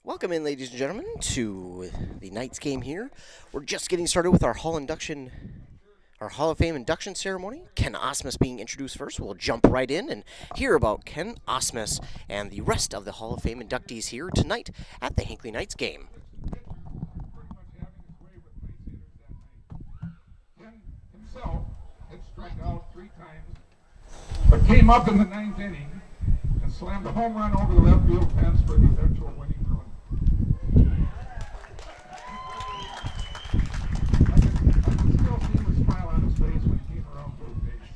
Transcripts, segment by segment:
Welcome in, ladies and gentlemen, to the Knights game here. We're just getting started with our Hall of Fame induction ceremony. Ken Osmus being introduced first. We'll jump right in and hear about Ken Osmus and the rest of the Hall of Fame inductees here tonight at the Hinckley Knights game. Ken himself had struck out 3 times, but came up in the 9th inning and slammed a home run over the left field fence for the eventual winning run. I can still see the smile on his face when he came around third base.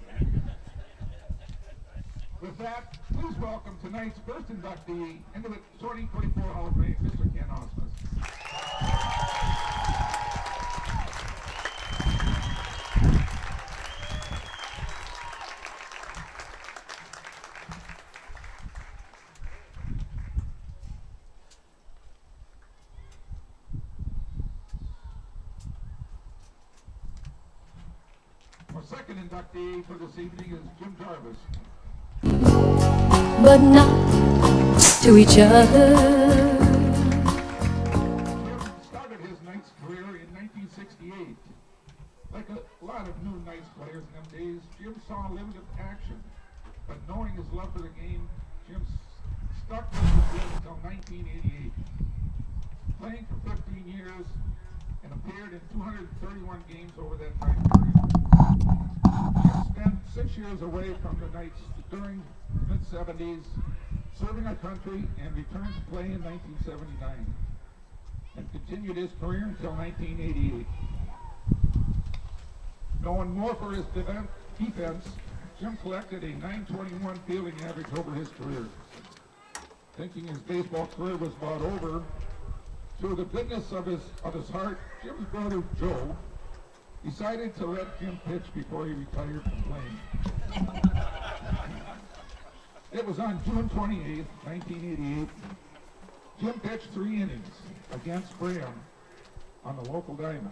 With that, please welcome tonight's first inductee into the 2024 Hall of Fame, Mr. Ken Osmus. Our second inductee for this evening is Jim Jarvis. But not to each other. Jim started his Knights career in 1968. Like a lot of new Knights players in them days, Jim saw limited action. But knowing his love for the game, Jim stuck with the game until 1988. Playing for 15 years and appeared in 231 games over that time period. Jim spent 6 years away from the Knights during the mid-70s, serving our country, and returned to play in 1979, and continued his career until 1988. Known more for his defense, Jim collected a .921 fielding average over his career. Thinking his baseball career was about over, through the goodness of his heart, Jim's brother Joe decided to let Jim pitch before he retired from playing. It was on June 28, 1988. Jim pitched 3 innings against Graham on the local diamond.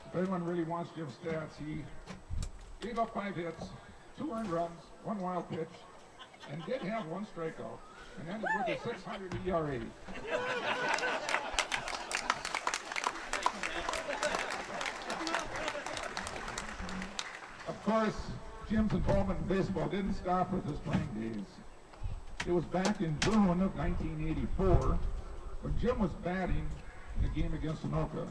If anyone really wants Jim's stats, he gave up 5 hits, 2 earned runs, 1 wild pitch, and did have 1 strikeout, and ended with a 600 ERA. Of course, Jim's involvement in baseball didn't stop with his playing days. It was back in June of 1984 when Jim was batting in a game against Anoka.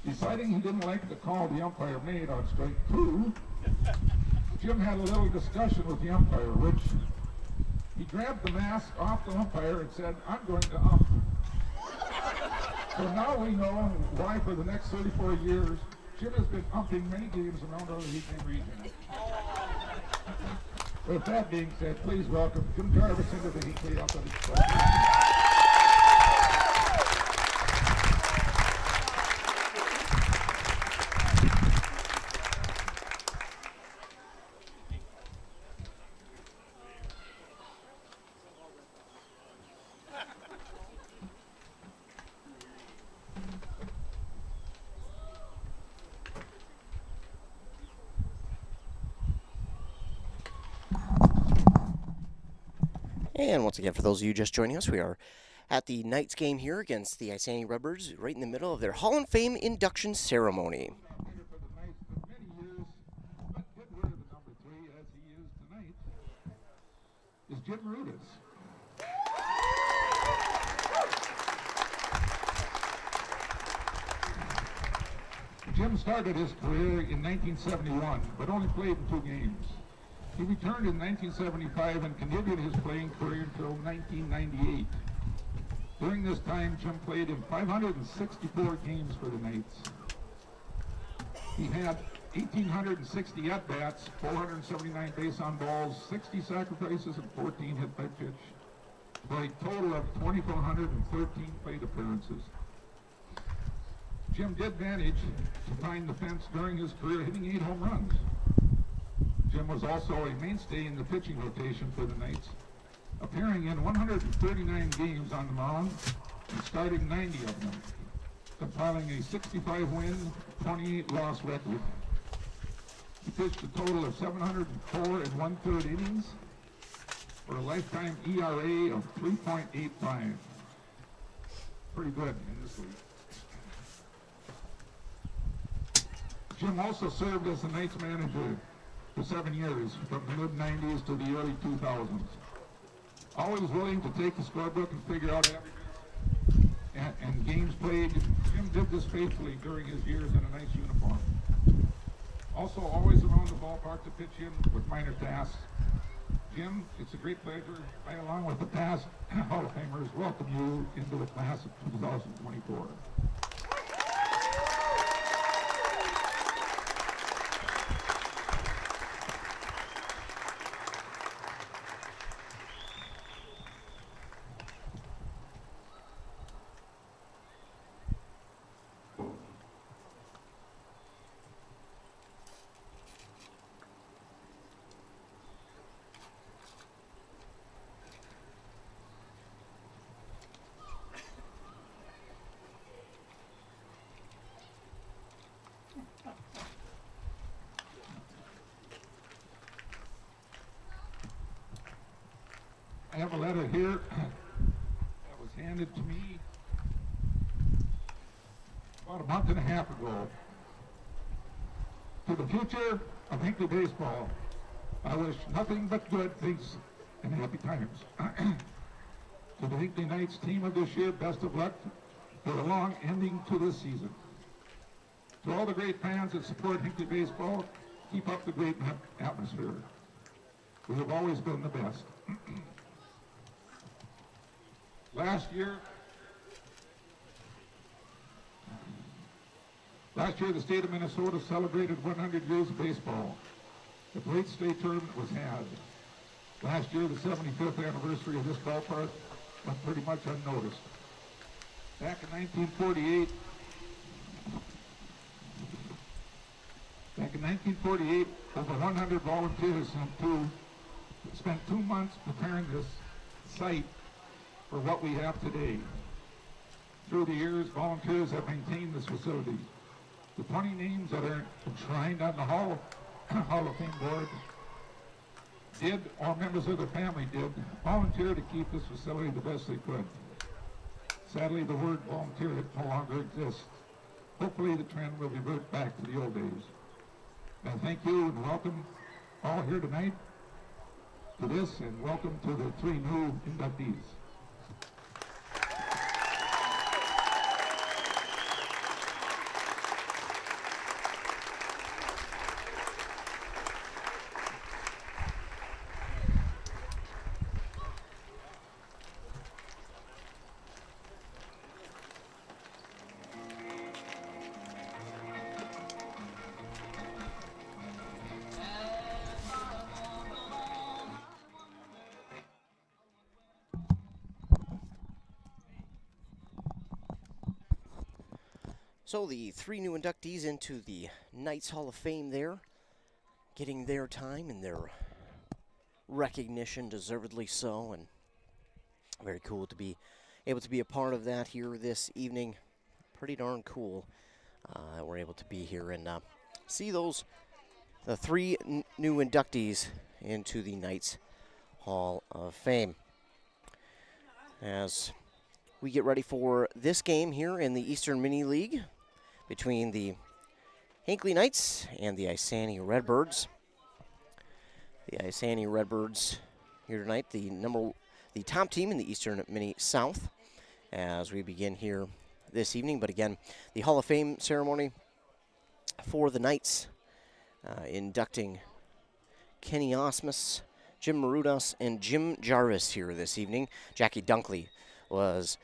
Deciding he didn't like the call the umpire made on strike 2, Jim had a little discussion with the umpire, which he grabbed the mask off the umpire and said, "I'm going to ump." So now we know why for the next 34 years, Jim has been umping many games around our league and region. With that being said, please welcome Jim Jarvis into the Hinckley Athletic Club. And once again, for those of you just joining us, we are at the Knights game here against the Isanti Redbirds, right in the middle of their Hall of Fame induction ceremony. For the Knights for many years, but did wear the number 3 as he is tonight, is Jim Rudis. Jim started his career in 1971, but only played in 2 games. He returned in 1975 and continued his playing career until 1998. During this time, Jim played in 564 games for the Knights. He had 1,860 at-bats, 479 base-on-balls, 60 sacrifices, and 14 hit by pitch, for a total of 2,413 plate appearances. Jim did manage to find the fence during his career, hitting 8 home runs. Jim was also a mainstay in the pitching rotation for the Knights, appearing in 139 games on the mound and starting 90 of them, compiling a 65-win, 28-loss record. He pitched a total of 704 and 1/3 innings for a lifetime ERA of 3.85. Pretty good in this league. Jim also served as the Knights manager for 7 years, from the mid-90s to the early 2000s. Always willing to take the scorebook and figure out averages and games played. Jim did this faithfully during his years in a Knights uniform. Also always around the ballpark to pitch in with minor tasks. Jim, it's a great pleasure. I, along with the past Hall of Famers, welcome you into the class of 2024. I have a letter here that was handed to me about a month and a half ago. To the future of Hinckley baseball, I wish nothing but good things and happy times. To the Hinckley Knights team of this year, best of luck for a long ending to this season. To all the great fans that support Hinckley baseball, keep up the great atmosphere. We have always been the best. Last year, the state of Minnesota celebrated 100 years of baseball. The great state tournament was had. Last year, the 75th anniversary of this ballpark went pretty much unnoticed. Back in 1948, over 100 volunteers spent 2 months preparing this site for what we have today. Through the years, volunteers have maintained this facility. The 20 names that are enshrined on the Hall of Fame board did, or members of their family did, volunteer to keep this facility the best they could. Sadly, the word volunteer no longer exists. Hopefully the trend will revert back to the old days. And thank you and welcome all here tonight to this, and welcome to the 3 new inductees. So the 3 new inductees into the Knights Hall of Fame there, getting their time and their recognition, deservedly so, and very cool to be able to be a part of that here this evening. Pretty darn cool that we're able to be here and see the 3 new inductees into the Knights Hall of Fame. As we get ready for this game here in the Eastern Mini League between the Hinckley Knights and the Isanti Redbirds. The Isanti Redbirds here tonight, the top team in the Eastern Mini South, as we begin here this evening. But again, the Hall of Fame ceremony for the Knights, inducting Kenny Osmus, Jim Marudas, and Jim Jarvis here this evening. Jackie Dunkley was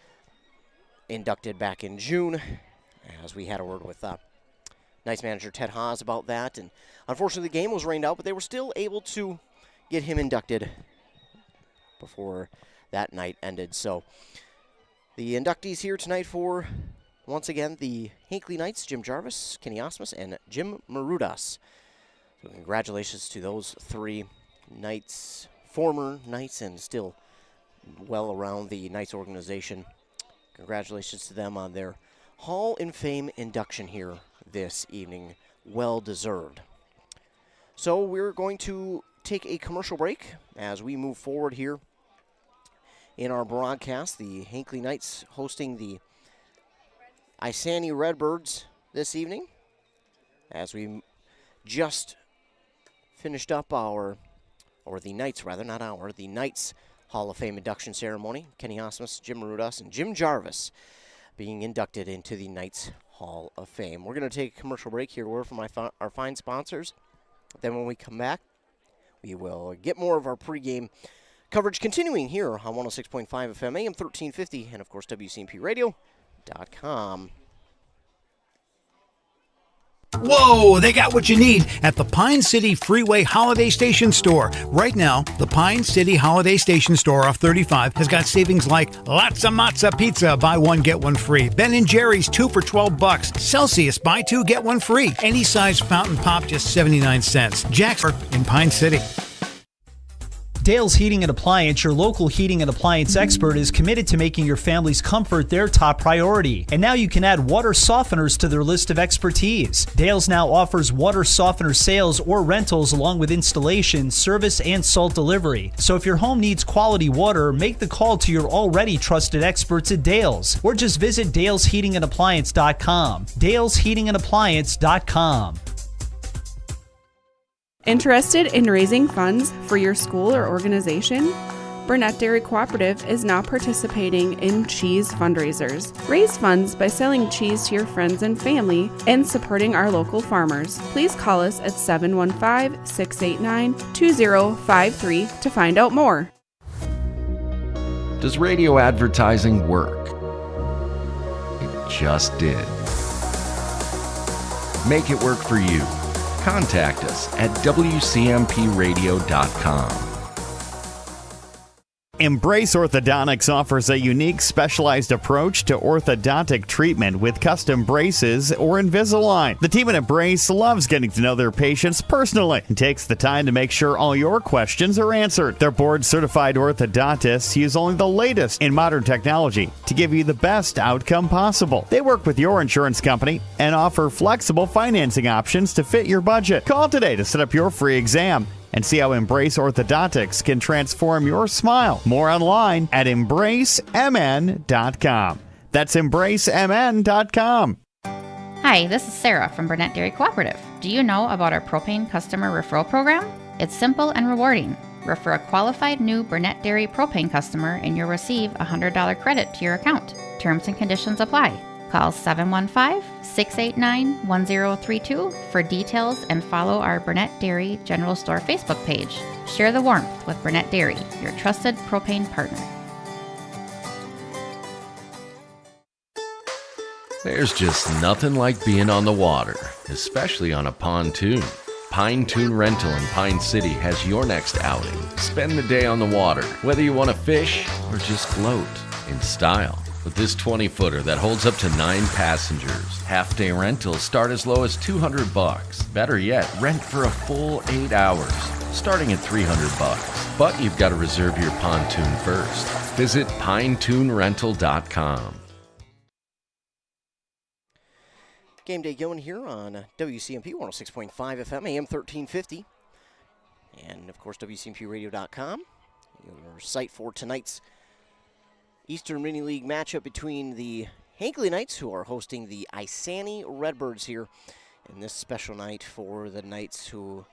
inducted back in June, as we had a word with Knights manager Ted Haas about that. And unfortunately, the game was rained out, but they were still able to get him inducted before that night ended. So the inductees here tonight for, once again, the Hinckley Knights, Jim Jarvis, Kenny Osmus, and Jim Marudas. So congratulations to those 3 Knights, former Knights, and still well around the Knights organization. Congratulations to them on their Hall of Fame induction here this evening. Well deserved. So we're going to take a commercial break as we move forward here in our broadcast. The Hinckley Knights hosting the Isanti Redbirds this evening, as we just finished up the Knights Hall of Fame induction ceremony. Kenny Osmus, Jim Marudas, and Jim Jarvis being inducted into the Knights Hall of Fame. We're going to take a commercial break here. Word from our fine sponsors. Then when we come back, we will get more of our pregame coverage continuing here on 106.5 FM, AM 1350, and of course, WCMPradio.com. Whoa, they got what you need at the Pine City Freeway Holiday Station Store. Right now, the Pine City Holiday Station Store off 35 has got savings like lots of matzo pizza, buy one, get one free. Ben & Jerry's 2 for $12. Celsius, buy 2, get one free. Any size fountain pop, just 79 cents. Jack's in Pine City. Dale's Heating and Appliance, your local heating and appliance expert, is committed to making your family's comfort their top priority. And now you can add water softeners to their list of expertise. Dale's now offers water softener sales or rentals along with installation, service, and salt delivery. So if your home needs quality water, make the call to your already trusted experts at Dale's, or just visit dalesheatingandappliance.com. dalesheatingandappliance.com. Interested in raising funds for your school or organization? Burnett Dairy Cooperative is now participating in cheese fundraisers. Raise funds by selling cheese to your friends and family and supporting our local farmers. Please call us at 715-689-2053 to find out more. Does radio advertising work? It just did. Make it work for you. Contact us at WCMPradio.com. Embrace Orthodontics offers a unique specialized approach to orthodontic treatment with custom braces or Invisalign. The team at Embrace loves getting to know their patients personally and takes the time to make sure all your questions are answered. Their board-certified orthodontists use only the latest in modern technology to give you the best outcome possible. They work with your insurance company and offer flexible financing options to fit your budget. Call today to set up your free exam and see how Embrace Orthodontics can transform your smile. More online at embracemn.com. That's embracemn.com. Hi, this is Sarah from Burnett Dairy Cooperative. Do you know about our propane customer referral program? It's simple and rewarding. Refer a qualified new Burnett Dairy propane customer and you'll receive a $100 credit to your account. Terms and conditions apply. Call 715-689-1032 for details and follow our Burnett Dairy General Store Facebook page. Share the warmth with Burnett Dairy, your trusted propane partner. There's just nothing like being on the water, especially on a pontoon. Pine Toon Rental in Pine City has your next outing. Spend the day on the water, whether you want to fish or just float in style. With this 20-footer that holds up to 9 passengers, half-day rentals start as low as $200. Better yet, rent for a full 8 hours, starting at $300. But you've got to reserve your pontoon first. Visit pinetoonrental.com. Game day going here on WCMP 106.5 FM, AM 1350. And, of course, WCMPradio.com, your site for tonight's Eastern Mini League matchup between the Hinckley Knights, who are hosting the Isanti Redbirds here in this special night for the Knights, who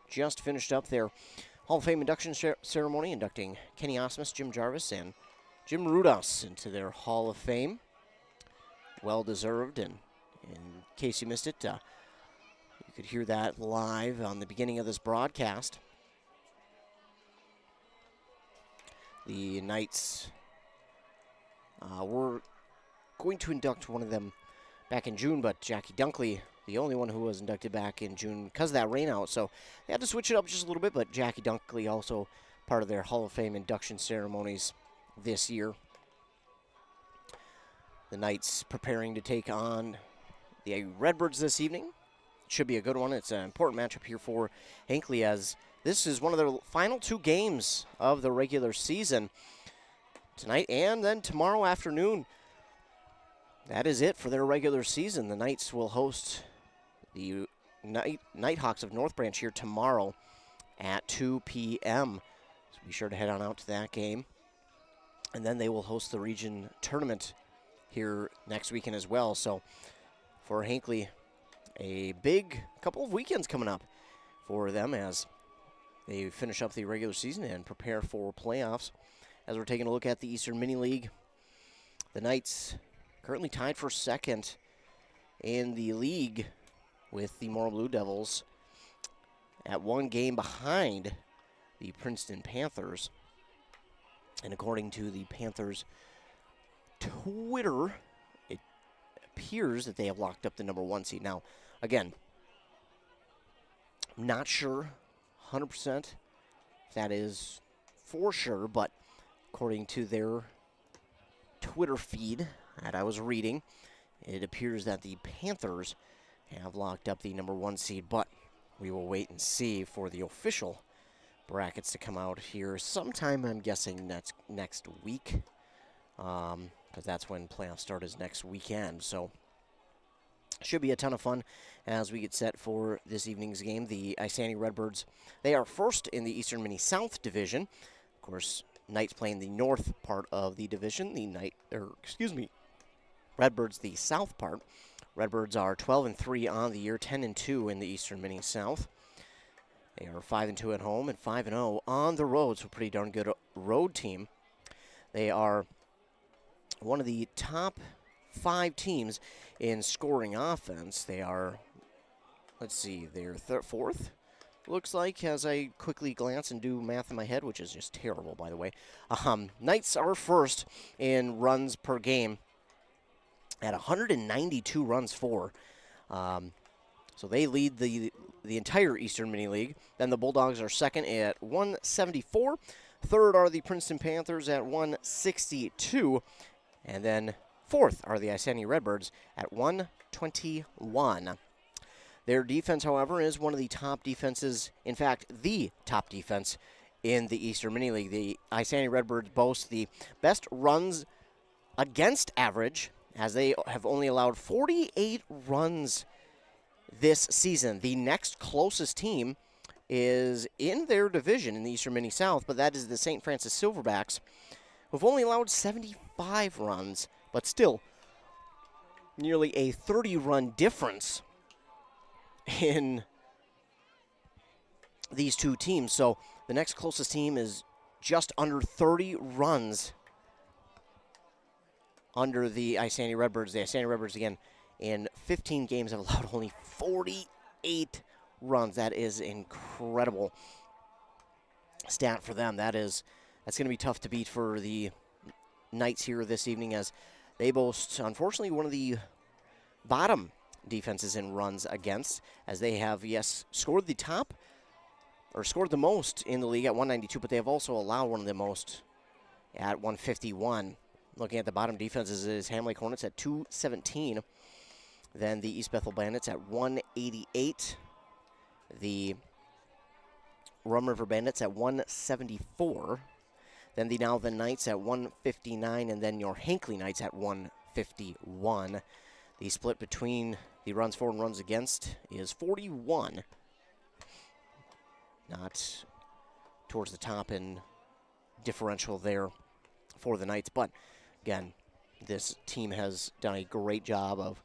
just finished up their Hall of Fame induction ceremony, inducting Kenny Osmus, Jim Jarvis, and Jim Rudas into their Hall of Fame. Well-deserved, and in case you missed it, you could hear that live on the beginning of this broadcast. The Knights we're going to induct one of them back in June, but Jackie Dunkley, the only one who was inducted back in June because of that rain out. So they had to switch it up just a little bit, but Jackie Dunkley also part of their Hall of Fame induction ceremonies this year. The Knights preparing to take on the Redbirds this evening. Should be a good one. It's an important matchup here for Hinckley, as this is one of their final 2 games of the regular season. Tonight and then tomorrow afternoon. That is it for their regular season. The Knights will host the Nighthawks of North Branch here tomorrow at 2 p.m. So be sure to head on out to that game. And then they will host the region tournament here next weekend as well. So for Hinckley, a big couple of weekends coming up for them as they finish up the regular season and prepare for playoffs. As we're taking a look at the Eastern Mini League, the Knights currently tied for second in the league with the Morrow Blue Devils at one game behind the Princeton Panthers. And according to the Panthers Twitter, it appears that they have locked up the number 1 seed. Now, again, I'm not sure 100% if that is for sure, but according to their Twitter feed that I was reading, it appears that the Panthers have locked up the number 1 seed, but we will wait and see for the official brackets to come out here sometime, I'm guessing next week, because that's when playoffs start, is next weekend. So should be a ton of fun as we get set for this evening's game. The Isanti Redbirds, they are first in the Eastern Mini South Division. Of course, Knights playing the north part of the division. Redbirds the south part. Redbirds are 12-3 on the year, 10-2 in the Eastern Mini South. They are 5-2 at home and 5-0 on the road, so pretty darn good road team. They are one of the top 5 teams in scoring offense. They are, let's see, they're fourth, looks like, as I quickly glance and do math in my head, which is just terrible, by the way. Knights are first in runs per game at 192 runs for. So they lead the entire Eastern Mini League. Then the Bulldogs are second at 174. Third are the Princeton Panthers at 162. And then fourth are the Isanti Redbirds at 121. Their defense, however, is one of the top defenses, in fact, the top defense in the Eastern Mini League. The Isanti Redbirds boast the best runs against average, as they have only allowed 48 runs this season. The next closest team is in their division in the Eastern Mini South, but that is the St. Francis Silverbacks, who've only allowed 75 runs, but still nearly a 30-run difference in these two teams. So the next closest team is just under 30 runs under the Isanti Redbirds. The Isanti Redbirds, again, in 15 games have allowed only 48 runs. That is incredible stat for them. That's going to be tough to beat for the Knights here this evening, as they boast, unfortunately, one of the bottom defenses in runs against, as they have, yes, scored the most in the league at 192, but they have also allowed one of the most at 151. Looking at the bottom defenses is Ham Lake Hornets at 217. Then the East Bethel Bandits at 188. The Rum River Bandits at 174. Then the Knights at 159, and then your Hinckley Knights at 151. The split between the runs for and runs against is 41. Not towards the top in differential there for the Knights, but again, this team has done a great job of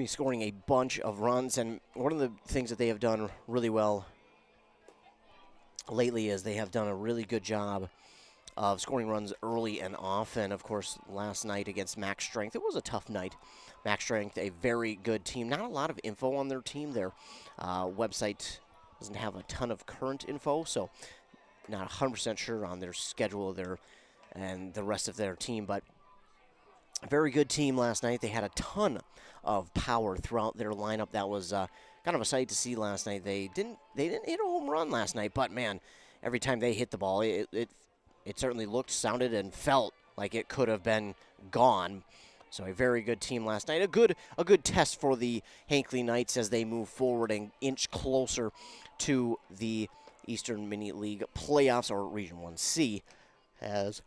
scoring a bunch of runs. And one of the things that they have done really well lately is they have done a really good job of scoring runs early and often. Of course, last night against Max Strength, it was a tough night. Max Strength, a very good team. Not a lot of info on their team. Their website doesn't have a ton of current info, so not 100% sure on their schedule and the rest of their team, but a very good team last night. They had a ton of power throughout their lineup. That was kind of a sight to see last night. They didn't hit a home run last night, but man, every time they hit the ball, it certainly looked, sounded, and felt like it could have been gone. So a very good team last night. A good test for the Hinckley Knights as they move forward and inch closer to the Eastern Mini League playoffs, or Region 1C, as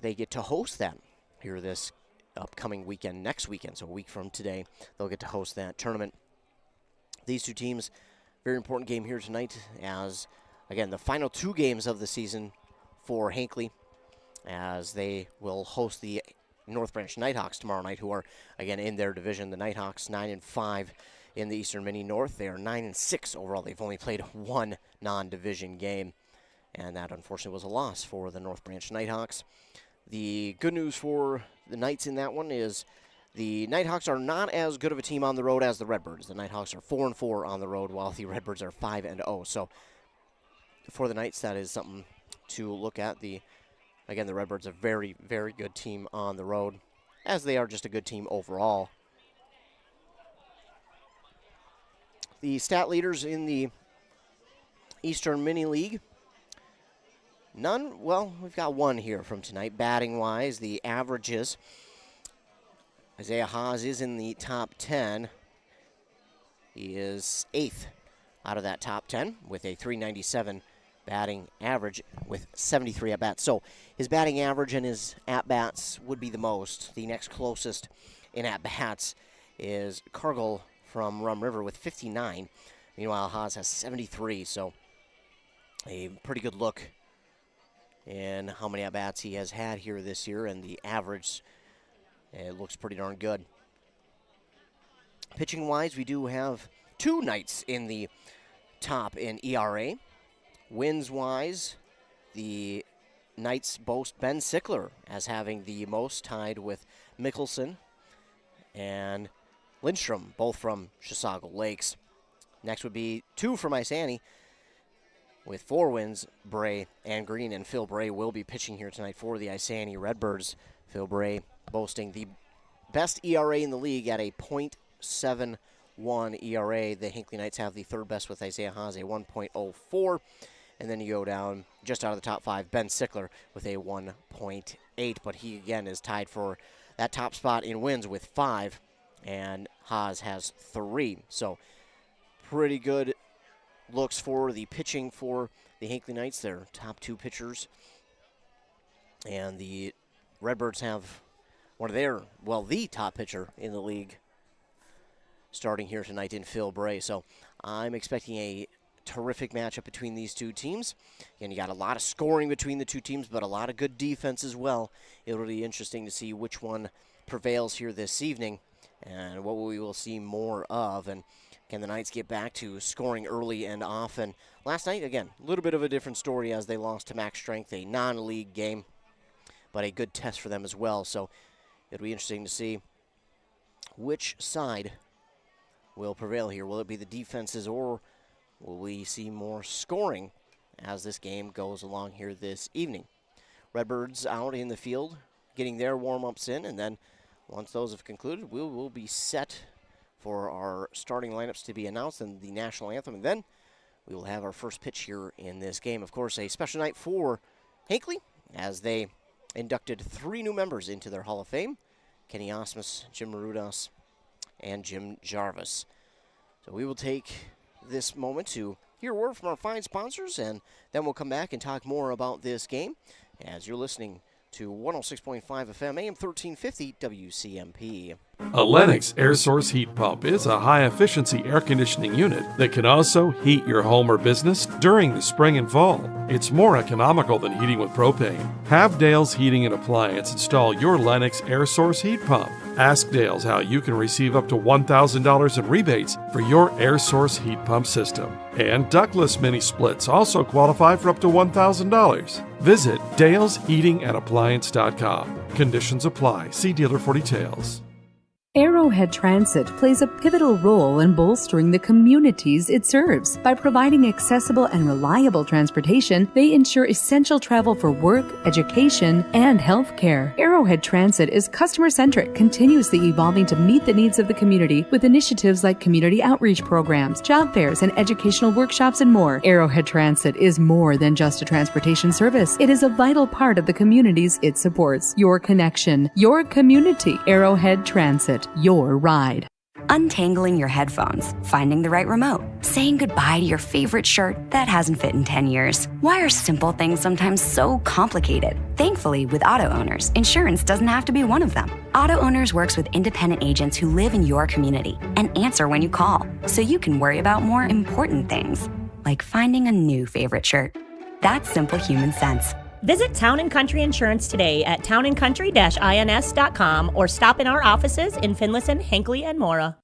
they get to host that here this upcoming weekend, next weekend, so a week from today, they'll get to host that tournament These two teams, very important game here tonight as, again, the final 2 games of the season for Hinckley, as they will host the North Branch Nighthawks tomorrow night, who are, again, in their division. The Nighthawks 9-5 in the Eastern Mini North. They are 9-6 overall. They've only played 1 non-division game, and that, unfortunately, was a loss for the North Branch Nighthawks. The good news for the Knights in that one is the Nighthawks are not as good of a team on the road as the Redbirds. The Nighthawks are 4-4 on the road, while the Redbirds are 5-0. So for the Knights, that is something to look at. Again, the Redbirds are a very, very good team on the road, as they are just a good team overall. The stat leaders in the Eastern Mini League. None, well, we've got one here from tonight. Batting-wise, the averages. Isaiah Haas is in the top 10. He is 8th out of that top 10 with a .397 batting average with 73 at-bats. So his batting average and his at-bats would be the most. The next closest in at-bats is Cargill from Rum River with 59. Meanwhile, Haas has 73, so a pretty good look in how many at-bats he has had here this year, and the average, it looks pretty darn good. Pitching-wise, we do have 2 Knights in the top in ERA. Wins-wise, the Knights boast Ben Sickler as having the most, tied with Mickelson and Lindstrom, both from Chisago Lakes. Next would be 2 from Isanti with 4 wins, Bray and Green, and Phil Bray will be pitching here tonight for the Isanti Redbirds. Phil Bray boasting the best ERA in the league at a .71 ERA. The Hinckley Knights have the 3rd best with Isaiah Haas, a 1.04. And then you go down just out of the top 5, Ben Sickler with a 1.8. But he, again, is tied for that top spot in wins with 5. And Haas has 3. So pretty good looks for the pitching for the Hinckley Knights. Their top 2 pitchers. And the Redbirds have one of their, well, the top pitcher in the league starting here tonight in Phil Bray. So I'm expecting a terrific matchup between these two teams. And you got a lot of scoring between the two teams, but a lot of good defense as well. It'll be interesting to see which one prevails here this evening and what we will see more of. And can the Knights get back to scoring early and often? Last night, again, a little bit of a different story as they lost to Max Strength, a non-league game, but a good test for them as well. So it'll be interesting to see which side will prevail here. Will it be the defenses, or will we see more scoring as this game goes along here this evening? Redbirds out in the field getting their warm-ups in, and then once those have concluded, we will be set for our starting lineups to be announced and the national anthem, and then we will have our first pitch here in this game. Of course, a special night for Hinckley as they inducted 3 new members into their Hall of Fame: Kenny Osmus, Jim Marudas, and Jim Jarvis. So we will take this moment to hear a word from our fine sponsors, and then we'll come back and talk more about this game as you're listening to 106.5 FM, AM 1350 WCMP. A Lennox air source heat pump is a high-efficiency air conditioning unit that can also heat your home or business during the spring and fall. It's more economical than heating with propane. Have Dale's Heating and Appliance install your Lennox air source heat pump. Ask Dale's how you can receive up to $1,000 in rebates for your air source heat pump system. And ductless mini splits also qualify for up to $1,000. Visit dalesheatingandappliance.com. Conditions apply. See dealer for details. Arrowhead Transit plays a pivotal role in bolstering the communities it serves. By providing accessible and reliable transportation, they ensure essential travel for work, education, and healthcare. Arrowhead Transit is customer-centric, continuously evolving to meet the needs of the community with initiatives like community outreach programs, job fairs, and educational workshops, and more. Arrowhead Transit is more than just a transportation service. It is a vital part of the communities it supports. Your connection, your community. Arrowhead Transit. Your ride. untangling your headphones, finding the right remote, saying goodbye to your favorite shirt that hasn't fit in 10 years. Why are simple things sometimes so complicated? Thankfully, with auto owners, insurance doesn't have to be one of them. Auto Owners works with independent agents who live in your community and answer when you call, so you can worry about more important things, like finding a new favorite shirt. That's simple human sense. Visit Town & Country Insurance today at townandcountry-ins.com or stop in our offices in Finlayson, Hinckley, and Mora.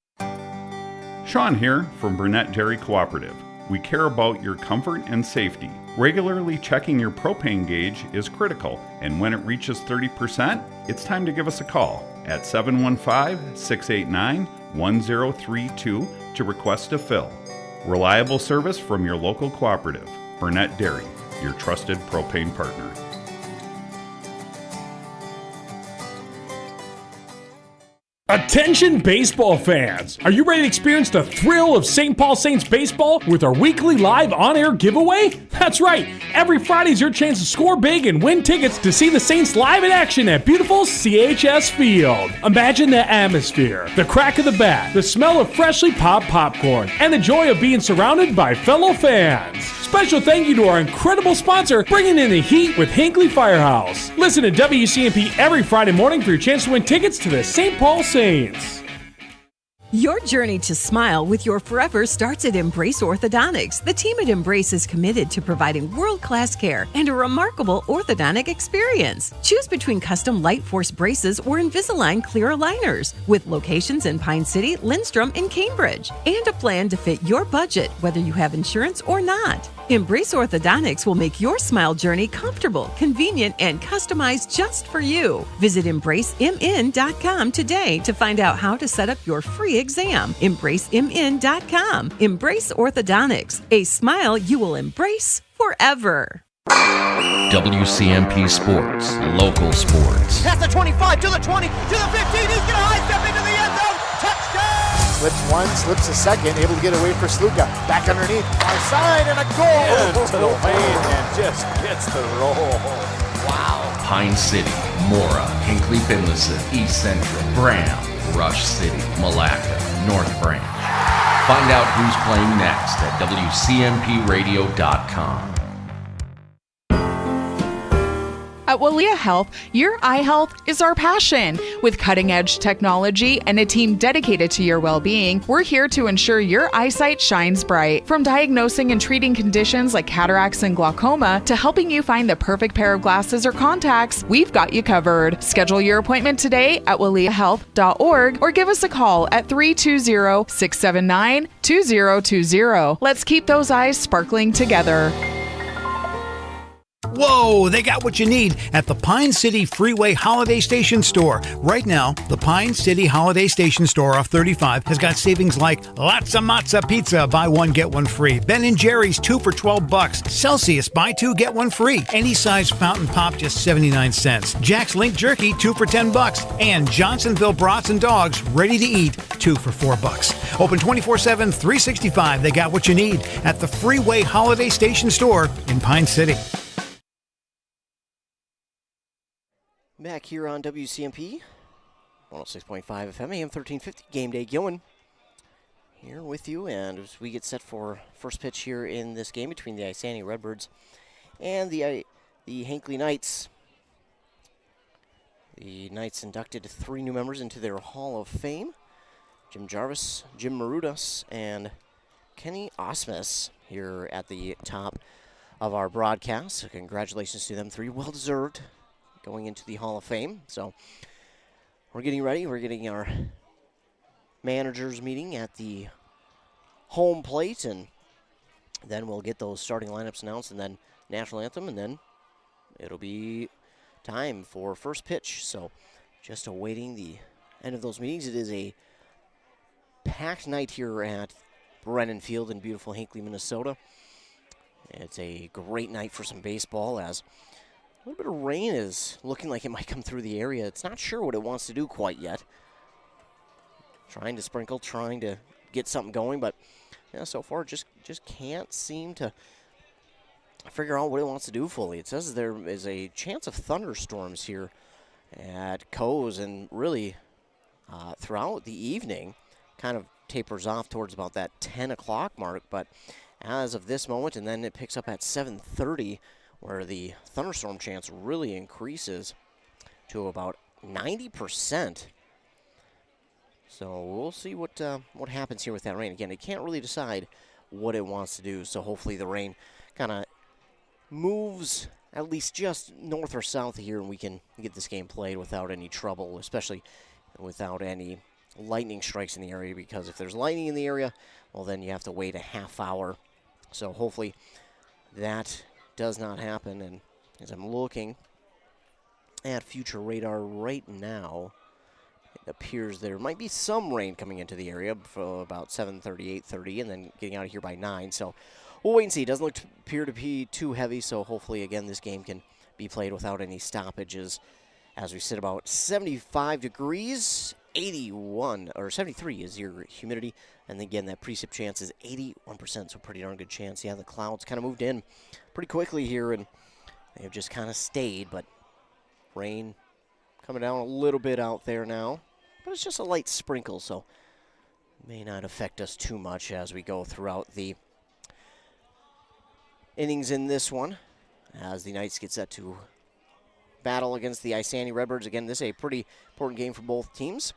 Sean here from Burnett Dairy Cooperative. We care about your comfort and safety. Regularly checking your propane gauge is critical, and when it reaches 30%, it's time to give us a call at 715-689-1032 to request a fill. Reliable service from your local cooperative. Burnett Dairy, your trusted propane partner. Attention baseball fans! Are you ready to experience the thrill of St. Paul Saints baseball with our weekly live on-air giveaway? That's right! Every Friday is your chance to score big and win tickets to see the Saints live in action at beautiful CHS Field. Imagine the atmosphere, the crack of the bat, the smell of freshly popped popcorn, and the joy of being surrounded by fellow fans. Special thank you to our incredible sponsor, bringing in the heat with Hinckley Firehouse. Listen to WCMP every Friday morning for your chance to win tickets to the St. Paul Saints. Your journey to smile with your forever starts at Embrace Orthodontics. The team at Embrace is committed to providing world-class care and a remarkable orthodontic experience. Choose between custom Light Force braces or Invisalign clear aligners with locations in Pine City, Lindstrom, and Cambridge, and a plan to fit your budget, whether you have insurance or not. Embrace Orthodontics will make your smile journey comfortable, convenient, and customized just for you. Visit EmbraceMN.com today to find out how to set up your free exam. EmbraceMN.com. Embrace Orthodontics, a smile you will embrace forever. WCMP Sports, local sports. Past the 25, to the 20, to the 15. He's going to high step into the end zone. Touchdown! Slips one, slips a second, able to get away for Sluka. Back underneath, far side, and a goal! To the lane and just gets the roll. Wow. Pine City, Mora, Hinckley, Finlayson, East Central, Bram, Rush City, Malacca, North Branch. Find out who's playing next at WCMPradio.com. At Walia Health, your eye health is our passion. With cutting-edge technology and a team dedicated to your well-being, we're here to ensure your eyesight shines bright. From diagnosing and treating conditions like cataracts and glaucoma to helping you find the perfect pair of glasses or contacts, we've got you covered. Schedule your appointment today at waliahealth.org or give us a call at 320-679-2020. Let's keep those eyes sparkling together. Whoa, they got what you need at the Pine City Freeway Holiday Station Store. Right now, the Pine City Holiday Station Store off 35 has got savings like lots of matzo pizza, buy one, get one free. Ben & Jerry's, 2 for $12. Celsius, buy 2, get one free. Any size fountain pop, just 79 cents. Jack's Link Jerky, 2 for $10. And Johnsonville Brats and Dogs, ready to eat, 2 for $4. Open 24/7, 365. They got what you need at the Freeway Holiday Station Store in Pine City. Back here on WCMP, 106.5 FM, AM 1350, Game Day Gilman. Here with you, and as we get set for first pitch here in this game between the Isanti Redbirds and the Hinckley Knights. The Knights inducted 3 new members into their Hall of Fame. Jim Jarvis, Jim Marudas, and Kenny Osmus here at the top of our broadcast. So congratulations to them 3, well-deserved, going into the Hall of Fame. So we're getting ready. We're getting our managers meeting at the home plate, and then we'll get those starting lineups announced, and then national anthem, and then it'll be time for first pitch. So just awaiting the end of those meetings. It is a packed night here at Brennan Field in beautiful Hinckley, Minnesota. It's a great night for some baseball, as a little bit of rain is looking like it might come through the area. It's not sure what it wants to do quite yet. Trying to sprinkle, trying to get something going, but yeah, so far just can't seem to figure out what it wants to do fully. It says there is a chance of thunderstorms here at Coes, and really throughout the evening. kind of tapers off towards about that 10 o'clock mark, but as of this moment, and then it picks up at 7:30, where the thunderstorm chance really increases to about 90%. So we'll see what happens here with that rain. Again, it can't really decide what it wants to do, so hopefully the rain kind of moves at least just north or south here, and we can get this game played without any trouble, especially without any lightning strikes in the area, because if there's lightning in the area, well, then you have to wait a half hour. So hopefully that does not happen. And as I'm looking at future radar right now, it appears there might be some rain coming into the area for about 7:30, 8:30, and then getting out of here by 9. So we'll wait and see. It doesn't appear to be too heavy, so hopefully, again, this game can be played without any stoppages. As we sit about 75 degrees, 73 is your humidity, and again, that precip chance is 81%, so pretty darn good chance. Yeah, the clouds kind of moved in pretty quickly here, and they've just kind of stayed, but rain coming down a little bit out there now, but it's just a light sprinkle, so may not affect us too much as we go throughout the innings in this one, as the Knights get set to battle against the Isanti Redbirds. Again, this is a pretty important game for both teams.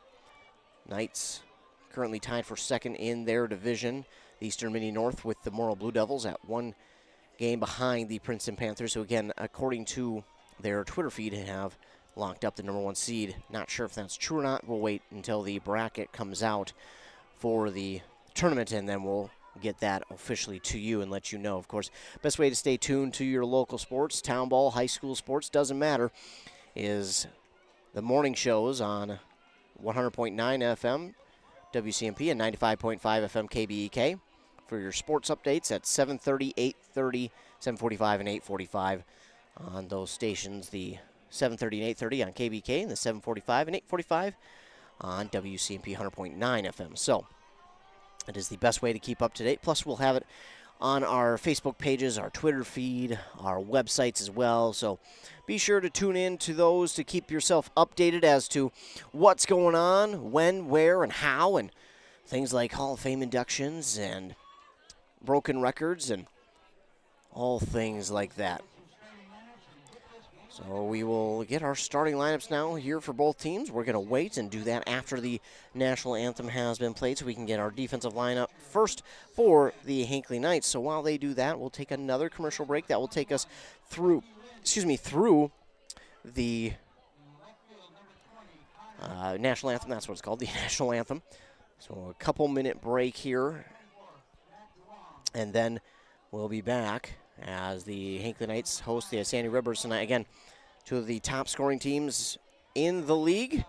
Knights currently tied for second in their division, the Eastern Mini North, with the Morrow Blue Devils at one game behind the Princeton Panthers, who again, according to their Twitter feed, have locked up the number 1 seed. Not sure if that's true or not. We'll wait until the bracket comes out for the tournament, and then we'll get that officially to you and let you know. Of course, best way to stay tuned to your local sports, town ball, high school sports, doesn't matter, is the morning shows on 100.9 FM WCMP and 95.5 FM KBEK for your sports updates at 7:30, 8:30, 7:45, and 8:45 on those stations. The 7:30 and 8:30 on KBK, and the 7:45 and 8:45 on WCMP 100.9 FM. So it is the best way to keep up to date. Plus, we'll have it on our Facebook pages, our Twitter feed, our websites as well. So be sure to tune in to those to keep yourself updated as to what's going on, when, where, and how, and things like Hall of Fame inductions and broken records and all things like that. So we will get our starting lineups now here for both teams. We're going to wait and do that after the national anthem has been played, so we can get our defensive lineup first for the Hinckley Knights. So while they do that, we'll take another commercial break that will take us through the national anthem. That's what it's called, the national anthem. So a couple-minute break here, and then we'll be back as the Hinckley Knights host the Isanti Redbirds tonight. Again, two of the top scoring teams in the league.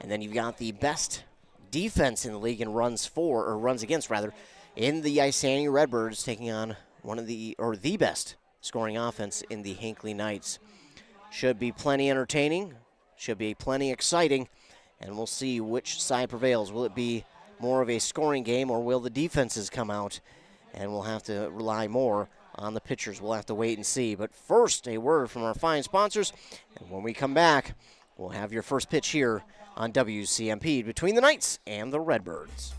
And then you've got the best defense in the league and runs against in the Isanti Redbirds, taking on the best scoring offense in the Hinckley Knights. Should be plenty entertaining, should be plenty exciting, and we'll see which side prevails. Will it be more of a scoring game, or will the defenses come out and we'll have to rely more on the pitchers? We'll have to wait and see. But first, a word from our fine sponsors. And when we come back, we'll have your first pitch here on WCMP between the Knights and the Redbirds.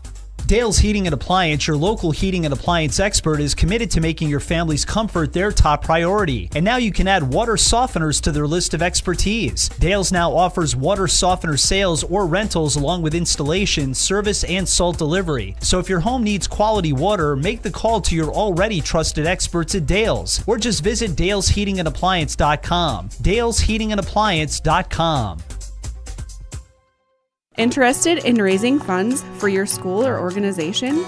Dale's Heating and Appliance, your local heating and appliance expert, is committed to making your family's comfort their top priority. And now you can add water softeners to their list of expertise. Dale's now offers water softener sales or rentals, along with installation, service, and salt delivery. So if your home needs quality water, make the call to your already trusted experts at Dale's, or just visit dalesheatingandappliance.com. dalesheatingandappliance.com. Interested in raising funds for your school or organization?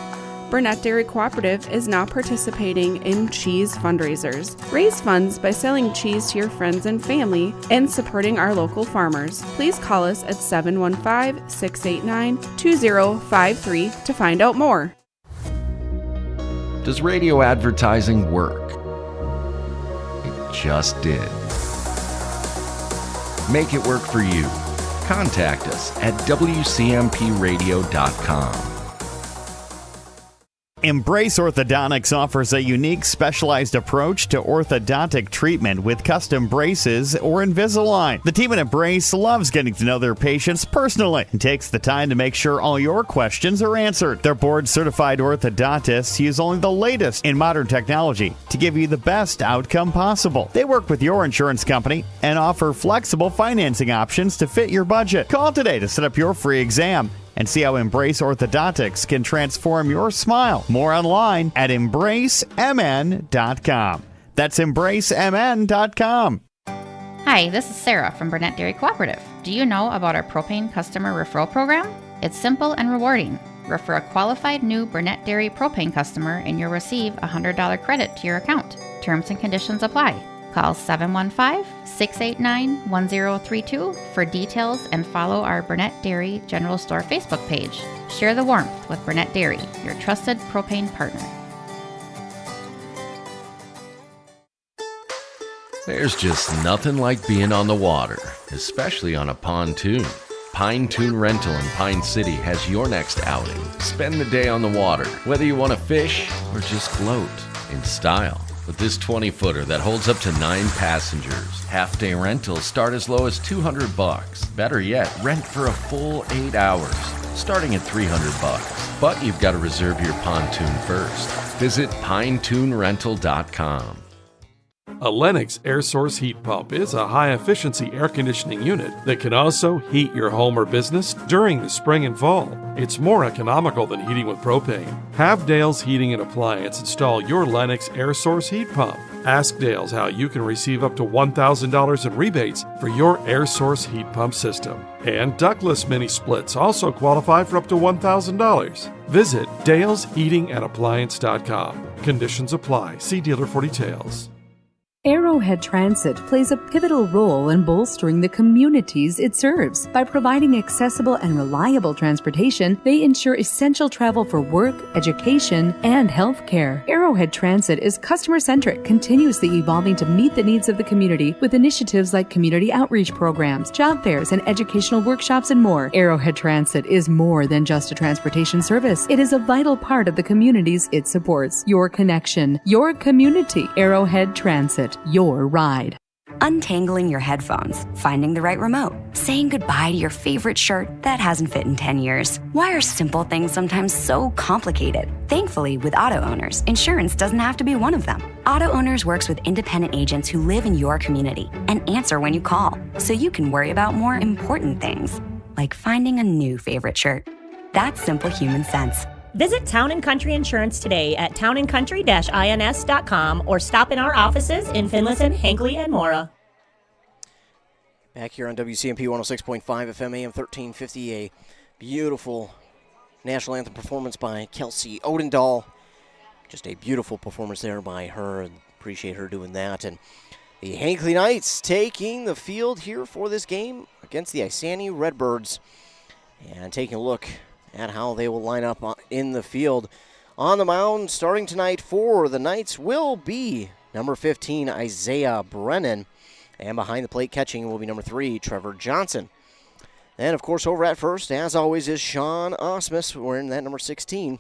Burnett Dairy Cooperative is now participating in cheese fundraisers. Raise funds by selling cheese to your friends and family and supporting our local farmers. Please call us at 715-689-2053 to find out more. Does radio advertising work? It just did. Make it work for you. Contact us at WCMPradio.com. Embrace Orthodontics offers a unique specialized approach to orthodontic treatment with custom braces or Invisalign. The team at Embrace loves getting to know their patients personally and takes the time to make sure all your questions are answered. Their board-certified orthodontists use only the latest in modern technology to give you the best outcome possible. They work with your insurance company and offer flexible financing options to fit your budget. Call today to set up your free exam and see how Embrace Orthodontics can transform your smile. More online at embracemn.com. That's embracemn.com. Hi, this is Sarah from Burnett Dairy Cooperative. Do you know about our propane customer referral program? It's simple and rewarding. Refer a qualified new Burnett Dairy propane customer and you'll receive a $100 credit to your account. Terms and conditions apply. Call 715-689-1032 for details and follow our Burnett Dairy General Store Facebook page. Share the warmth with Burnett Dairy, your trusted propane partner. There's just nothing like being on the water, especially on a pontoon. Pine-Tune Rental in Pine City has your next outing. Spend the day on the water, whether you want to fish or just float in style. With this 20-footer that holds up to 9 passengers, half-day rentals start as low as $200. Better yet, rent for a full 8 hours, starting at $300. But you've got to reserve your pontoon first. Visit pinetunerental.com. A Lennox air source heat pump is a high-efficiency air conditioning unit that can also heat your home or business during the spring and fall. It's more economical than heating with propane. Have Dale's Heating and Appliance install your Lennox air source heat pump. Ask Dale's how you can receive up to $1,000 in rebates for your air source heat pump system. And ductless mini splits also qualify for up to $1,000. Visit dalesheatingandappliance.com. Conditions apply. See dealer for details. Arrowhead Transit plays a pivotal role in bolstering the communities it serves. By providing accessible and reliable transportation, they ensure essential travel for work, education, and healthcare. Arrowhead Transit is customer-centric, continuously evolving to meet the needs of the community with initiatives like community outreach programs, job fairs, and educational workshops and more. Arrowhead Transit is more than just a transportation service. It is a vital part of the communities it supports. Your connection, your community. Arrowhead Transit. Your ride. Untangling your headphones, finding the right remote, saying goodbye to your favorite shirt that hasn't fit in 10 years. Why are simple things sometimes so complicated? Thankfully, with auto owners, insurance doesn't have to be one of them. Auto Owners works with independent agents who live in your community and answer when you call, so you can worry about more important things, like finding a new favorite shirt. That's simple human sense. Visit Town & Country Insurance today at townandcountry-ins.com or stop in our offices in Finlayson, Hinckley, and Mora. Back here on WCMP 106.5 FM AM 1350, a beautiful national anthem performance by Kelsey Odendahl. Just a beautiful performance there by her, and appreciate her doing that. And the Hinckley Knights taking the field here for this game against the Isanti Redbirds. And taking a look at how they will line up in the field. On the mound, starting tonight for the Knights, will be number 15, Isaiah Brennan. And behind the plate catching will be number 3, Trevor Johnson. Then, of course, over at first, as always, is Sean Osmus wearing that number 16.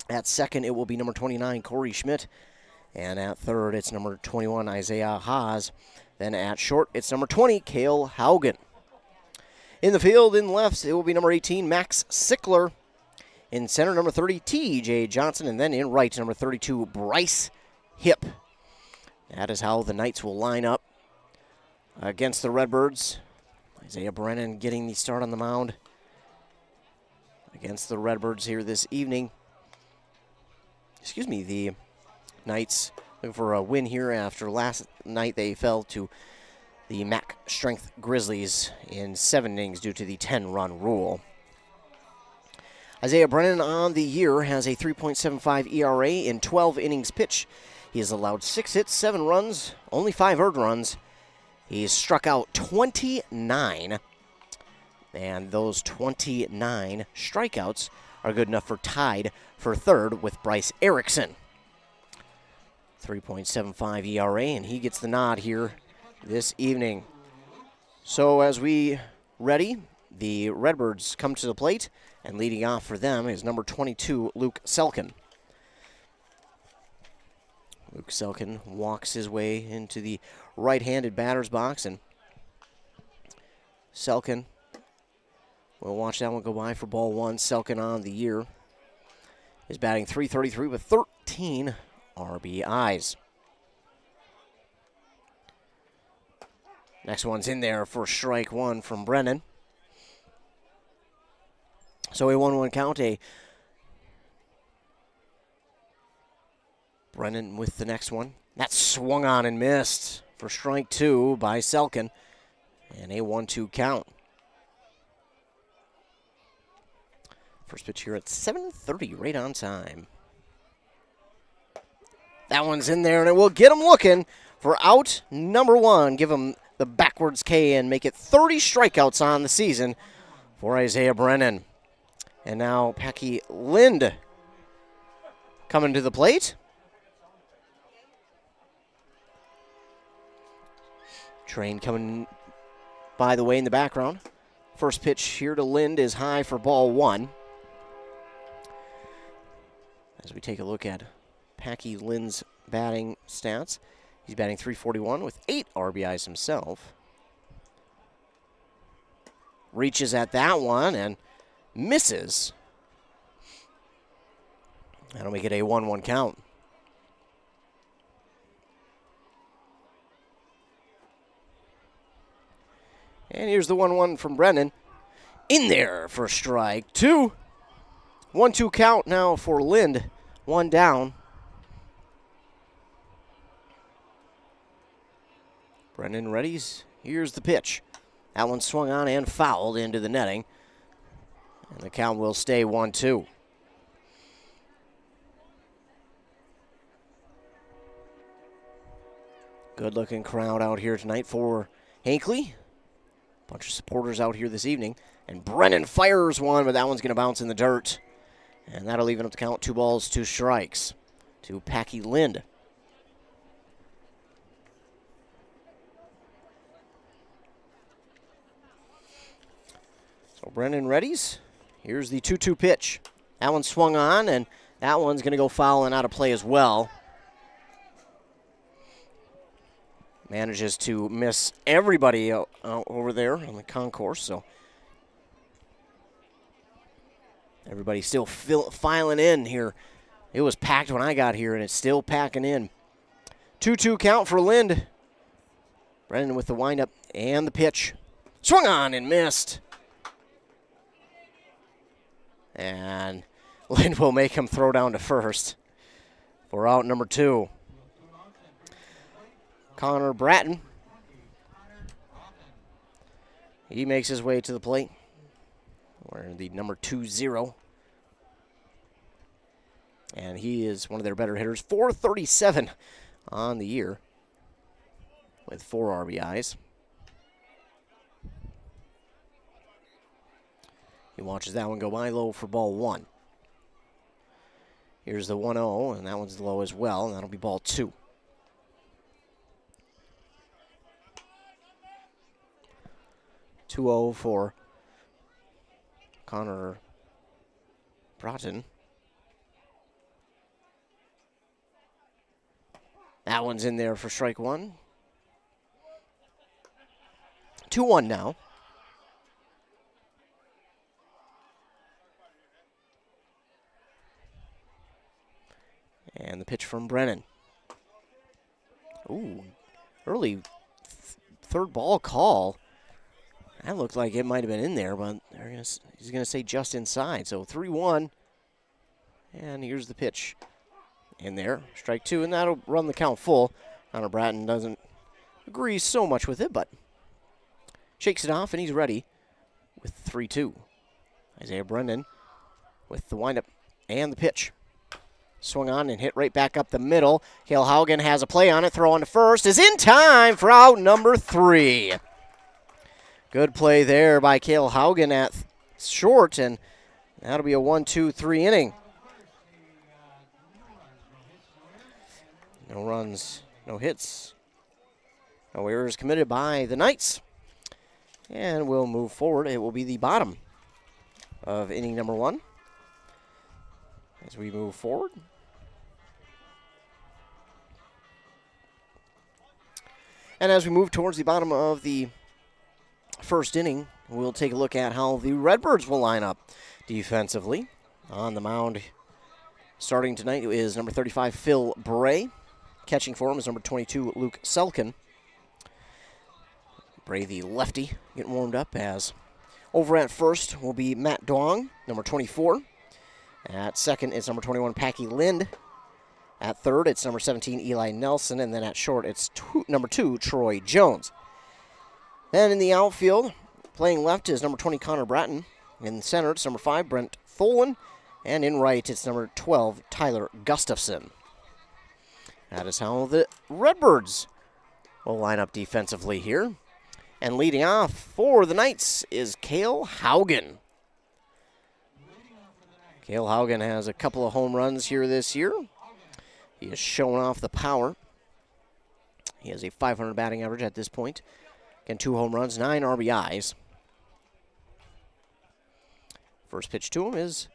At second, it will be number 29, Corey Schmidt. And at third, it's number 21, Isaiah Haas. Then at short, it's number 20, Cale Haugen. In the field, in left, it will be number 18, Max Sickler. In center, number 30, T.J. Johnson. And then in right, number 32, Bryce Hipp. That is how the Knights will line up against the Redbirds. Isaiah Brennan getting the start on the mound against the Redbirds here this evening. The Knights looking for a win here after last night they fell to the MAC Strength Grizzlies in 7 innings due to the 10-run rule. Isaiah Brennan on the year has a 3.75 ERA in 12 innings pitched. He has allowed 6 hits, 7 runs, only 5 earned runs. He's struck out 29, and those 29 strikeouts are good enough for tied for third with Bryce Erickson. 3.75 ERA, and he gets the nod here this evening. So as we ready, the Redbirds come to the plate, and leading off for them is number 22, Luke Selkin. Luke Selkin walks his way into the right-handed batter's box, and Selkin will watch that one go by for ball one. Selkin on the year is batting .333 with 13 RBIs. Next one's in there for strike one from Brennan. So a 1-1 count, Brennan with the next one. That swung on and missed for strike two by Selkin. And a 1-2 count. First pitch here at 7:30, right on time. That one's in there, and it will get him looking for out number one. Give him the backwards K and make it 30 strikeouts on the season for Isaiah Brennan. And now Packy Lind coming to the plate. Train coming by the way in the background. First pitch here to Lind is high for ball one. As we take a look at Packy Lind's batting stats, he's batting .341 with 8 RBIs himself. Reaches at that one and misses. That'll make it a 1-1 count. And here's the 1-1 from Brennan. In there for strike two. 1-2 count now for Lind. One down. Brennan readies. Here's the pitch. That one swung on and fouled into the netting. And the count will stay 1-2. Good looking crowd out here tonight for Hinckley. Bunch of supporters out here this evening. And Brennan fires one, but that one's going to bounce in the dirt. And that'll even up the count. 2 balls, 2 strikes to Packy Lind. So Brennan readies. Here's the 2-2 pitch. That one swung on, and that one's going to go foul and out of play as well. Manages to miss everybody over there on the concourse, so everybody still filing in here. It was packed when I got here, and it's still packing in. 2-2 count for Lind. Brennan with the windup and the pitch. Swung on and missed. And Lind will make him throw down to first for out number 2. Connor Bratton. He makes his way to the plate. Wearing the number 20. And he is one of their better hitters. .437 on the year with 4 RBIs. He watches that one go by low for ball one. Here's the 1-0, and that one's low as well, and that'll be ball two. .2-0 for Connor Bratton. That one's in there for strike one. 2-1 now. And the pitch from Brennan. Ooh, early third ball call. That looked like it might have been in there, but he's going to say just inside. So 3-1. And here's the pitch. In there, strike two, and that'll run the count full. Connor Bratton doesn't agree so much with it, but shakes it off, and he's ready with 3-2. Isaiah Brennan with the windup and the pitch. Swung on and hit right back up the middle. Cale Haugen has a play on it. Throw on to first is in time for out number 3. Good play there by Cale Haugen at short, and that'll be a 1-2-3 inning. No runs, no hits, no errors committed by the Knights. And we'll move forward. It will be the bottom of inning number 1 as we move forward. And as we move towards the bottom of the first inning, we'll take a look at how the Redbirds will line up defensively. On the mound starting tonight is number 35, Phil Bray. Catching for him is number 22, Luke Selkin. Bray, the lefty, getting warmed up. As over at first will be Matt Dong, number 24. At second, it's number 21, Packy Lind. At third, it's number 17, Eli Nelson. And then at short, it's number 2, Troy Jones. Then in the outfield, playing left is number 20, Connor Bratton. In center, it's number 5, Brent Tholen. And in right, it's number 12, Tyler Gustafson. That is how the Redbirds will line up defensively here. And leading off for the Knights is Cale Haugen. Cale Haugen has a couple of home runs here this year. He has shown off the power. He has a .500 batting average at this point. Again, 2 home runs, 9 RBIs. First pitch to him is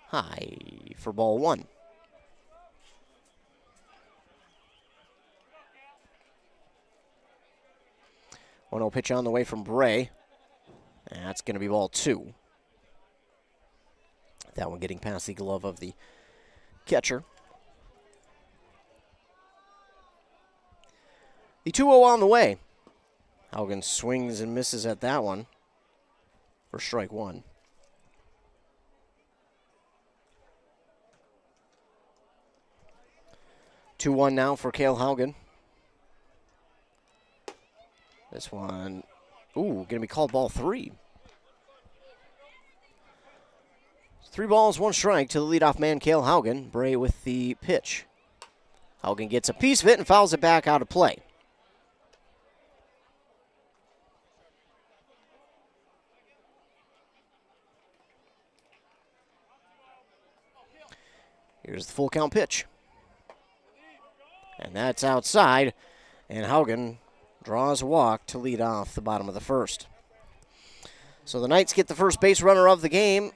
high for ball 1. One 0 pitch on the way from Bray. That's going to be ball 2. That one getting past the glove of the catcher. The 2-0 on the way. Haugen swings and misses at that one for strike 1. Two 2-1 now for Cale Haugen. This one, going to be called ball 3. 3 balls, 1 strike to the leadoff man, Cale Haugen. Bray with the pitch. Haugen gets a piece of it and fouls it back out of play. Here's the full count pitch. And that's outside. And Haugen draws a walk to lead off the bottom of the first. So the Knights get the first base runner of the game.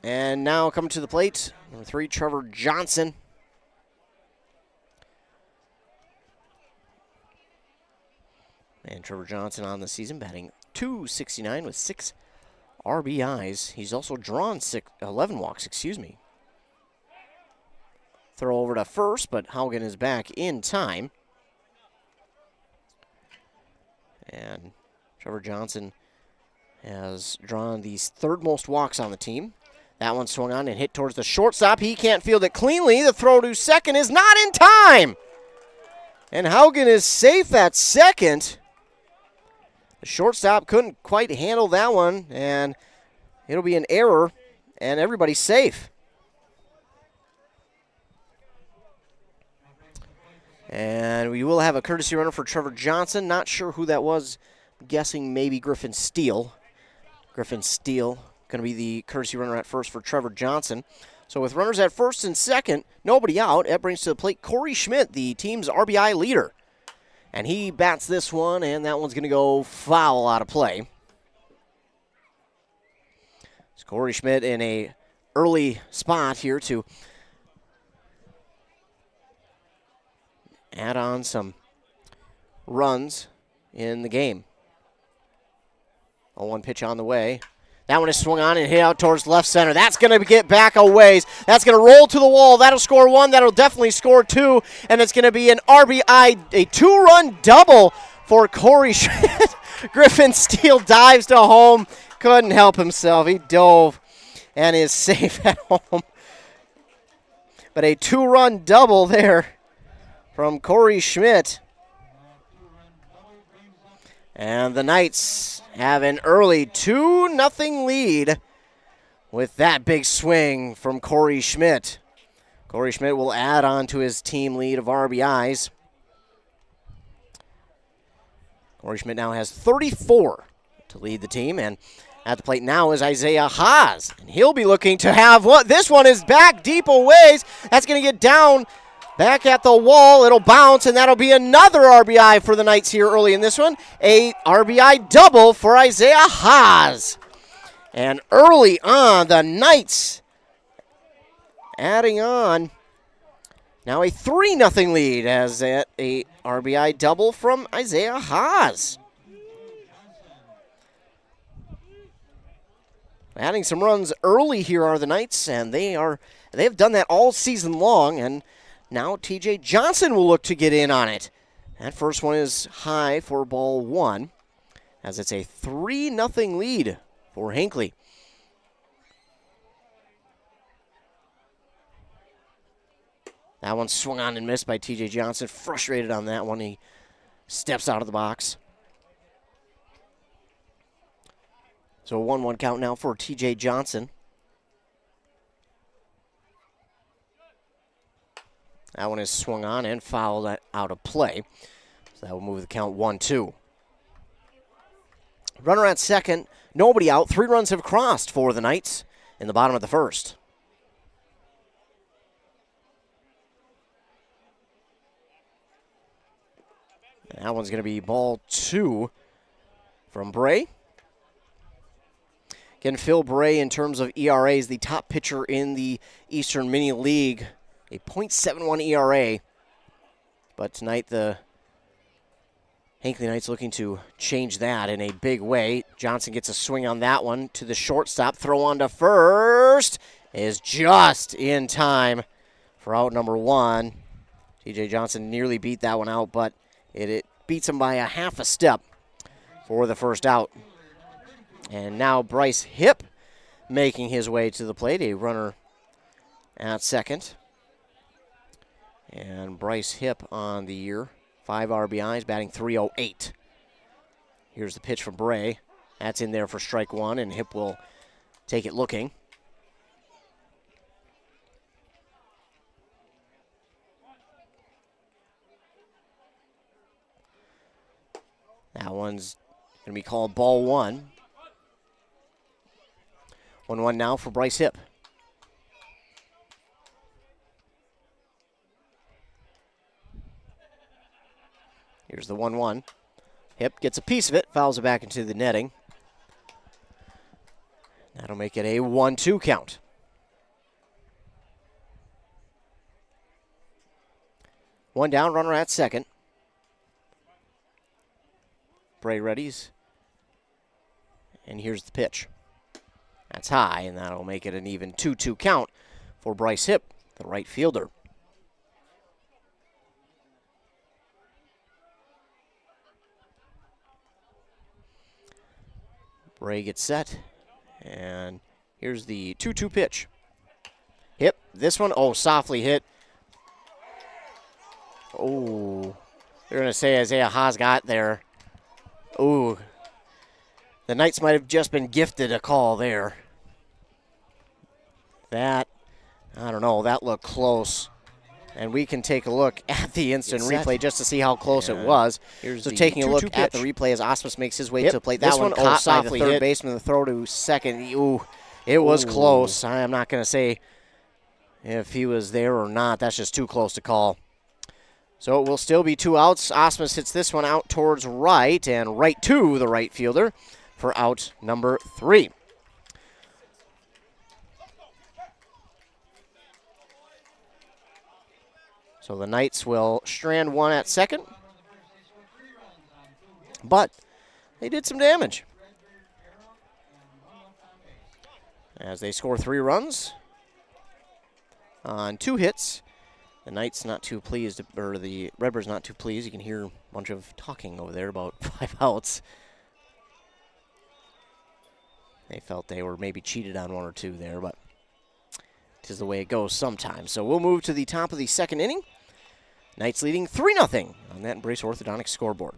And now coming to the plate, number 3, Trevor Johnson. And Trevor Johnson on the season batting .269 with 6 RBIs. He's also drawn 11 walks, Throw over to first, but Haugen is back in time. And Trevor Johnson has drawn the 3rd most walks on the team. That one swung on and hit towards the shortstop. He can't field it cleanly. The throw to second is not in time. And Haugen is safe at second. The shortstop couldn't quite handle that one, and it'll be an error, and everybody's safe. And we will have a courtesy runner for Trevor Johnson. Not sure who that was. I'm guessing maybe Griffin Steele. Griffin Steele going to be the courtesy runner at first for Trevor Johnson. So with runners at first and second, nobody out, that brings to the plate Corey Schmidt, the team's RBI leader. And he bats this one, and that one's going to go foul out of play. It's Corey Schmidt in a early spot here to add on some runs in the game. A 1 pitch on the way. That one is swung on and hit out towards left center. That's going to get back a ways. That's going to roll to the wall. That'll score 1. That'll definitely score 2. And it's going to be an RBI, a 2-run double for Corey Schmidt. Griffin Steele dives to home. Couldn't help himself. He dove and is safe at home. But a 2-run double there from Corey Schmidt. And the Knights have an early 2-0 lead with that big swing from Corey Schmidt. Corey Schmidt will add on to his team lead of RBIs. Corey Schmidt now has 34 to lead the team, and at the plate now is Isaiah Haas. And he'll be looking to have what? This one is back deep a ways. That's going to get down back at the wall. It'll bounce, and that'll be another RBI for the Knights here early in this one. A RBI double for Isaiah Haas. And early on, the Knights adding on Now a 3-0 lead as a RBI double from Isaiah Haas. Adding some runs early here are the Knights, and they have done that all season long, and now TJ Johnson will look to get in on it. That first one is high for ball 1, as it's a 3-0 lead for Hinckley. That one swung on and missed by TJ Johnson. Frustrated on that one. He steps out of the box. So a 1-1 count now for TJ Johnson. That one is swung on and fouled out of play. So that will move the count 1-2. Runner at second, nobody out. 3 runs have crossed for the Knights in the bottom of the first. And that one's going to be ball 2 from Bray. Again, Phil Bray, in terms of ERA, is the top pitcher in the Eastern Mini League. A .71 ERA. But tonight the Hinckley Knights looking to change that in a big way. Johnson gets a swing on that one to the shortstop. Throw on to first is just in time for out number 1. TJ Johnson nearly beat that one out, but it beats him by a half a step for the first out. And now Bryce Hipp making his way to the plate, a runner at second. And Bryce Hipp on the year, 5 RBIs, batting .308. Here's the pitch from Bray. That's in there for strike 1, and Hipp will take it looking. That one's going to be called ball 1. 1-1 now for Bryce Hipp. Here's the 1-1. Hipp gets a piece of it, fouls it back into the netting. That'll make it a 1-2 count. One down, runner at second. Bray readies. And here's the pitch. That's high, and that'll make it an even 2-2 count for Bryce Hipp, the right fielder. Bray gets set, and here's the 2-2 pitch. Hipp, this one, softly hit. Oh, they're going to say Isaiah Haas got there. Oh, the Knights might have just been gifted a call there. That, I don't know, that looked close. And we can take a look at the instant replay just to see how close it was. So taking a look at the replay as Osmus makes his way to the plate. That one caught by the third baseman, the throw to second. Ooh, it was close. I'm not going to say if he was there or not. That's just too close to call. So it will still be 2 outs. Osmus hits this one out towards right and right to the right fielder for out number 3. So the Knights will strand 1 at second. But they did some damage, as they score 3 runs on 2 hits. The Knights not too pleased, or the Redbirds not too pleased. You can hear a bunch of talking over there about 5 outs. They felt they were maybe cheated on 1 or 2 there, but it is the way it goes sometimes. So we'll move to the top of the second inning. Knights leading 3-0 on that Embrace Orthodontics scoreboard.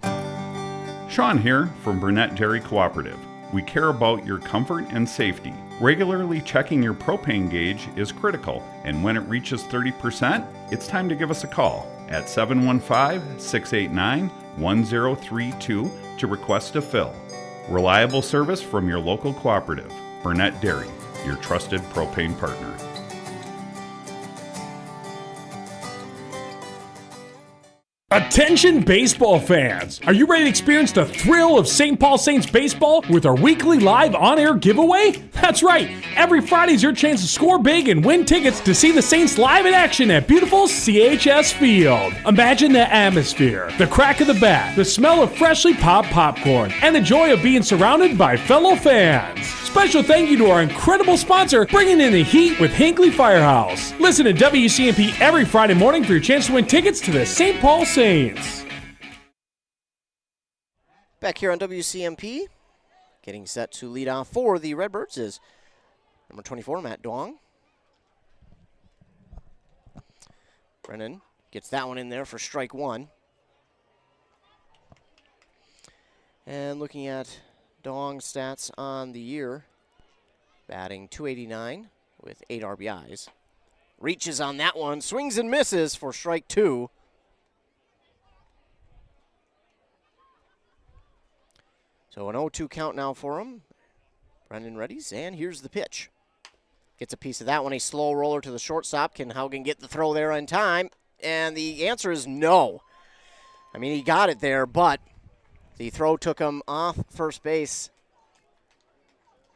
Sean here from Burnett Dairy Cooperative. We care about your comfort and safety. Regularly checking your propane gauge is critical, and when it reaches 30%, it's time to give us a call at 715-689-1032 to request a fill. Reliable service from your local cooperative. Burnett Dairy, your trusted propane partner. Attention baseball fans! Are you ready to experience the thrill of St. Paul Saints baseball with our weekly live on-air giveaway? That's right. Every Friday is your chance to score big and win tickets to see the Saints live in action at beautiful CHS Field. Imagine the atmosphere, the crack of the bat, the smell of freshly popped popcorn, and the joy of being surrounded by fellow fans. Special thank you to our incredible sponsor, bringing in the heat with Hinckley Firehouse. Listen to WCMP every Friday morning for your chance to win tickets to the St. Paul Saints. Back here on WCMP, getting set to lead off for the Redbirds is number 24, Matt Duong. Brennan gets that one in there for strike one. And looking at Duong's stats on the year, batting .289 with 8 RBIs. Reaches on that one, swings and misses for strike two. So an 0-2 count now for him. Brendan readies, and here's the pitch. Gets a piece of that one, a slow roller to the shortstop. Can Haugen get the throw there in time? And the answer is no. I mean, he got it there, but the throw took him off first base.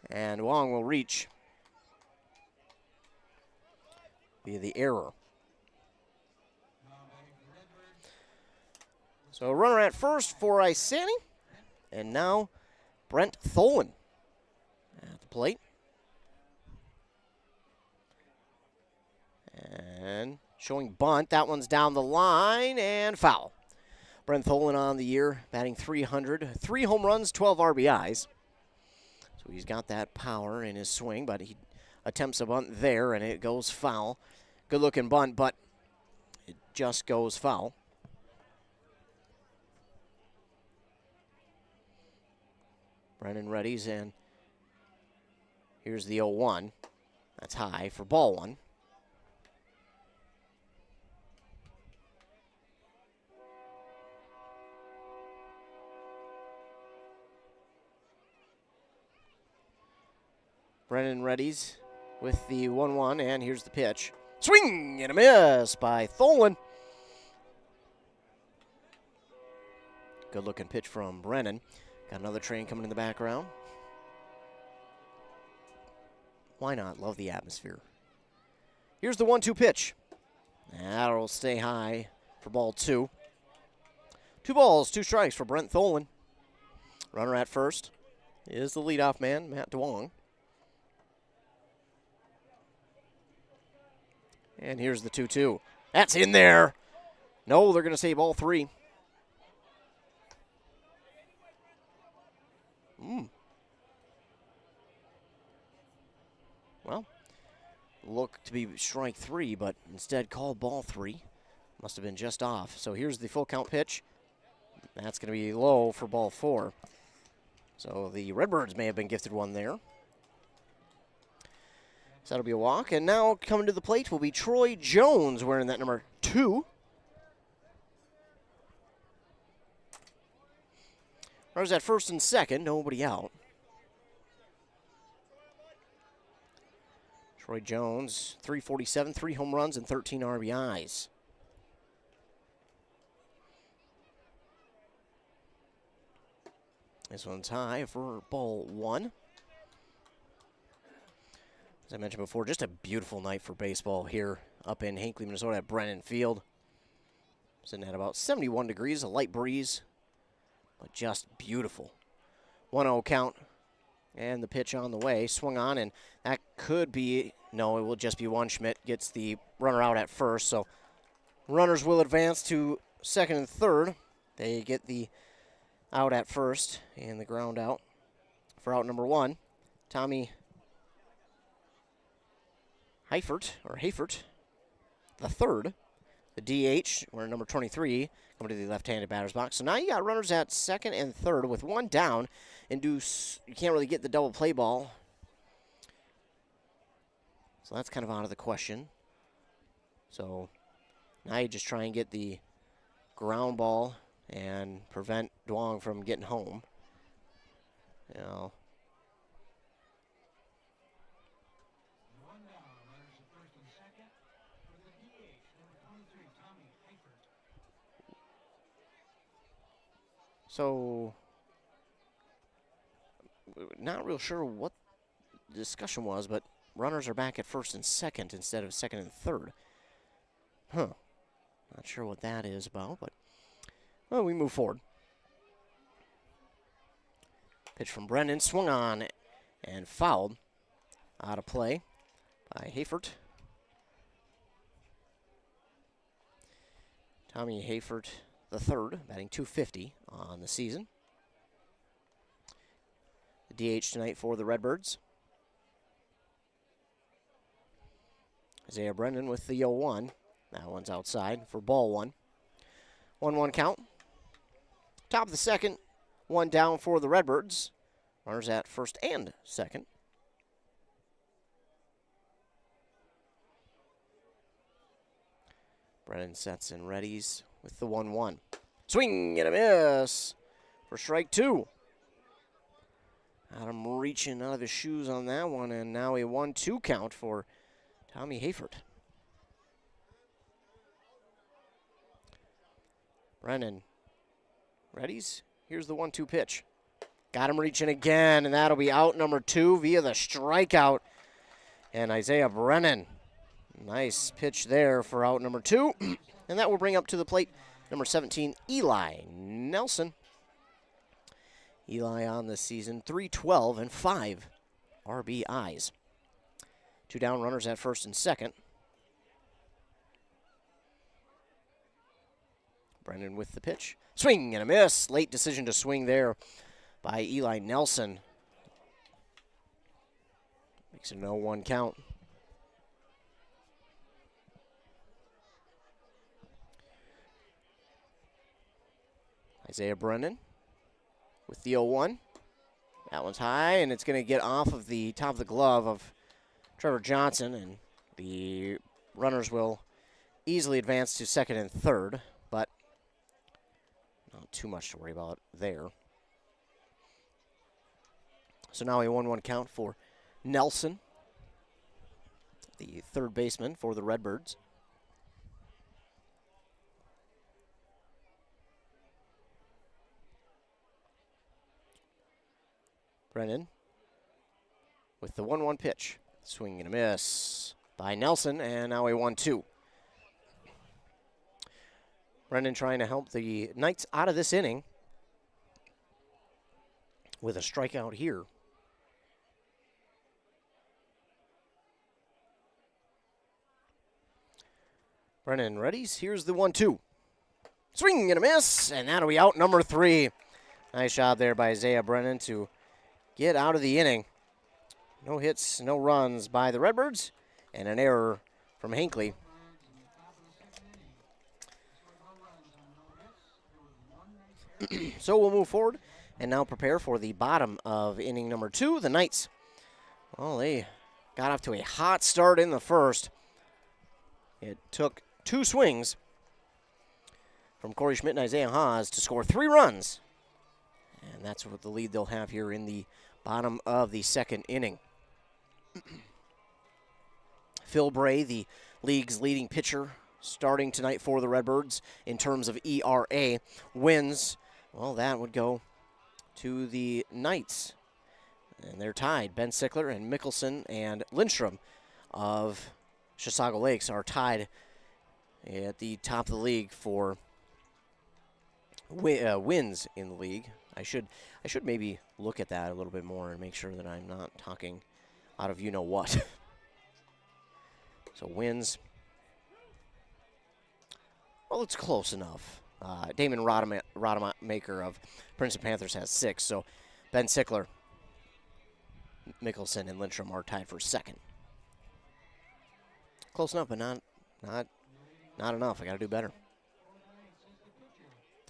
And Wong will reach via the error. So a runner at first for Isanti. And now Brent Tholen at the plate. And showing bunt. That one's down the line and foul. Brent Tholen on the year, batting .300. 3 home runs, 12 RBIs. So he's got that power in his swing, but he attempts a bunt there, and it goes foul. Good-looking bunt, but it just goes foul. Brennan readies, and here's the 0-1. That's high for ball one. Brennan readies with the 1-1, and here's the pitch. Swing and a miss by Tholen. Good-looking pitch from Brennan. Got another train coming in the background. Why not? Love the atmosphere. Here's the 1-2 pitch. That'll stay high for ball two. 2 balls, 2 strikes for Brent Tholen. Runner at first is the leadoff man, Matt Duong. And here's the 2-2. That's in there. No, they're going to say ball 3. Well, look to be strike 3, but instead called ball 3. Must have been just off. So here's the full count pitch. That's going to be low for ball 4. So the Redbirds may have been gifted one there. So that'll be a walk. And now coming to the plate will be Troy Jones wearing that number 2. Runners at first and second, nobody out. Troy Jones, .347, 3 home runs and 13 RBIs. This one's high for ball 1. As I mentioned before, just a beautiful night for baseball here up in Hinckley, Minnesota at Brennan Field. Sitting at about 71 degrees, a light breeze, but just beautiful. 1-0 count, and the pitch on the way. Swung on, and that could be, no, it will just be one. Schmidt gets the runner out at first, so runners will advance to second and third. They get the out at first, and the ground out for out number 1. Tommy Hayfert, the third, the DH, we're number 23, coming to the left-handed batter's box. So now you got runners at second and third with 1 down, and you can't really get the double play ball. So that's kind of out of the question. So now you just try and get the ground ball and prevent Duong from getting home. You know. So, not real sure what discussion was, but runners are back at first and second instead of second and third. Huh. Not sure what that is about, but well, we move forward. Pitch from Brennan, swung on and fouled. Out of play by Hayford. Tommy Hayford III, batting .250 on the season. The DH tonight for the Redbirds. Isaiah Brennan with the 0-1. That one's outside for ball one. 1-1 count. Top of the second. One down for the Redbirds. Runners at first and second. Brennan sets and readies with the 1-1. Swing and a miss for strike two. Adam reaching out of his shoes on that one, and now a 1-2 count for Tommy Hayford. Brennan readies. Here's the 1-2 pitch. Got him reaching again, and that'll be out number 2 via the strikeout. And Isaiah Brennan. Nice pitch there for out number 2. And that will bring up to the plate number 17, Eli Nelson. Eli on the season, 312 and 5 RBIs. 2 down runners at first and second. Brennan with the pitch. Swing and a miss. Late decision to swing there by Eli Nelson. Makes it an 0-1 count. Isaiah Brennan with the 0-1. That one's high, and it's going to get off of the top of the glove of Trevor Johnson, and the runners will easily advance to second and third, but not too much to worry about there. So now a 1-1 count for Nelson, the third baseman for the Redbirds. Brennan with the 1-1 pitch. Swing and a miss by Nelson, and now a 1-2. Brennan trying to help the Knights out of this inning with a strikeout here. Brennan readies. Here's the 1-2. Swing and a miss, and that'll be out number 3. Nice job there by Isaiah Brennan to get out of the inning. No hits, no runs by the Redbirds, and an error from Hinckley. So we'll move forward and now prepare for the bottom of inning number 2. The Knights, well, they got off to a hot start in the first. It took 2 swings from Corey Schmidt and Isaiah Haas to score 3 runs. And that's what the lead they'll have here in the bottom of the second inning. Phil Bray, the league's leading pitcher, starting tonight for the Redbirds in terms of ERA. Wins, well, that would go to the Knights. And they're tied. Ben Sickler and Mickelson and Lindstrom of Chisago Lakes are tied at the top of the league for wins in the league. I should maybe look at that a little bit more and make sure that I'm not talking out of you-know-what. So wins. Well, it's close enough. Damon Rodemaker of Princeton Panthers has 6. So Ben Sickler, Mickelson, and Lindstrom are tied for second. Close enough, but not enough. I got to do better.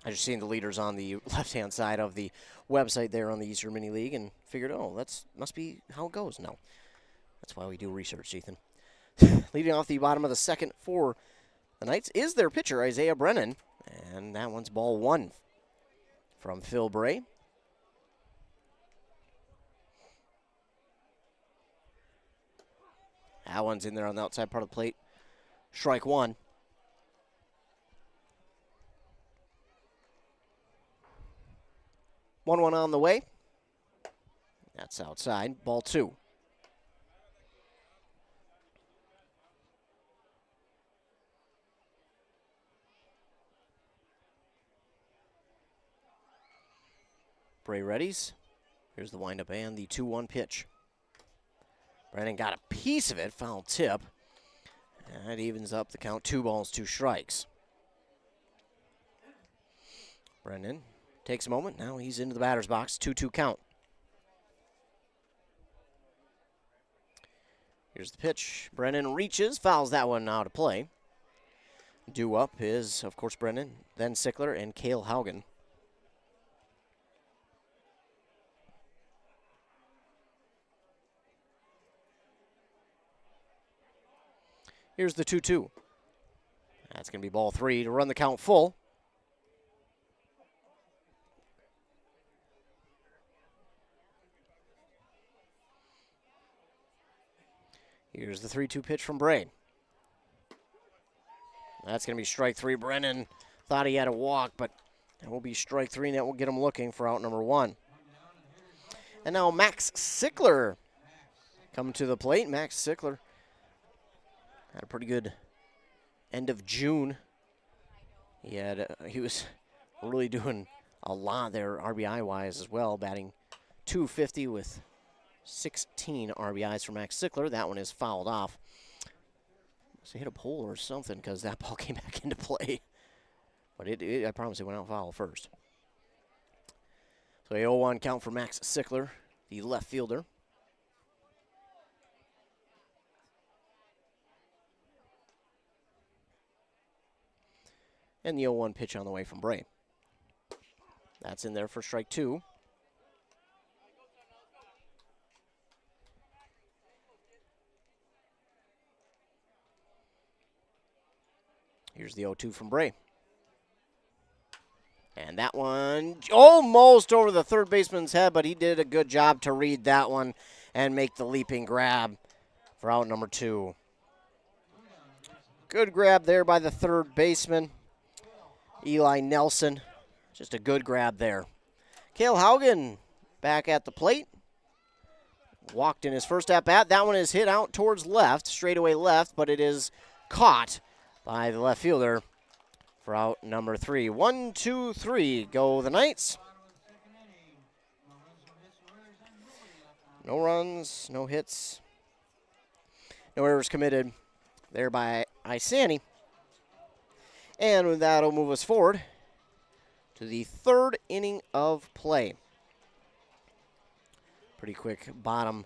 I just seen the leaders on the left-hand side of the website there on the Eastern Mini League and figured, oh, that's must be how it goes. No, that's why we do research, Ethan. Leading off the bottom of the second for the Knights is their pitcher, Isaiah Brennan, and that one's ball 1 from Phil Bray. That one's in there on the outside part of the plate. Strike 1. One on the way. That's outside. Ball 2. Bray readies. Here's the windup and the 2-1 pitch. Brennan got a piece of it, foul tip. That evens up the count, 2 balls, 2 strikes. Brennan takes a moment. Now he's into the batter's box, 2-2 count. Here's the pitch. Brennan reaches, fouls that one out of play. Due up is, of course, Brennan, then Sickler and Cale Haugen. Here's the 2-2. That's going to be ball 3 to run the count full. Here's the 3-2 pitch from Bray. That's going to be strike 3. Brennan thought he had a walk, but that will be strike 3, and that will get him looking for out number 1. And now Max Sickler coming to the plate. Max Sickler had a pretty good end of June. He was really doing a lot there RBI-wise as well, batting .250 with 16 RBIs for Max Sickler. That one is fouled off. So he hit a pole or something because that ball came back into play. But I promise it went out foul first. So a 0-1 count for Max Sickler, the left fielder. And the 0-1 pitch on the way from Bray. That's in there for strike 2. Here's the 0-2 from Bray. And that one almost over the third baseman's head, but he did a good job to read that one and make the leaping grab for out number 2. Good grab there by the third baseman, Eli Nelson. Just a good grab there. Cale Haugen back at the plate. Walked in his first at-bat. That one is hit out towards left, straightaway left, but it is caught by the left fielder for out number 3. 1, 2, 3, go the Knights. No runs, no hits, no errors committed there by Isanti. And that'll move us forward to the 3rd inning of play. Pretty quick bottom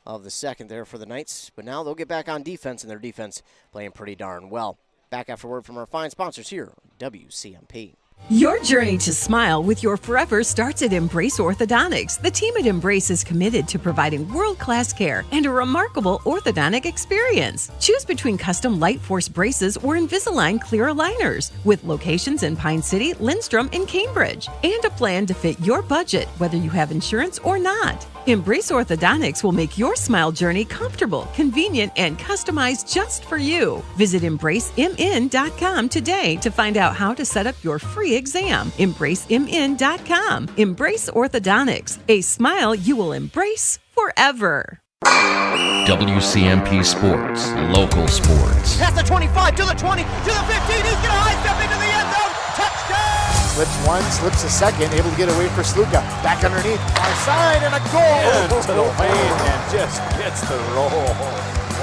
of the 2nd there for the Knights, but now they'll get back on defense, and their defense playing pretty darn well. Back after word from our fine sponsors here, WCMP. Your journey to smile with your forever starts at Embrace Orthodontics. The team at Embrace is committed to providing world-class care and a remarkable orthodontic experience. Choose between custom Light Force braces or Invisalign clear aligners with locations in Pine City, Lindstrom, and Cambridge, and a plan to fit your budget, whether you have insurance or not. Embrace Orthodontics will make your smile journey comfortable, convenient, and customized just for you. Visit EmbraceMN.com today to find out how to set up your free exam. EmbraceMN.com. Embrace Orthodontics, a smile you will embrace forever. WCMP Sports, local sports. Past the 25, to the 20, to the 15. He's going to high step into the end zone. Touchdown! Slips one, slips a second, able to get away for Sluka. Back underneath, far side, and a goal! Into the lane and just gets the roll.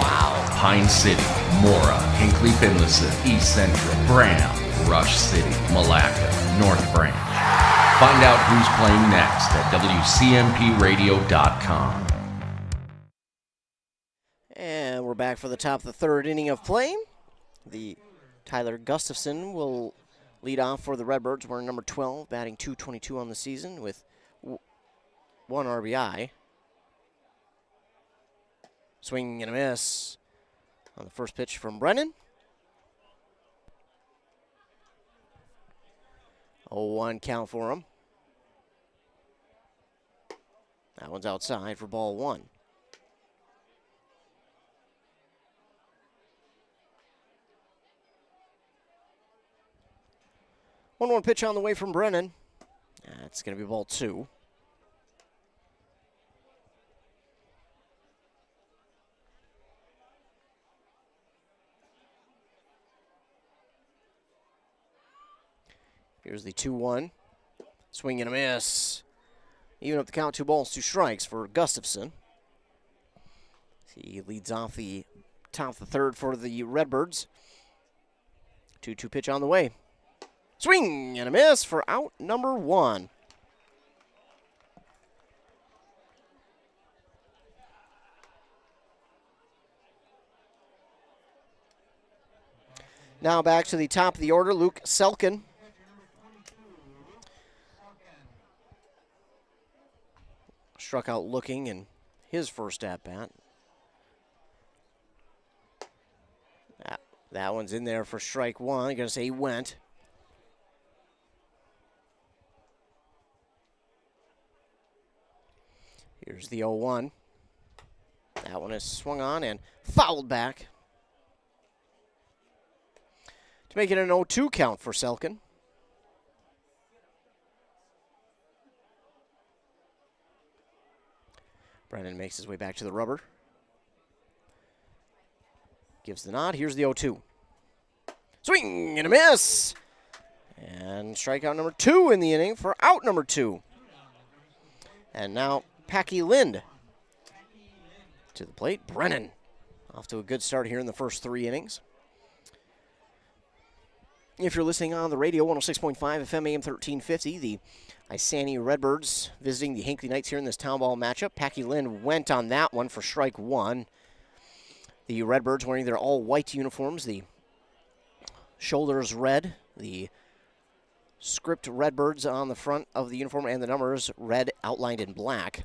Wow. Pine City, Mora, Hinckley, Finlayson, East Central, Bram, Rush City, Malacca, North Branch. Find out who's playing next at WCMPradio.com. And we're back for the top of the 3rd inning of play. The Tyler Gustafson will lead off for the Redbirds. We're number 12, batting .222 on the season with 1 RBI. Swing and a miss on the first pitch from Brennan. 0-1 count for him. That one's outside for ball 1. One pitch on the way from Brennan. That's going to be ball 2. Here's the 2-1. Swing and a miss Even up the count, 2 balls, 2 strikes for Gustafson. He leads off the top of the third for the Redbirds. 2-2 pitch on the way. Swing and a miss for out number 1. Now back to the top of the order, Luke Selkin. Struck out looking in his first at-bat. That one's in there for strike 1. I'm going to say he went. Here's the 0-1. That one is swung on and fouled back to make it an 0-2 count for Selkin. Brennan makes his way back to the rubber. Gives the nod. Here's the 0-2. Swing and a miss. And strikeout number 2 in the inning for out number 2. And now Packy Lind to the plate. Brennan off to a good start here in the first 3 innings. If you're listening on the radio, 106.5 FM AM 1350, the Isanti Redbirds visiting the Hinckley Knights here in this town ball matchup. Packy Lind went on that one for strike 1. The Redbirds wearing their all-white uniforms, the shoulders red, the script Redbirds on the front of the uniform, and the numbers red outlined in black.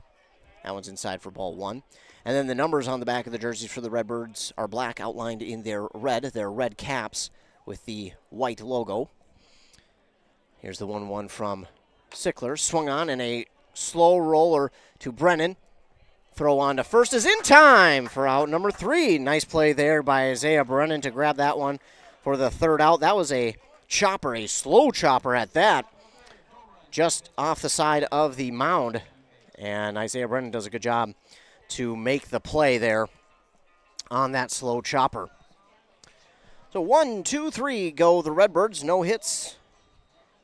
That one's inside for ball 1. And then the numbers on the back of the jerseys for the Redbirds are black, outlined in their red caps with the white logo. Here's the 1-1 from Sickler. Swung on and a slow roller to Brennan. Throw on to first is in time for out number 3. Nice play there by Isaiah Brennan to grab that one for the third out. That was a chopper, a slow chopper at that, just off the side of the mound. And Isaiah Brennan does a good job to make the play there on that slow chopper. So 1, 2, 3 go the Redbirds. No hits,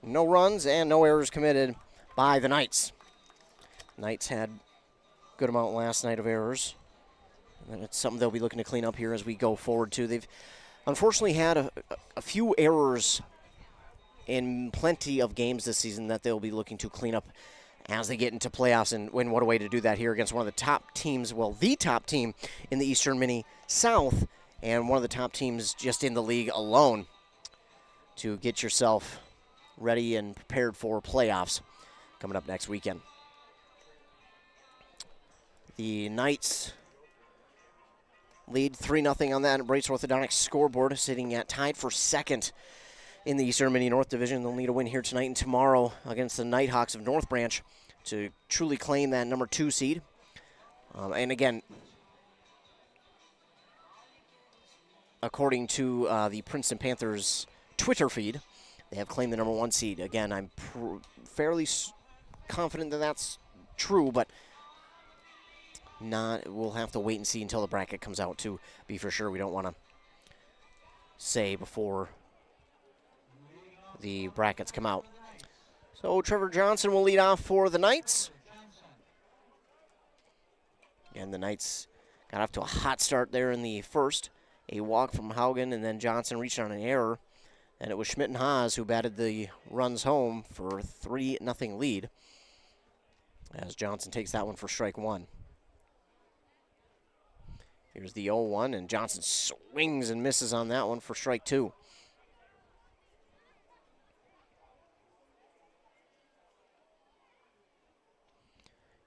no runs, and no errors committed by the Knights. Knights had good amount last night of errors. And it's something they'll be looking to clean up here as we go forward, too. They've unfortunately had a few errors in plenty of games this season that they'll be looking to clean up as they get into playoffs. And what a way to do that here against one of the top teams, well, the top team in the Eastern Mini South, and one of the top teams just in the league alone, to get yourself ready and prepared for playoffs coming up next weekend. The Knights lead 3-0 on that Brace Orthodontics scoreboard, sitting at tied for second in the Eastern Mini North Division. They'll need a win here tonight and tomorrow against the Nighthawks of North Branch to truly claim that number 2 seed. And again, according to the Princeton Panthers Twitter feed, they have claimed the number 1 seed. Again, I'm fairly confident that that's true, but we'll have to wait and see until the bracket comes out to be for sure. We don't want to say before the brackets come out. So Trevor Johnson will lead off for the Knights. And the Knights got off to a hot start there in the first. A walk from Haugen, and then Johnson reached on an error. And it was Schmidt and Haas who batted the runs home for a 3-0 lead, as Johnson takes that one for strike 1. Here's the 0-1, and Johnson swings and misses on that one for strike 2.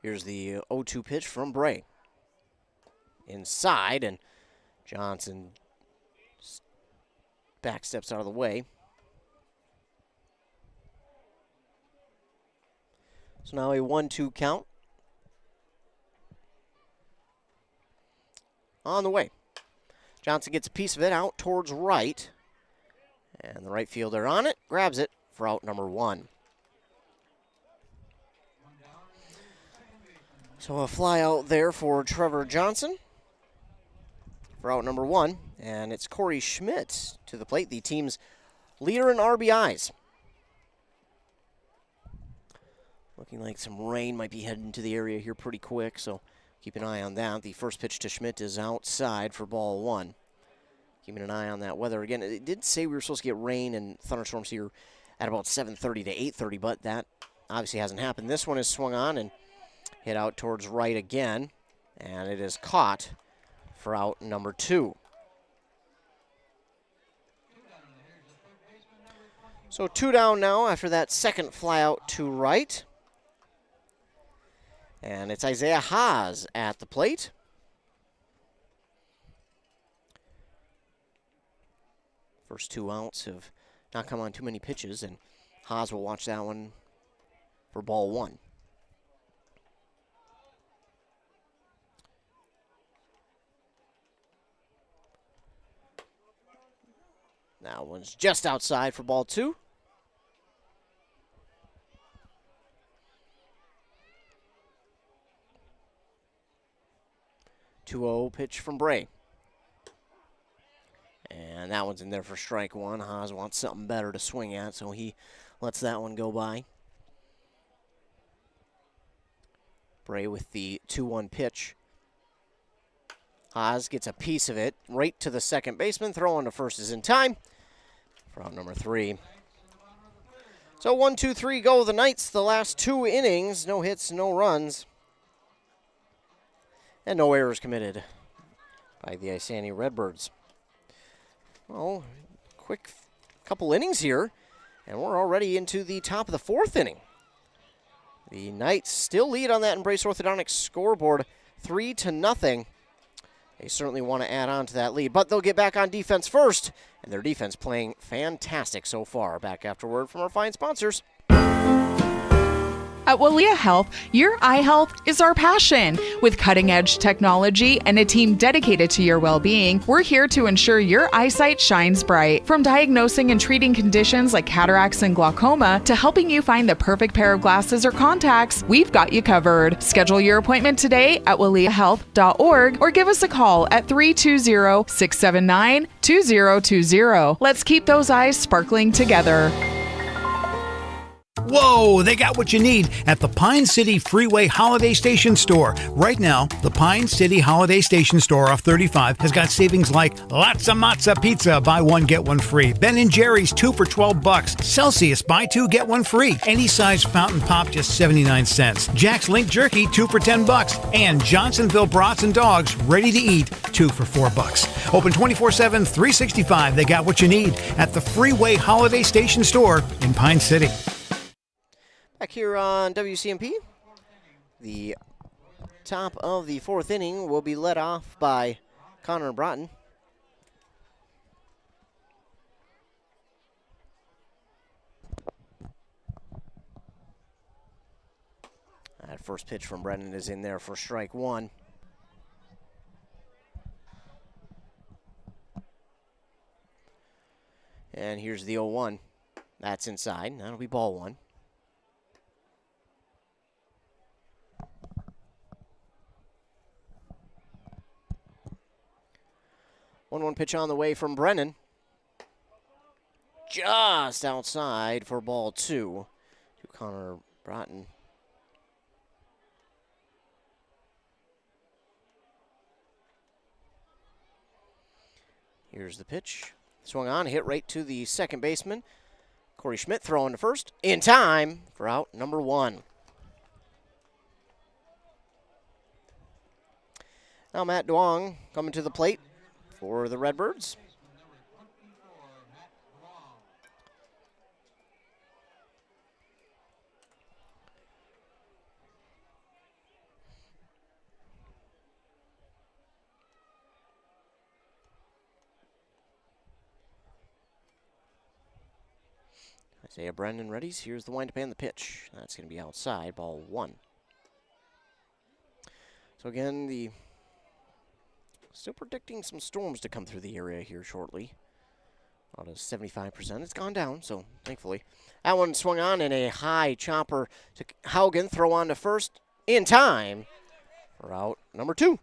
Here's the 0-2 pitch from Bray. Inside, and Johnson back steps out of the way. So now a 1-2 count. On the way. Johnson gets a piece of it out towards right. And the right fielder on it, grabs it for out number 1. So a fly out there for Trevor Johnson for out number 1. And it's Corey Schmidt to the plate, the team's leader in RBIs. Looking like some rain might be heading into the area here pretty quick, so keep an eye on that. The first pitch to Schmidt is outside for ball 1. Keeping an eye on that weather. Again, it did say we were supposed to get rain and thunderstorms here at about 7:30 to 8:30, but that obviously hasn't happened. This one is swung on and hit out towards right again, and it is caught for out number 2. So 2 down now after that second fly out to right. And it's Isaiah Haas at the plate. First 2 outs have not come on too many pitches, and Haas will watch that one for ball 1. That one's just outside for ball 2. 2-0 pitch from Bray. And that one's in there for strike 1. Haas wants something better to swing at, so he lets that one go by. Bray with the 2-1 pitch. Haas gets a piece of it right to the second baseman. Throw on to first is in time for out number 3. So 1, 2, 3 go the Knights. The last 2 innings, no hits, no runs. And no errors committed by the Isanti Redbirds. Well, quick couple innings here, and we're already into the top of the 4th inning. The Knights still lead on that Embrace Orthodontics scoreboard, 3-0. They certainly want to add on to that lead, but they'll get back on defense first, and their defense playing fantastic so far. Back after word from our fine sponsors. At Walia Health, your eye health is our passion. With cutting-edge technology and a team dedicated to your well-being, we're here to ensure your eyesight shines bright. From diagnosing and treating conditions like cataracts and glaucoma to helping you find the perfect pair of glasses or contacts, we've got you covered. Schedule your appointment today at waliahealth.org or give us a call at 320-679-2020. Let's keep those eyes sparkling together. Whoa, they got what you need at the Pine City Freeway Holiday Station Store. Right now, the Pine City Holiday Station Store off 35 has got savings like lots of matzo pizza, buy one, get one free. Ben & Jerry's 2 for $12. Celsius, buy 2, get 1 free. Any size fountain pop, just 79 cents. Jack's Link Jerky, 2 for $10. And Johnsonville Brats and Dogs, ready to eat, 2 for $4. Open 24/7, 365. They got what you need at the Freeway Holiday Station Store in Pine City. Back here on WCMP, the top of the 4th inning will be led off by Connor Broughton. That first pitch from Brennan is in there for strike 1. And here's the 0-1. That's inside. That'll be ball 1. 1-1 pitch on the way from Brennan. Just outside for ball 2 to Connor Broughton. Here's the pitch. Swung on, hit right to the second baseman. Corey Schmidt throwing to first. In time for out number 1. Now Matt Duong coming to the plate for the Redbirds. Isaiah Brendan readies. Here's the windup and the pitch. That's going to be outside, ball 1. So again, still predicting some storms to come through the area here shortly. About a 75%. It's gone down, so thankfully. That one swung on in a high chopper to Haugen. Throw on to first in time for out number 2.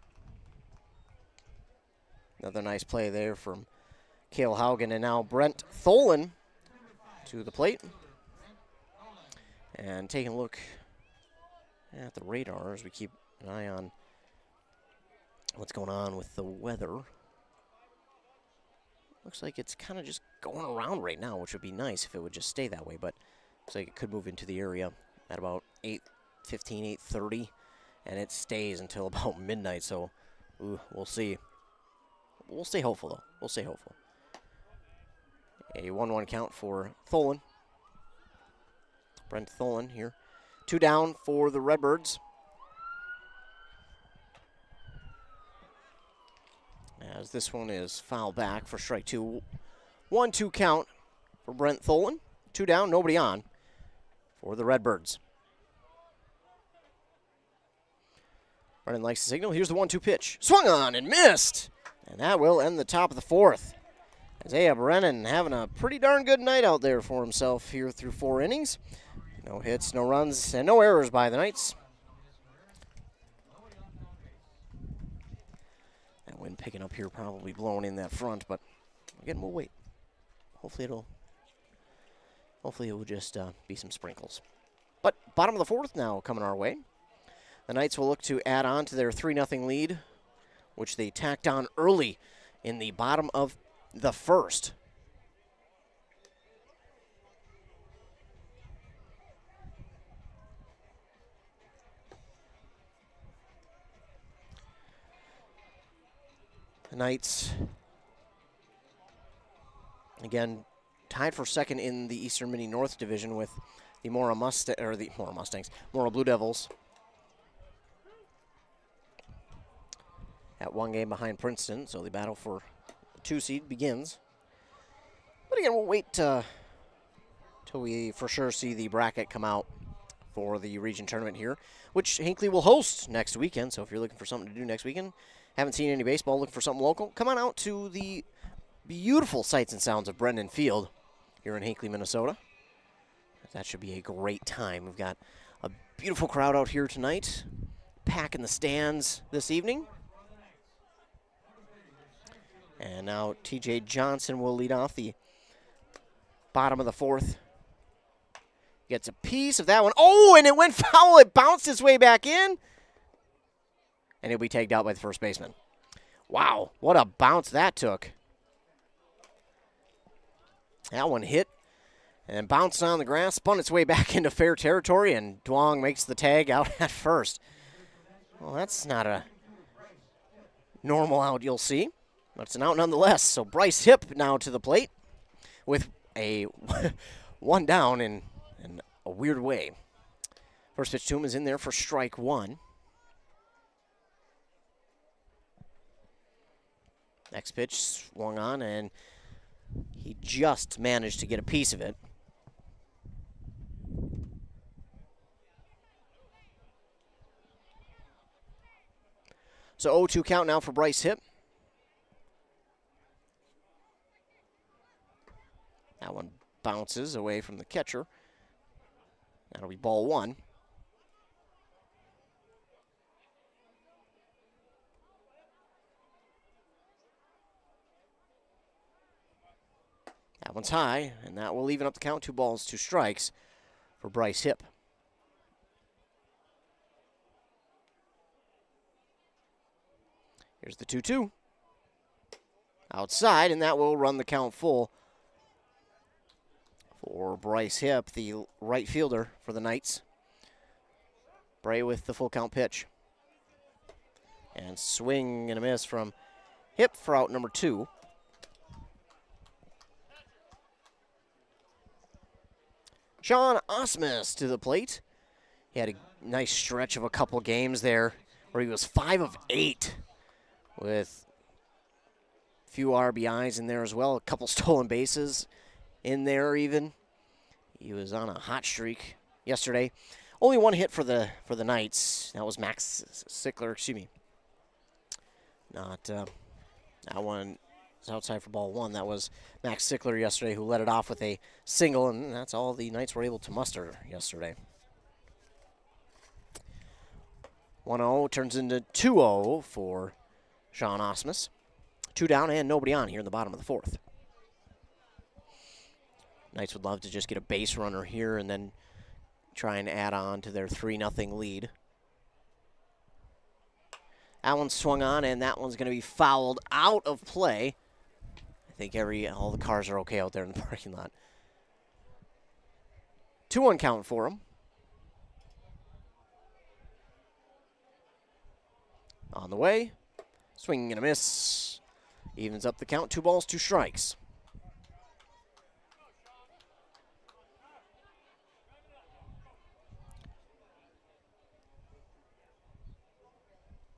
Another nice play there from Cale Haugen, and now Brent Tholen to the plate. And taking a look at the radar as we keep an eye on what's going on with the weather. Looks like it's kind of just going around right now, which would be nice if it would just stay that way, but looks like it could move into the area at about 8:15, 8:30, and it stays until about midnight, so we'll see. We'll stay hopeful, though. We'll stay hopeful. A 1-1 count for Tholen. Brent Tholen here. 2 down for the Redbirds. As this one is foul back for strike 2. 1-2 count for Brent Tholen. 2 down, nobody on for the Redbirds. Brennan likes the signal. Here's the 1-2 pitch. Swung on and missed. And that will end the top of the 4th. Isaiah Brennan having a pretty darn good night out there for himself here through 4 innings. No hits, no runs, and no errors by the Knights. That wind picking up here, probably blowing in that front, but again, we'll wait. Hopefully it will just be some sprinkles. But bottom of the 4th now coming our way. The Knights will look to add on to their 3-0 lead, which they tacked on early in the bottom of the 1st. The Knights, again, tied for 2nd in the Eastern Mini North Division with the Mora Blue Devils at 1 game behind Princeton, so the battle for the 2 seed begins. But again, we'll wait till we for sure see the bracket come out for the region tournament here, which Hinckley will host next weekend. So if you're looking for something to do next weekend, haven't seen any baseball, looking for something local, come on out to the beautiful sights and sounds of Brendan Field here in Hinckley, Minnesota. That should be a great time. We've got a beautiful crowd out here tonight, packing the stands this evening. And now TJ Johnson will lead off the bottom of the 4th. Gets a piece of that one. Oh, and it went foul. It bounced its way back in. And he'll be tagged out by the first baseman. Wow, what a bounce that took. That one hit and bounced on the grass, spun its way back into fair territory, and Duong makes the tag out at first. Well, that's not a normal out you'll see, but it's an out nonetheless. So Bryce Hipp now to the plate with a 1 down in a weird way. First pitch to him is in there for strike 1. Next pitch swung on, and he just managed to get a piece of it. So 0-2 count now for Bryce Hipp. That one bounces away from the catcher. That'll be ball 1. That one's high, and that will even up the count. 2 balls, 2 strikes for Bryce Hipp. Here's the 2-2. Outside, and that will run the count full for Bryce Hipp, the right fielder for the Knights. Bray with the full count pitch. And swing and a miss from Hipp for out number 2. Sean Osmus to the plate. He had a nice stretch of a couple games there where he was 5 of 8 with a few RBIs in there as well, a couple stolen bases in there even. He was on a hot streak yesterday. Only 1 hit for the Knights. That was Max Sickler, that one is outside for ball 1. That was Max Sickler yesterday who led it off with a single, and that's all the Knights were able to muster yesterday. 1-0 turns into 2-0 for Sean Osmus. 2 down and nobody on here in the bottom of the 4th. Knights would love to just get a base runner here and then try and add on to their 3-0 lead. That one swung on, and that one's going to be fouled out of play. I think all the cars are okay out there in the parking lot. 2-1 count for him. On the way. Swing and a miss. Evens up the count. 2 balls, 2 strikes.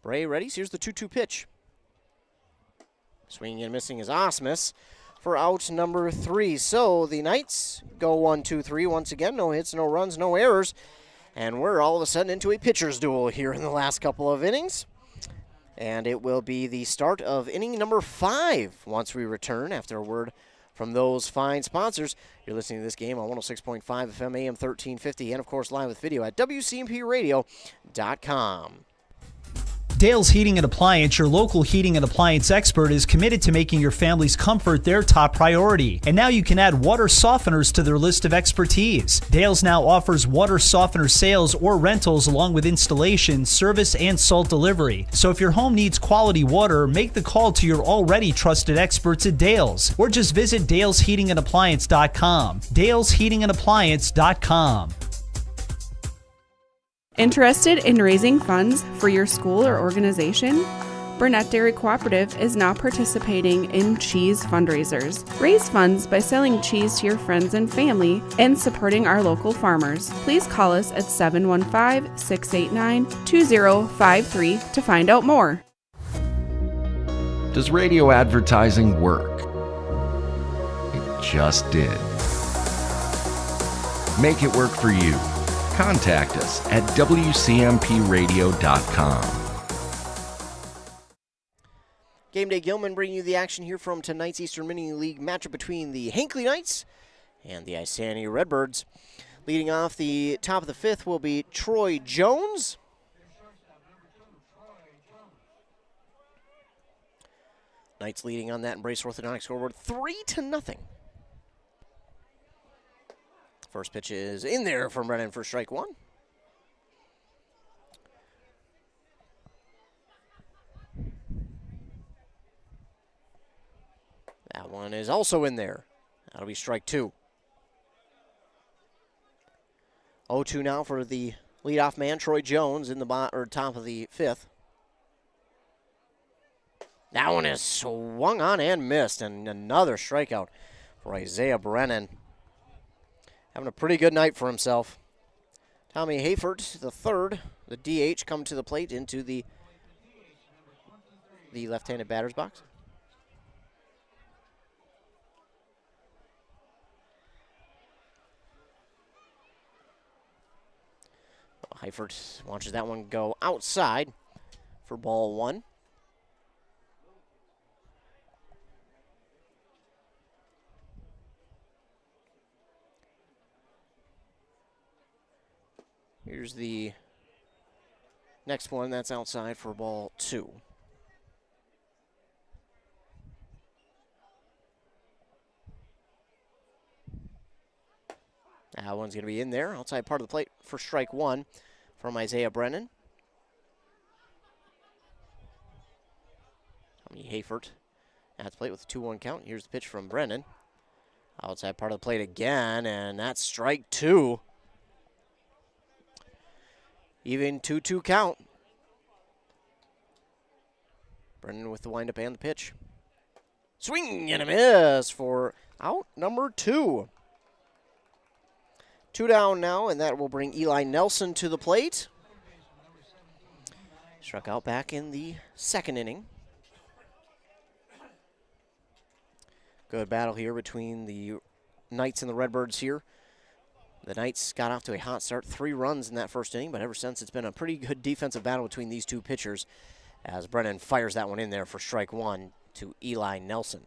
Bray ready. Here's the 2-2 pitch. Swinging and missing is Osmus for out number 3. So the Knights go 1-2-3 once again. No hits, no runs, no errors. And we're all of a sudden into a pitcher's duel here in the last couple of innings. And it will be the start of inning number 5 once we return after a word from those fine sponsors. You're listening to this game on 106.5 FM, AM 1350, and of course live with video at WCMPradio.com. Dale's Heating and Appliance, your local heating and appliance expert, is committed to making your family's comfort their top priority. And now you can add water softeners to their list of expertise. Dale's now offers water softener sales or rentals along with installation, service, and salt delivery. So if your home needs quality water, make the call to your already trusted experts at Dale's, or just visit dalesheatingandappliance.com. dalesheatingandappliance.com. Interested in raising funds for your school or organization? Burnett Dairy Cooperative is now participating in cheese fundraisers. Raise funds by selling cheese to your friends and family and supporting our local farmers. Please call us at 715-689-2053 to find out more. Does radio advertising work? It just did. Make it work for you. Contact us at WCMPradio.com. Game Day Gilman bringing you the action here from tonight's Eastern Mini League matchup between the Hinckley Knights and the Isanti Redbirds. Leading off the top of the 5th will be Troy Jones. Knights leading on that Embrace Orthodontic scoreboard 3-0. First pitch is in there from Brennan for strike 1. That one is also in there. That'll be strike 2. 0-2 now for the leadoff man, Troy Jones, in the top of the 5th. That one is swung on and missed, and another strikeout for Isaiah Brennan. Having a pretty good night for himself. Tommy Hayford, the third, the DH, come to the plate into the left-handed batter's box. Hayford watches that one go outside for ball 1. Here's the next one. That's outside for ball 2. That one's going to be in there. Outside part of the plate for strike 1 from Isaiah Brennan. Tommy Hayford at the plate with a 2-1 count. Here's the pitch from Brennan. Outside part of the plate again, and that's strike 2. Even 2-2 count. Brennan with the windup and the pitch. Swing and a miss for out number 2. 2 down now, and that will bring Eli Nelson to the plate. Struck out back in the 2nd inning. Good battle here between the Knights and the Redbirds here. The Knights got off to a hot start, 3 runs in that first inning, but ever since it's been a pretty good defensive battle between these two pitchers as Brennan fires that one in there for strike 1 to Eli Nelson.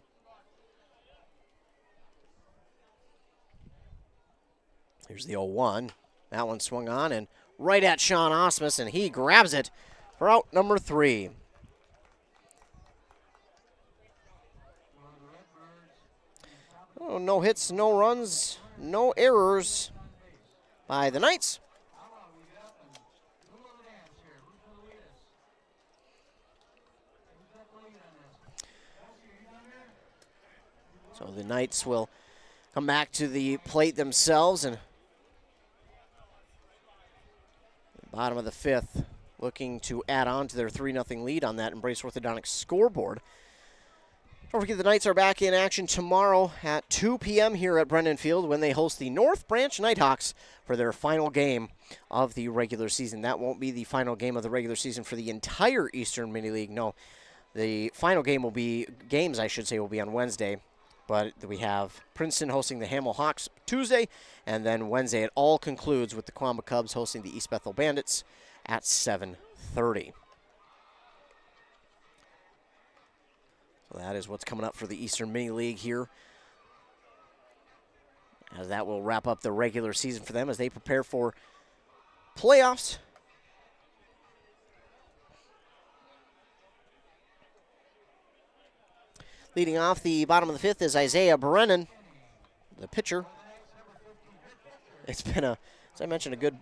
Here's the 0-1. That one swung on and right at Sean Osmus, and he grabs it for out number 3. Oh, no hits, no runs, no errors by the Knights. So the Knights will come back to the plate themselves, and bottom of the fifth, looking to add on to their 3-0 lead on that Embrace Orthodontics scoreboard. Don't forget the Knights are back in action tomorrow at 2 p.m. here at Brennan Field when they host the North Branch Nighthawks for their final game of the regular season. That won't be the final game of the regular season for the entire Eastern Mini League. No, the final game will be, games I should say, will be on Wednesday. But we have Princeton hosting the Hamel Hawks Tuesday, and then Wednesday it all concludes with the Quamba Cubs hosting the East Bethel Bandits at 7:30. So that is what's coming up for the Eastern Mini League here, as that will wrap up the regular season for them as they prepare for playoffs. Leading off the bottom of the fifth is Isaiah Brennan, the pitcher. It's been, as I mentioned, a good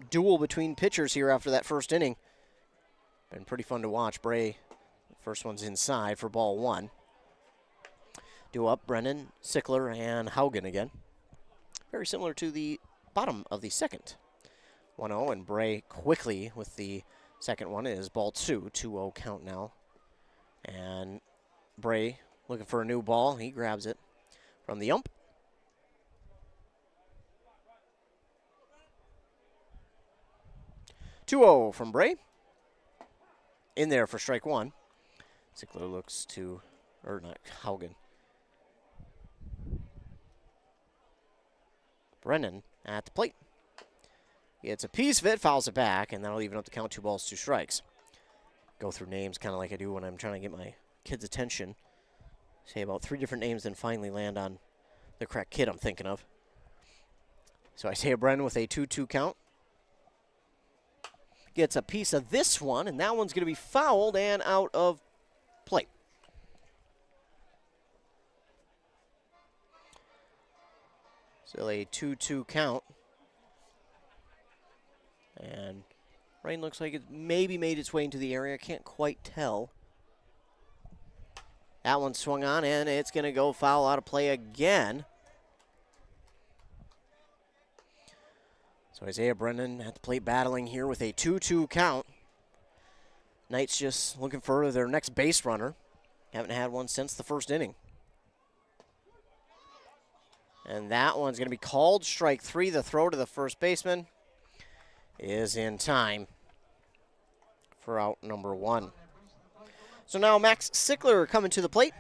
duel between pitchers here after that first inning. Been pretty fun to watch. Bray, the first one's inside for ball one. Due up, Brennan, Sickler, and Haugen again. Very similar to the bottom of the second. 1-0, and Bray quickly with the second one is ball two. 2-0 count now. And Bray looking for a new ball. He grabs it from the ump. "2-0 from Bray. In there for strike one. Sickler looks to, or not, Haugen. Brennan at the plate. Gets a piece of it, fouls it back, and that'll even up the count. 2 balls, 2 strikes. Go through names kind of like I do when I'm trying to get my kid's attention. Say about 3 different names, then finally land on the correct kid I'm thinking of. So Isaiah Brennan with a 2-2 count. Gets a piece of this one, and that one's going to be fouled and out of play. Still a 2-2 count. And rain looks like it maybe made its way into the area. Can't quite tell. That one swung on, and it's going to go foul out of play again. So Isaiah Brennan at the plate battling here with a 2-2 count. Knights just looking for their next base runner. Haven't had one since the first inning. And that one's going to be called strike 3. The throw to the first baseman is in time for out number 1. So now Max Sickler coming to the plate.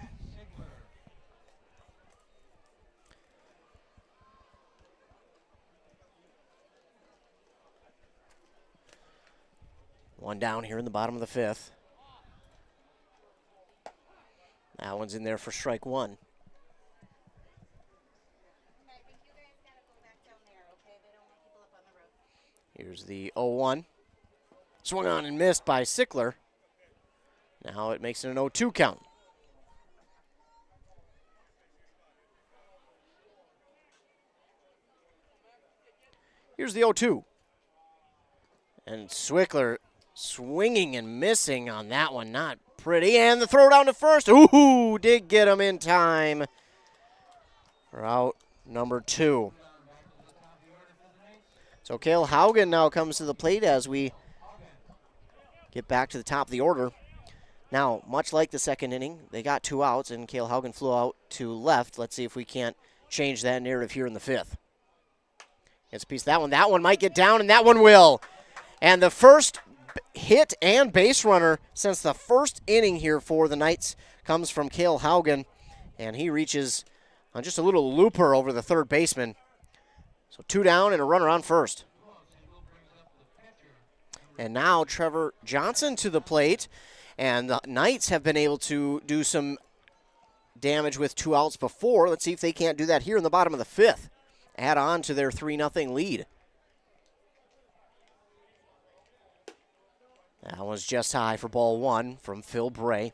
One down here in the bottom of the fifth. That one's in there for strike 1. Here's the 0-1. Swung on and missed by Sickler. Now it makes it an 0-2 count. Here's the 0-2. And Sickler swinging and missing on that one. Not pretty. And the throw down to first. Ooh, did get him in time for out number 2. So Cale Haugen now comes to the plate as we get back to the top of the order. Now, much like the second inning, they got 2 outs, and Cale Haugen flew out to left. Let's see if we can't change that narrative here in the fifth. Gets a piece of that one. That one might get down, and that one will. And the first hit and base runner since the first inning here for the Knights comes from Cale Haugen, and he reaches on just a little looper over the third baseman. So 2 down and a runner on first. And now Trevor Johnson to the plate. And the Knights have been able to do some damage with 2 outs before. Let's see if they can't do that here in the bottom of the fifth. Add on to their 3-0 lead. That one's just high for ball 1 from Phil Bray.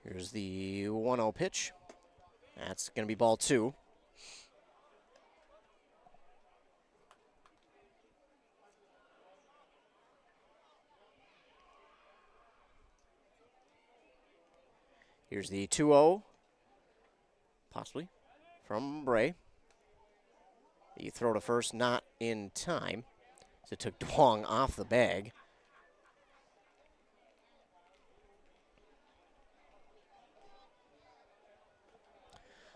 Here's the 1-0 pitch. That's going to be ball 2. Here's the 2-0, possibly, from Bray. The throw to first not in time. So it took Duong off the bag.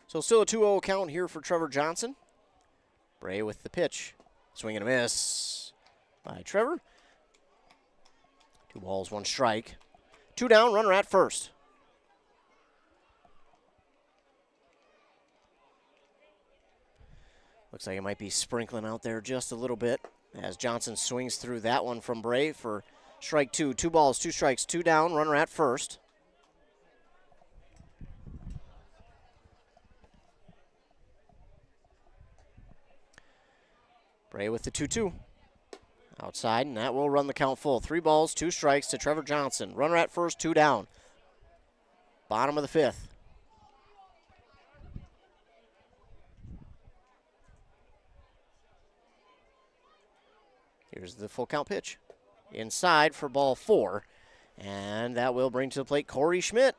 So still a 2-0 count here for Trevor Johnson. Bray with the pitch. Swing and a miss by Trevor. 2 balls, 1 strike. 2 down, runner at first. Looks like it might be sprinkling out there just a little bit as Johnson swings through that one from Bray for strike 2. 2 balls, 2 strikes, 2 down, runner at first. Bray with the 2-2. Outside, and that will run the count full. 3 balls, 2 strikes to Trevor Johnson. Runner at first, 2 down. Bottom of the 5th. Here's the full count pitch. Inside for ball 4. And that will bring to the plate Corey Schmidt,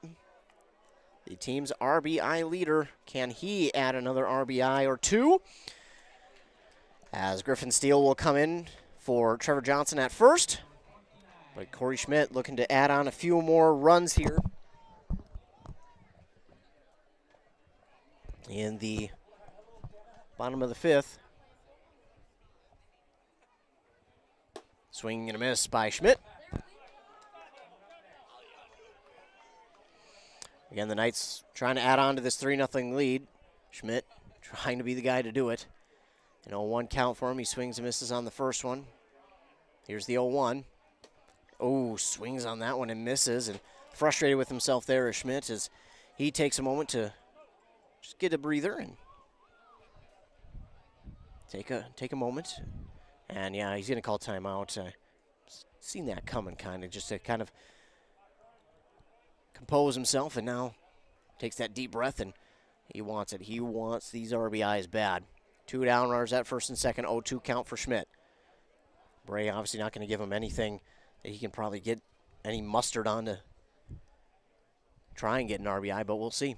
the team's RBI leader. Can he add another RBI or 2? As Griffin Steele will come in for Trevor Johnson at first. But Corey Schmidt looking to add on a few more runs here in the bottom of the 5th. Swing and a miss by Schmidt. Again, the Knights trying to add on to this 3-0 lead. Schmidt trying to be the guy to do it. An 0-1 count for him. He swings and misses on the first one. Here's the 0-1. Oh, swings on that one and misses. And frustrated with himself there is Schmidt as he takes a moment to just get a breather and take a moment. And yeah, he's going to call timeout. Seen that coming just to kind of compose himself, and now takes that deep breath and he wants it. He wants these RBIs bad. 2 down, runners at first and second, 0-2 count for Schmidt. Bray obviously not going to give him anything that he can probably get any mustard on to try and get an RBI, but we'll see.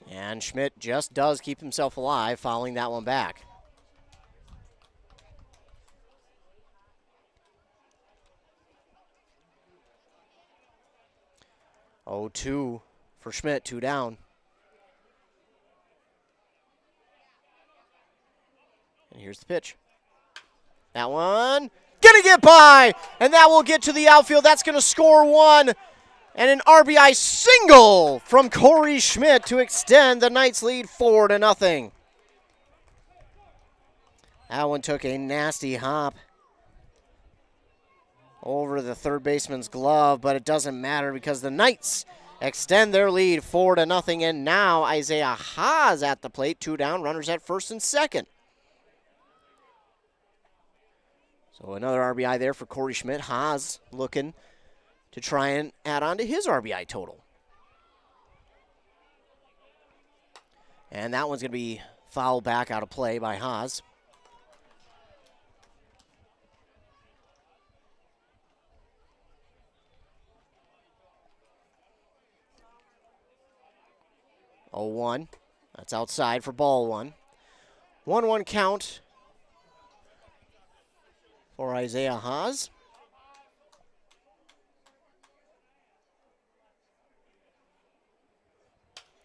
And Schmidt just does keep himself alive, fouling that one back. Oh, 2 for Schmidt, 2 down. And here's the pitch. That one, gonna get by, and that will get to the outfield. That's gonna score 1, and an RBI single from Corey Schmidt to extend the Knights' lead 4-0. That one took a nasty hop over the third baseman's glove, but it doesn't matter because the Knights extend their lead 4-0, and now Isaiah Haas at the plate, 2 down, runners at first and second. So another RBI there for Corey Schmidt. Haas looking to try and add on to his RBI total. And that one's going to be fouled back out of play by Haas. Oh, 1. That's outside for ball 1. 1-1 count for Isaiah Haas.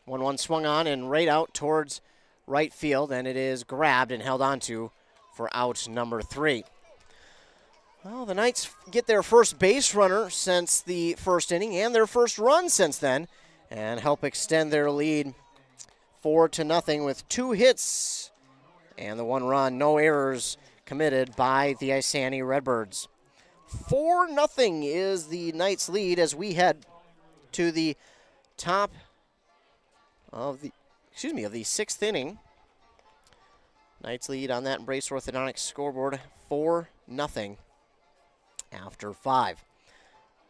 One swung on and right out towards right field, and it is grabbed and held onto for out number 3. Well, the Knights get their first base runner since the first inning and their first run since then, and help extend their lead 4-0 with 2 hits and the 1 run. No errors committed by the Isanti Redbirds. 4-0 is the Knights' lead as we head to the top of the 6th inning. Knights lead on that Embrace Orthodontics scoreboard 4-0 after 5.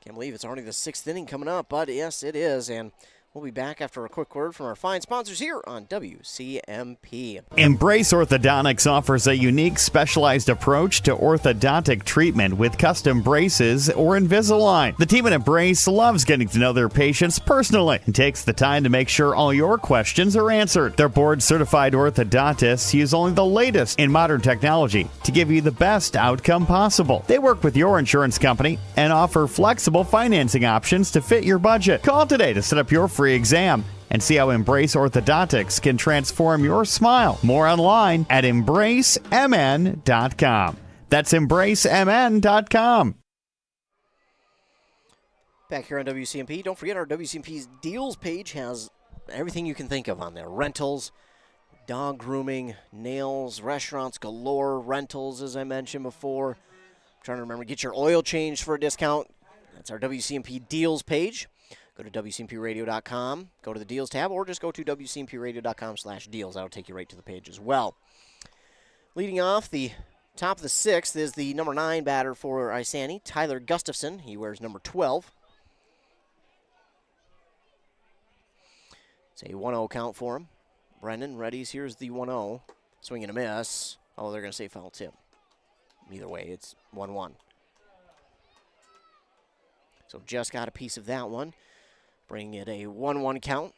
Can't believe it's already the 6th inning coming up, but yes, it is. And We'll be back after a quick word from our fine sponsors here on WCMP. Embrace Orthodontics offers a unique specialized approach to orthodontic treatment with custom braces or Invisalign. The team at Embrace loves getting to know their patients personally and takes the time to make sure all your questions are answered. Their board-certified orthodontists use only the latest in modern technology to give you the best outcome possible. They work with your insurance company and offer flexible financing options to fit your budget. Call today to set up your free exam and see how Embrace Orthodontics can transform your smile. More online at embracemn.com. That's embracemn.com. Back here on WCMP, don't forget our WCMP's deals page has everything you can think of on there. Rentals, dog grooming, nails, restaurants galore, rentals, as I mentioned before. I'm trying to remember, get your oil changed for a discount. That's our WCMP deals page. Go to WCMPradio.com, go to the deals tab, or just go to WCMPradio.com/deals. That'll take you right to the page as well. Leading off the top of the sixth is the number 9 batter for Isanti, Tyler Gustafson. He wears number 12. It's a 1-0 count for him. Brendan readies. Here's the 1-0. Swing and a miss. Oh, they're going to say foul tip. Either way, it's 1-1. So just got a piece of that one. Bringing it a 1-1 count.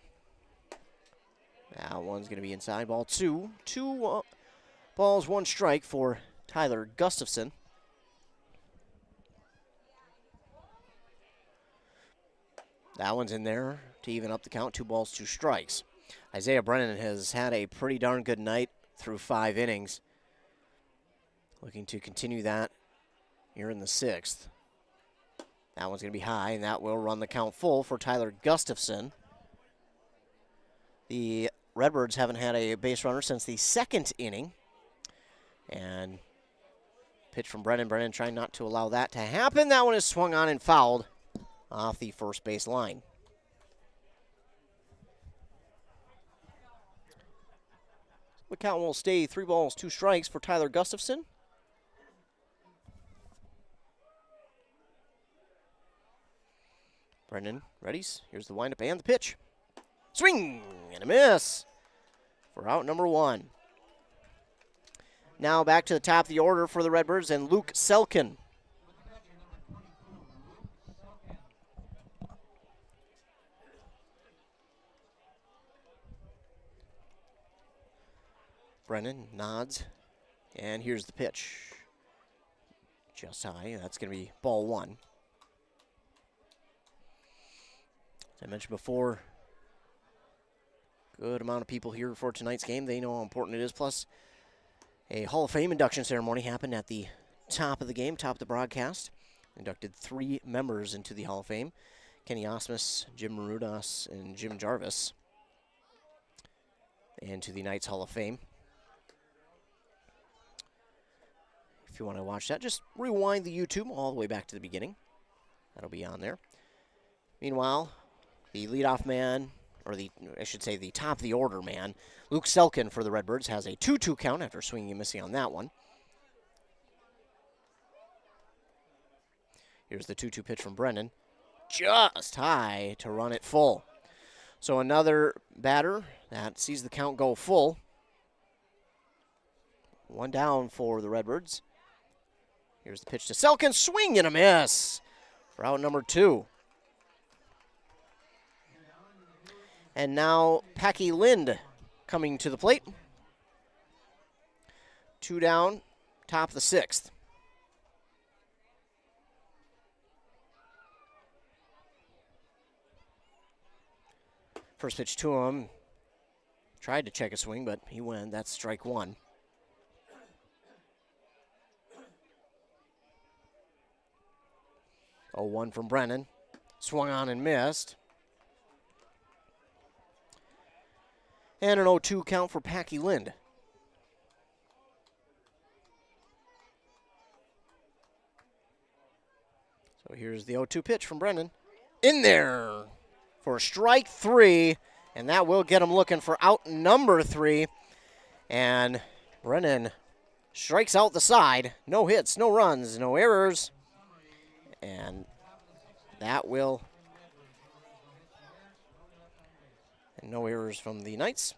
That one's going to be inside. Ball 2. 2 balls, 1 strike for Tyler Gustafson. That one's in there to even up the count. 2 balls, 2 strikes. Isaiah Brennan has had a pretty darn good night through 5 innings. Looking to continue that here in the 6th. That one's going to be high, and that will run the count full for Tyler Gustafson. The Redbirds haven't had a base runner since the 2nd inning. And pitch from Brennan. Brennan trying not to allow that to happen. That one is swung on and fouled off the first base line. The count will stay 3 balls, 2 strikes for Tyler Gustafson. Brendan readies. Here's the windup and the pitch. Swing and a miss for out number 1. Now back to the top of the order for the Redbirds and Luke Selkin. Brennan nods, and here's the pitch. Just high. That's going to be ball 1. As I mentioned before, good amount of people here for tonight's game. They know how important it is. Plus, a Hall of Fame induction ceremony happened at the top of the game, top of the broadcast. Inducted 3 members into the Hall of Fame. Kenny Osmus, Jim Marudas, and Jim Jarvis into the Knights Hall of Fame. If you want to watch that, just rewind the YouTube all the way back to the beginning. That'll be on there. Meanwhile, the leadoff man, or the top of the order man, Luke Selkin for the Redbirds has a 2-2 count after swinging and missing on that one. Here's the 2-2 pitch from Brennan. Just high to run it full. So another batter that sees the count go full. 1 down for the Redbirds. Here's the pitch to Selkin. Swing and a miss for out number 2. And now Packy Lind coming to the plate. 2 down, top of the 6th. First pitch to him. Tried to check a swing, but he went. That's strike 1. Oh, 1 from Brennan. Swung on and missed. And an 0-2 count for Packy Lind. So here's the 0-2 pitch from Brennan. In there for strike 3. And that will get him looking for out number 3. And Brennan strikes out the side. No hits, no runs, no errors. And that will No errors from the Knights.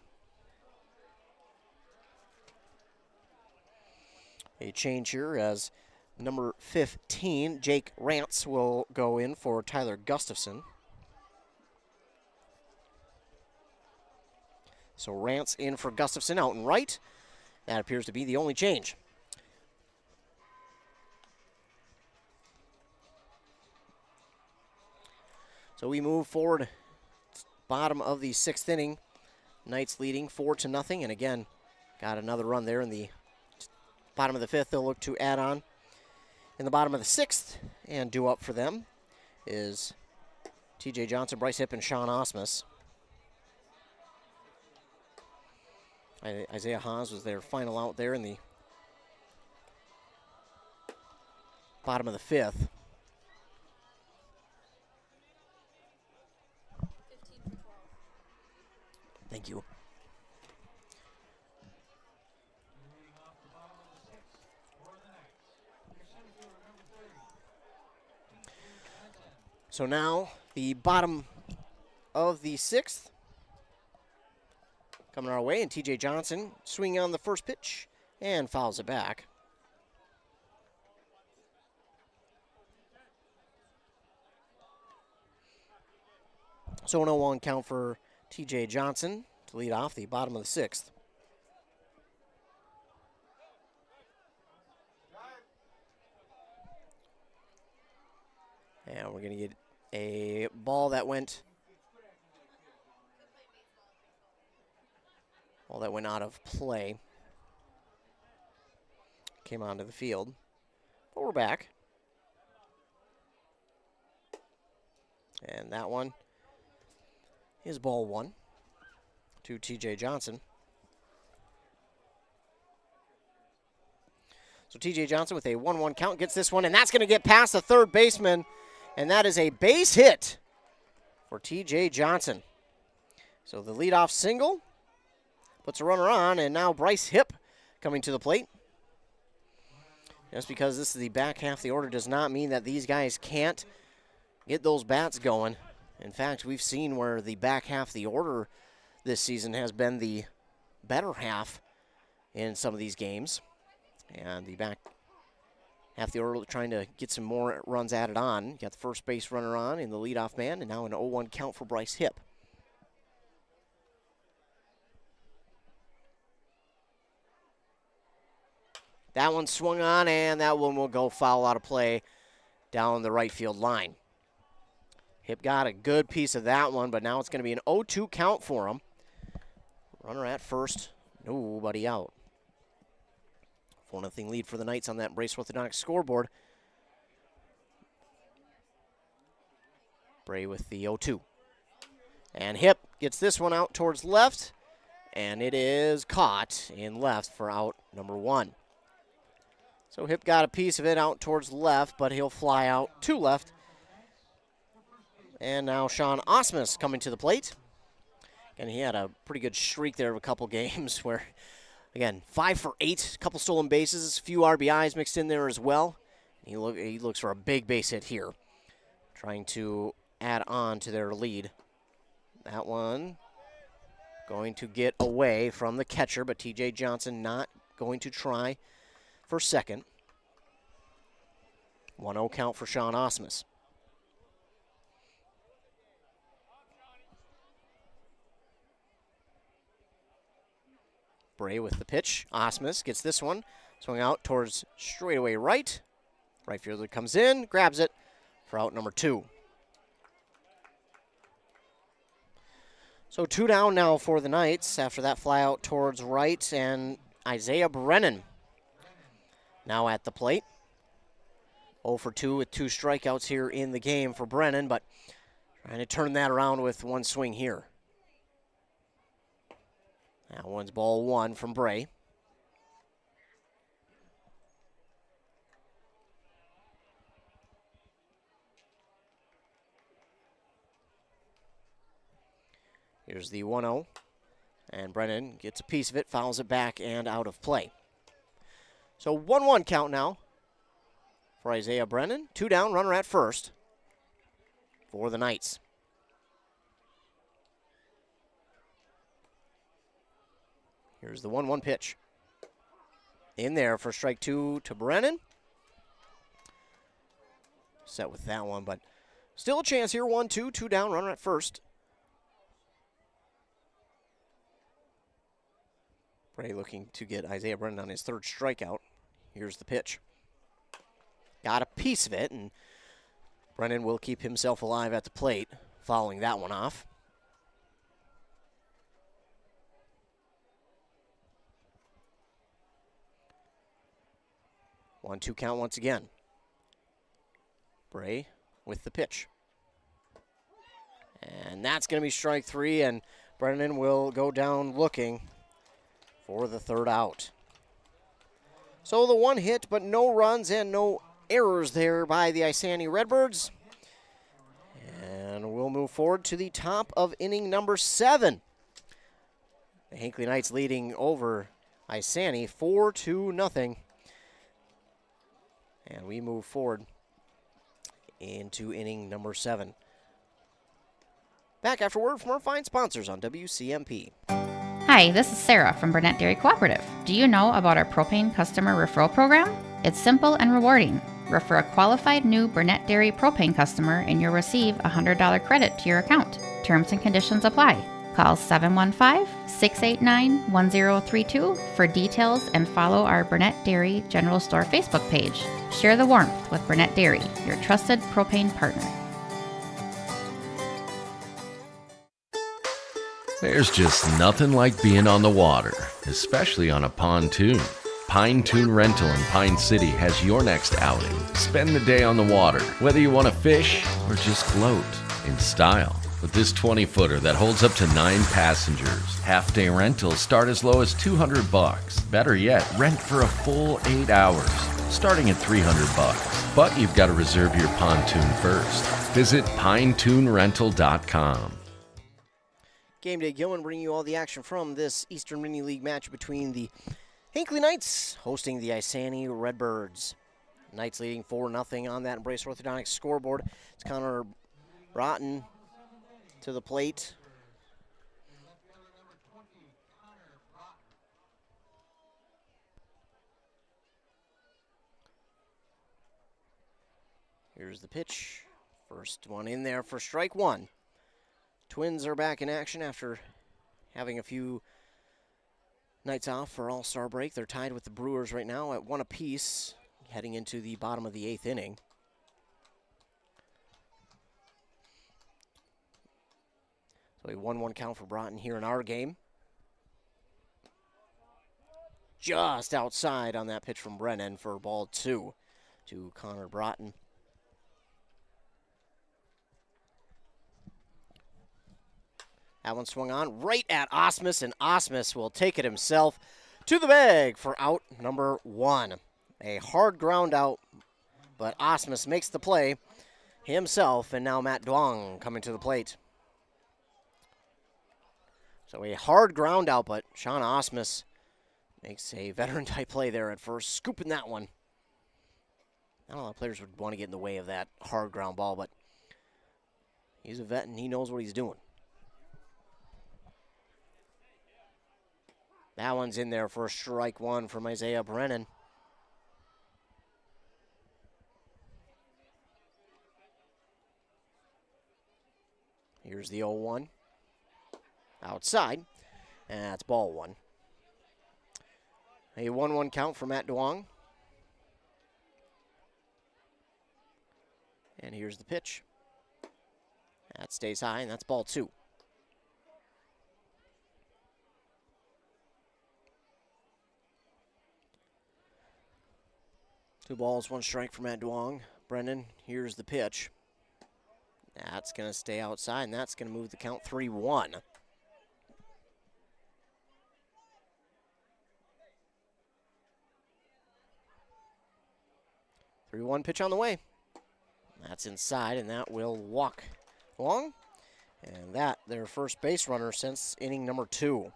A change here as number 15, Jake Rance, will go in for Tyler Gustafson. So Rance in for Gustafson out and right. That appears to be the only change. So we move forward, bottom of the 6th inning. Knights leading 4-0, and again, got another run there in the bottom of the 5th. They'll look to add on in the bottom of the 6th, and due up for them is T.J. Johnson, Bryce Hipp, and Sean Osmus. Isaiah Haas was their final out there in the bottom of the 5th. Thank you. So now the bottom of the 6th coming our way, and T.J. Johnson swinging on the first pitch and fouls it back. So an 0-1 count for T.J. Johnson to lead off the bottom of the 6th. And we're going to get a ball that went out of play. Came onto the field. But we're back. And that one is ball 1 to T.J. Johnson. So T.J. Johnson with a 1-1 count gets this one, and that's going to get past the third baseman. And that is a base hit for T.J. Johnson. So the leadoff single puts a runner on, and now Bryce Hipp coming to the plate. Just because this is the back half of the order does not mean that these guys can't get those bats going. In fact, we've seen where the back half of the order this season has been the better half in some of these games. And the back half of the order trying to get some more runs added on. You got the first base runner on in the leadoff man, and now an 0-1 count for Bryce Hipp. That one swung on, and that one will go foul out of play down the right field line. Hipp got a good piece of that one, but now it's going to be an 0-2 count for him. Runner at first, nobody out. 4-0 lead for the Knights on that Brace Orthodontics scoreboard. Bray with the 0-2. And Hipp gets this one out towards left, and it is caught in left for out number 1. So Hipp got a piece of it out towards left, but he'll fly out to left. And now Sean Osmus coming to the plate. And he had a pretty good streak there of a couple games where, again, 5 for 8, a couple stolen bases, a few RBIs mixed in there as well. He looks for a big base hit here, trying to add on to their lead. That one going to get away from the catcher, but T.J. Johnson not going to try for second. 1-0 count for Sean Osmus. Bray with the pitch. Osmus gets this one. Swung out towards straightaway right. Right fielder comes in, grabs it for out number 2. So 2 down now for the Knights after that fly out towards right, and Isaiah Brennan now at the plate. 0 for 2 with 2 strikeouts here in the game for Brennan, but trying to turn that around with one swing here. That one's ball 1 from Bray. Here's the 1-0, and Brennan gets a piece of it, fouls it back, and out of play. So 1-1 count now for Isaiah Brennan. 2 down, runner at first for the Knights. Here's the 1-1 pitch. In there for strike 2 to Brennan. Set with that one, but still a chance here. 1-2, 2 down, runner at first. Bray looking to get Isaiah Brennan on his 3rd strikeout. Here's the pitch. Got a piece of it, and Brennan will keep himself alive at the plate, fouling that one off. One-two count once again. Bray with the pitch. And that's going to be strike 3, and Brennan will go down looking for the 3rd out. So the 1 hit, but no runs and no errors there by the Isanti Redbirds. And we'll move forward to the top of inning number 7. The Hinckley Knights leading over Isanti 4-0. And we move forward into inning number 7. Back after word from our fine sponsors on WCMP. Hi, this is Sarah from Burnett Dairy Cooperative. Do you know about our propane customer referral program? It's simple and rewarding. Refer a qualified new Burnett Dairy propane customer and you'll receive a $100 credit to your account. Terms and conditions apply. Call 715-689-1032 for details and follow our Burnett Dairy General Store Facebook page. Share the warmth with Burnett Dairy, your trusted propane partner. There's just nothing like being on the water, especially on a pontoon. Pine Toon Rental in Pine City has your next outing. Spend the day on the water, whether you want to fish or just float in style. With this 20-footer that holds up to 9 passengers, half-day rentals start as low as $200. Better yet, rent for a full 8 hours, starting at $300. But you've got to reserve your pontoon first. Visit pinetoonrental.com. Game Day Gilman bringing you all the action from this Eastern Mini League match between the Hinckley Knights hosting the Isanti Redbirds. Knights leading 4-0 on that Embrace Orthodontics scoreboard. It's Connor Broughton to the plate. Here's the pitch. First one in there for strike 1. Twins are back in action after having a few nights off for All-Star break. They're tied with the Brewers right now at 1 apiece, heading into the bottom of the 8th inning. So a 1-1 count for Broughton here in our game. Just outside on that pitch from Brennan for ball 2 to Connor Broughton. That one swung on right at Osmus, and Osmus will take it himself to the bag for out number 1. A hard ground out, but Osmus makes the play himself, and now Matt Duong coming to the plate. So a hard ground out, but Sean Osmus makes a veteran-type play there at first, scooping that one. Not a lot of players would want to get in the way of that hard ground ball, but he's a vet and he knows what he's doing. That one's in there for strike 1 from Isaiah Brennan. Here's the 0-1. Outside, and that's ball 1. A 1-1 count for Matt Duong. And here's the pitch. That stays high, and that's ball 2. Two balls, 1 strike for Matt Duong. Brendan, here's the pitch. That's going to stay outside, and that's going to move the count 3-1. Three-one pitch on the way. That's inside, and that will walk along. And that, their first base runner since inning number 2.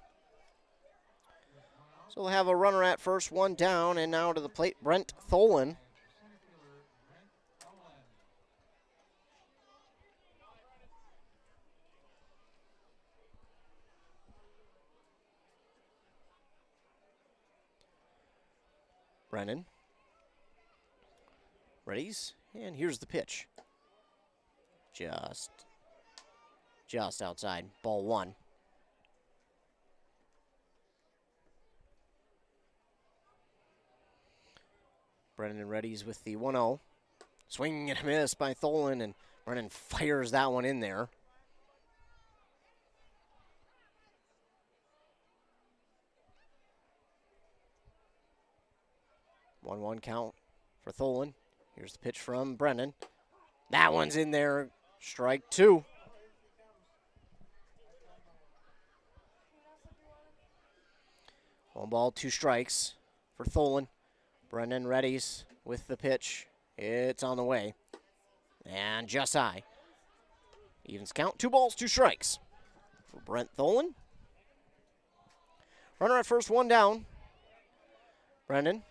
So we'll have a runner at first, 1 down, and now to the plate, Brent Tholen. Brennan. Readies, and here's the pitch. Just outside, ball 1. Brennan readies with the 1-0. Swing and a miss by Tholen, and Brennan fires that one in there. One count for Tholen. Here's the pitch from Brennan. That one's in there. Strike 2. One ball, 2 strikes for Tholen. Brennan readies with the pitch. It's on the way. And just high. Evens count. 2 balls, 2 strikes for Brent Tholen. Runner at first, 1 down. Brennan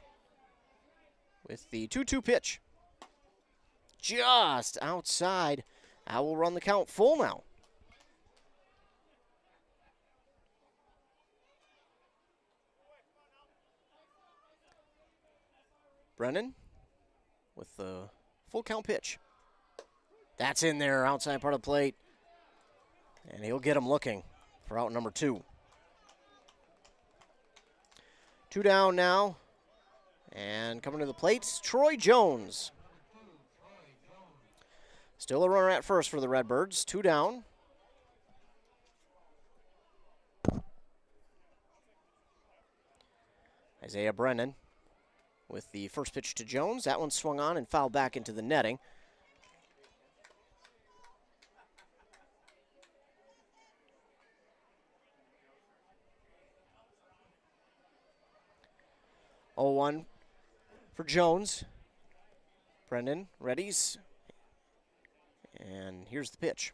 with the 2-2 pitch. Just outside. I will run the count full now. Brennan with the full count pitch. That's in there, outside part of the plate. And he'll get him looking for out number 2. 2 down now. And coming to the plate, Troy Jones. Still a runner at first for the Redbirds. 2 down. Isaiah Brennan with the first pitch to Jones. That one swung on and fouled back into the netting. Oh, 1 for Jones. Brennan readies. And here's the pitch.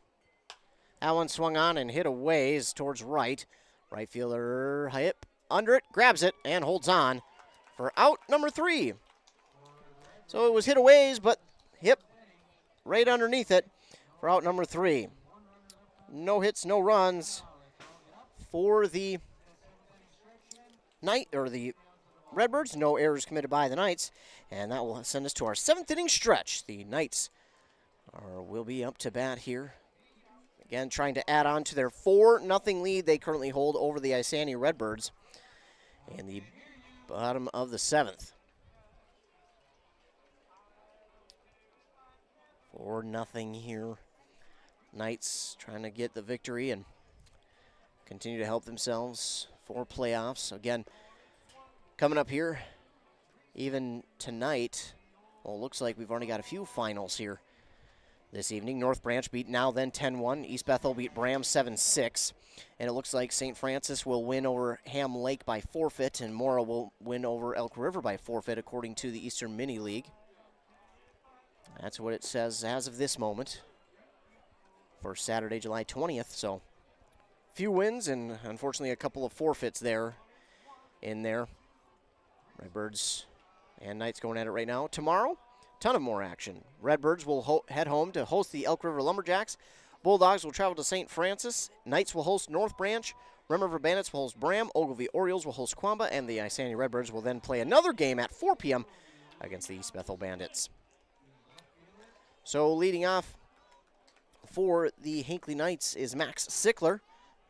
That one swung on and hit a ways towards right. Right fielder hip under it, grabs it, and holds on for out number 3. So it was hit a ways, but hip right underneath it for out number 3. No hits, no runs for the Redbirds. No errors committed by the Knights, and that will send us to our 7th inning stretch. The Knights will be up to bat here. Again, trying to add on to their 4-0 lead they currently hold over the Isanti Redbirds in the bottom of the 7th. 4-0 here. Knights trying to get the victory and continue to help themselves for playoffs. Again, coming up here, even tonight, well, it looks like we've already got a few finals here this evening. North Branch beat Now Then 10-1. East Bethel beat Bram 7-6. And it looks like St. Francis will win over Ham Lake by forfeit, and Mora will win over Elk River by forfeit, according to the Eastern Mini League. That's what it says as of this moment for Saturday, July 20th. So, few wins and unfortunately a couple of forfeits in there. Redbirds and Knights going at it right now. Tomorrow, ton of more action. Redbirds will head home to host the Elk River Lumberjacks. Bulldogs will travel to St. Francis. Knights will host North Branch. Rim River Bandits will host Bram. Ogilvie Orioles will host Quamba. And the Isanti Redbirds will then play another game at 4 p.m. against the East Bethel Bandits. So leading off for the Hinckley Knights is Max Sickler.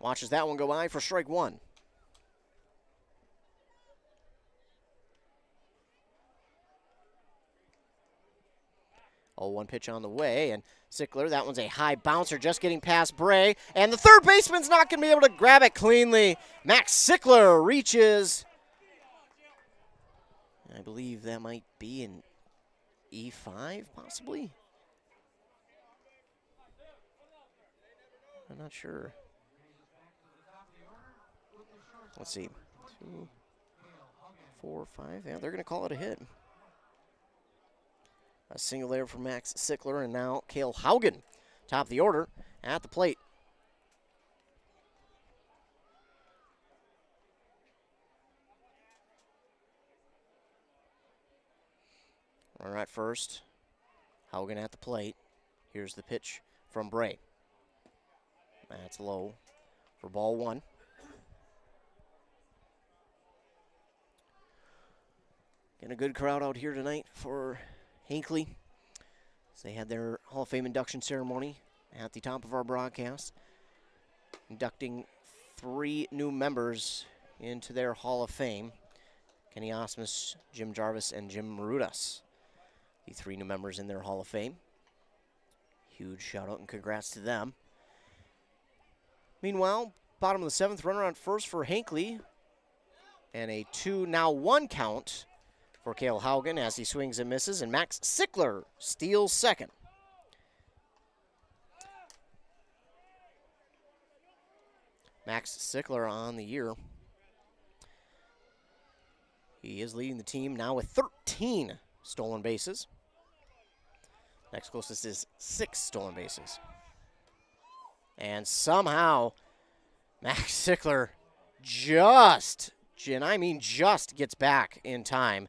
Watches that one go by for strike 1. 0-1 pitch on the way, and Sickler, that one's a high bouncer, just getting past Bray, and the third baseman's not going to be able to grab it cleanly. Max Sickler reaches. I believe that might be an E5, possibly. I'm not sure. Let's see. 2, 4, 5. Yeah, they're going to call it a hit. A single there for Max Sickler, and now Cale Haugen, top of the order, at the plate. Runner at first. Haugen at the plate. Here's the pitch from Bray. That's low for ball 1. Getting a good crowd out here tonight for Hinckley. They had their Hall of Fame induction ceremony at the top of our broadcast, inducting 3 new members into their Hall of Fame. Kenny Osmus, Jim Jarvis, and Jim Marudas. The 3 new members in their Hall of Fame. Huge shout out and congrats to them. Meanwhile, bottom of the 7th, runner on first for Hinckley. And a 2-1 count for Cale Haugen as he swings and misses. And Max Sickler steals second. Max Sickler on the year. He is leading the team now with 13 stolen bases. Next closest is 6 stolen bases. And somehow, Max Sickler just gets back in time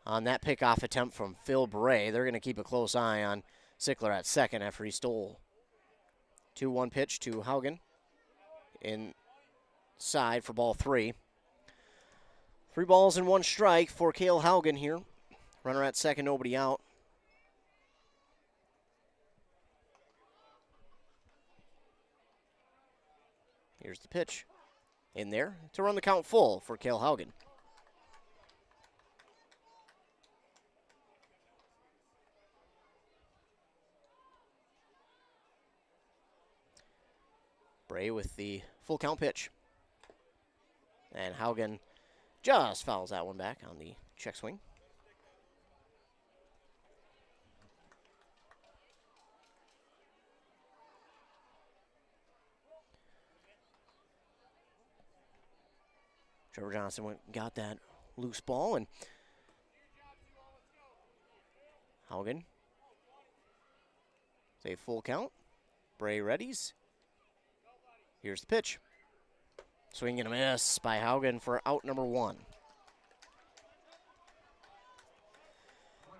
on that pickoff attempt from Phil Bray. They're going to keep a close eye on Sickler at second after he stole. 2-1 pitch to Haugen inside for ball 3. 3 balls and 1 strike for Cale Haugen here. Runner at second, nobody out. Here's the pitch. In there to run the count full for Cale Haugen. Bray with the full count pitch. And Haugen just fouls that one back on the check swing. Trevor Johnson got that loose ball, and Haugen. It's a full count. Bray readies. Here's the pitch. Swing and a miss by Haugen for out number 1.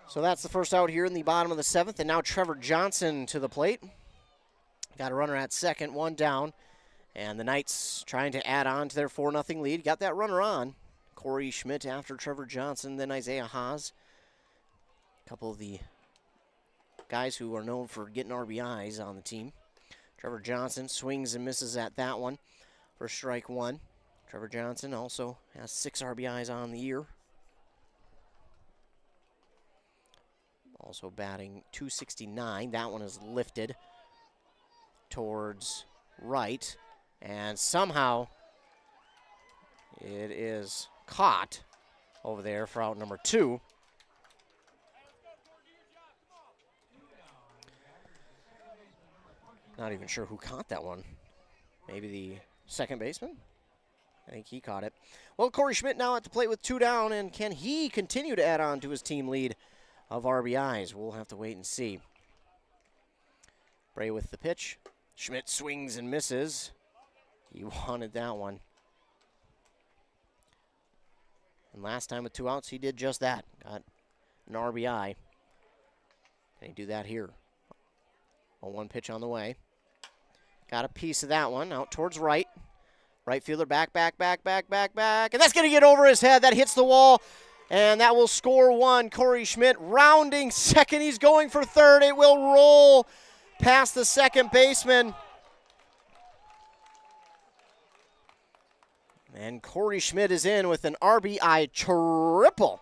So that's the first out here in the bottom of the 7th, and now Trevor Johnson to the plate. Got a runner at second, 1 down. And the Knights trying to add on to their 4-0 lead. Got that runner on. Corey Schmidt after Trevor Johnson, then Isaiah Haas. A couple of the guys who are known for getting RBIs on the team. Trevor Johnson swings and misses at that one for strike 1. Trevor Johnson also has 6 RBIs on the year. Also batting .269. That one is lifted towards right. And somehow it is caught over there for out number 2. Not even sure who caught that one. Maybe the second baseman? I think he caught it. Well, Corey Schmidt now at the plate with 2 down, and can he continue to add on to his team lead of RBIs? We'll have to wait and see. Bray with the pitch. Schmidt swings and misses. He wanted that one. And last time with 2 outs, he did just that. Got an RBI. Can he do that here? A 1 pitch on the way. Got a piece of that one out towards right. Right fielder back. And that's going to get over his head. That hits the wall. And that will score 1. Corey Schmidt rounding second. He's going for third. It will roll past the second baseman. And Corey Schmidt is in with an RBI triple.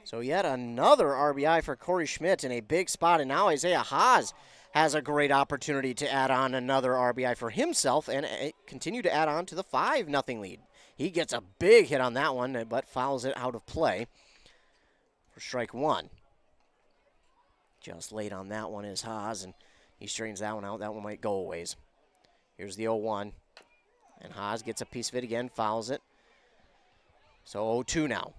So yet another RBI for Corey Schmidt in a big spot. And now Isaiah Haas has a great opportunity to add on another RBI for himself and continue to add on to the 5-0 lead. He gets a big hit on that one, but fouls it out of play for strike 1. Just late on that one is Haas, and he straightens that one out. That one might go a ways. Here's the 0-1. And Haas gets a piece of it again, fouls it. So 0-2 now.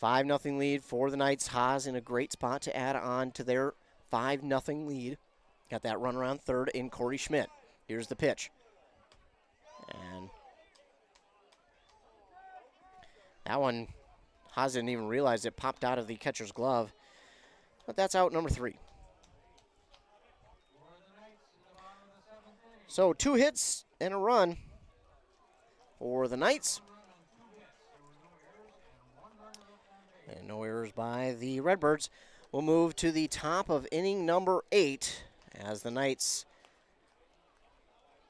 5-0 lead for the Knights. Haas in a great spot to add on to their 5-0 lead. Got that run around third in Corey Schmidt. Here's the pitch. And that one, Haas didn't even realize it popped out of the catcher's glove. But that's out number 3. So 2 hits and a run for the Knights. And no errors by the Redbirds. We'll move to the top of inning number 8 as the Knights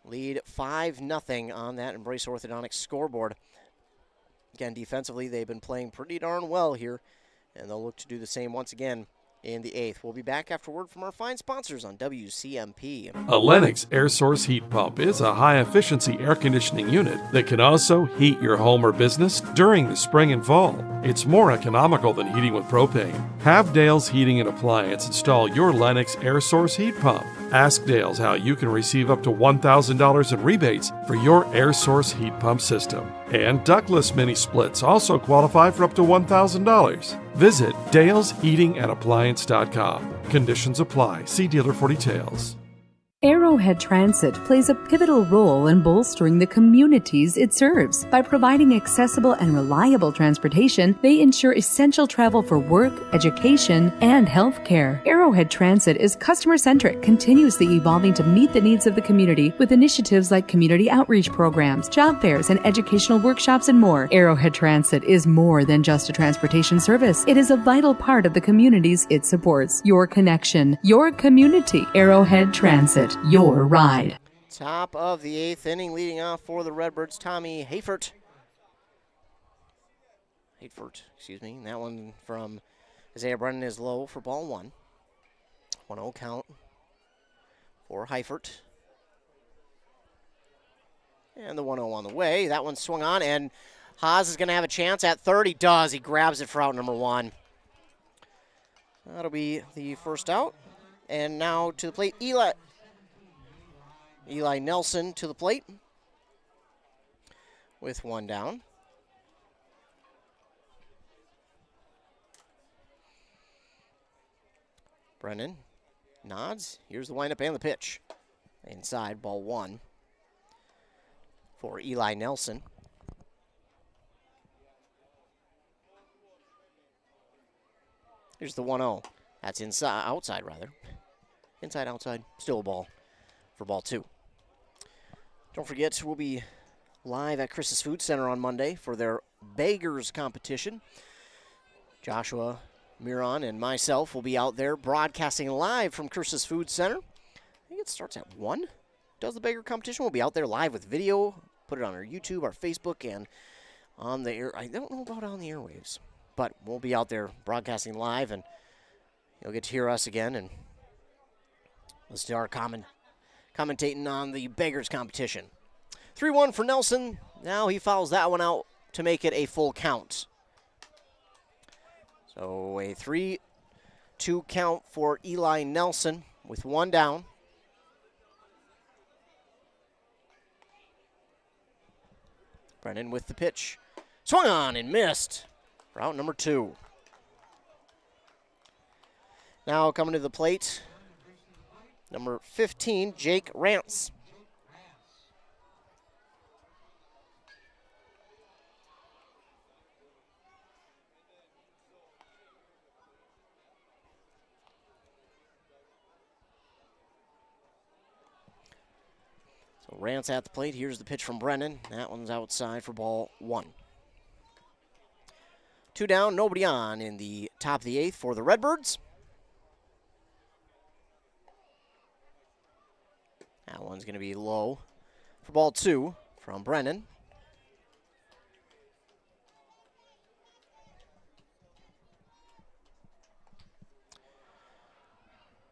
lead 5-0 on that Embrace Orthodontics scoreboard. Again, defensively, they've been playing pretty darn well here, and they'll look to do the same once again in the 8th. We'll be back after word from our fine sponsors on WCMP. A Lennox air source heat pump is a high-efficiency air conditioning unit that can also heat your home or business during the spring and fall. It's more economical than heating with propane. Have Dale's Heating and Appliance install your Lennox air source heat pump. Ask Dale's how you can receive up to $1,000 in rebates for your air source heat pump system. And ductless mini splits also qualify for up to $1,000. Visit dalesheatingandappliance.com. Conditions apply. See dealer for details. Arrowhead Transit plays a pivotal role in bolstering the communities it serves. By providing accessible and reliable transportation, they ensure essential travel for work, education, and healthcare. Arrowhead Transit is customer-centric, continuously evolving to meet the needs of the community with initiatives like community outreach programs, job fairs, and educational workshops and more. Arrowhead Transit is more than just a transportation service. It is a vital part of the communities it supports. Your connection, your community. Arrowhead Transit. Your ride. Top of the 8th inning, leading off for the Redbirds, Tommy Hayford. That one from Isaiah Brennan is low for ball 1. 1-0 count for Heifert. And the 1-0 on the way. That one swung on, and Haas is going to have a chance at third. He does. He grabs it for out number 1. That'll be the first out. And now to the plate, Eli Nelson to the plate with 1 down. Brennan nods. Here's the windup and the pitch. Inside, ball 1 for Eli Nelson. Here's the 1-0. That's outside. Inside, outside. Still a ball for ball 2. Don't forget, we'll be live at Chris's Food Center on Monday for their Beggars competition. Joshua Miron and myself will be out there broadcasting live from Chris's Food Center. I think it starts at 1. Does the Beggar competition. We'll be out there live with video. Put it on our YouTube, our Facebook, and on the air. I don't know about on the airwaves, but we'll be out there broadcasting live, and you'll get to hear us again and listen to our commentating on the Beggars competition. 3-1 for Nelson. Now he fouls that one out to make it a full count. So a 3-2 count for Eli Nelson with 1 down. Brennan with the pitch. Swung on and missed for out number 2. Now coming to the plate, number 15, Jake Rance. So Rance at the plate. Here's the pitch from Brennan. That one's outside for ball 1. 2 down, nobody on in the top of the 8th for the Redbirds. That one's going to be low for ball 2 from Brennan.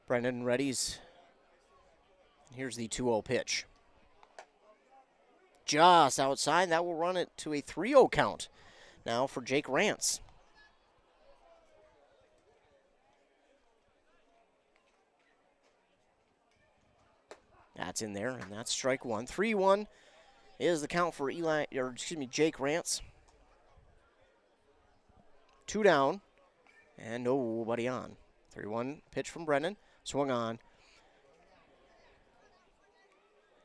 Brennan readies. Here's the 2-0 pitch. Just outside. That will run it to a 3-0 count now for Jake Rance. That's in there, and that's strike 1. 3-1 is the count for Jake Rance. 2 down, and nobody on. 3-1 pitch from Brennan. Swung on.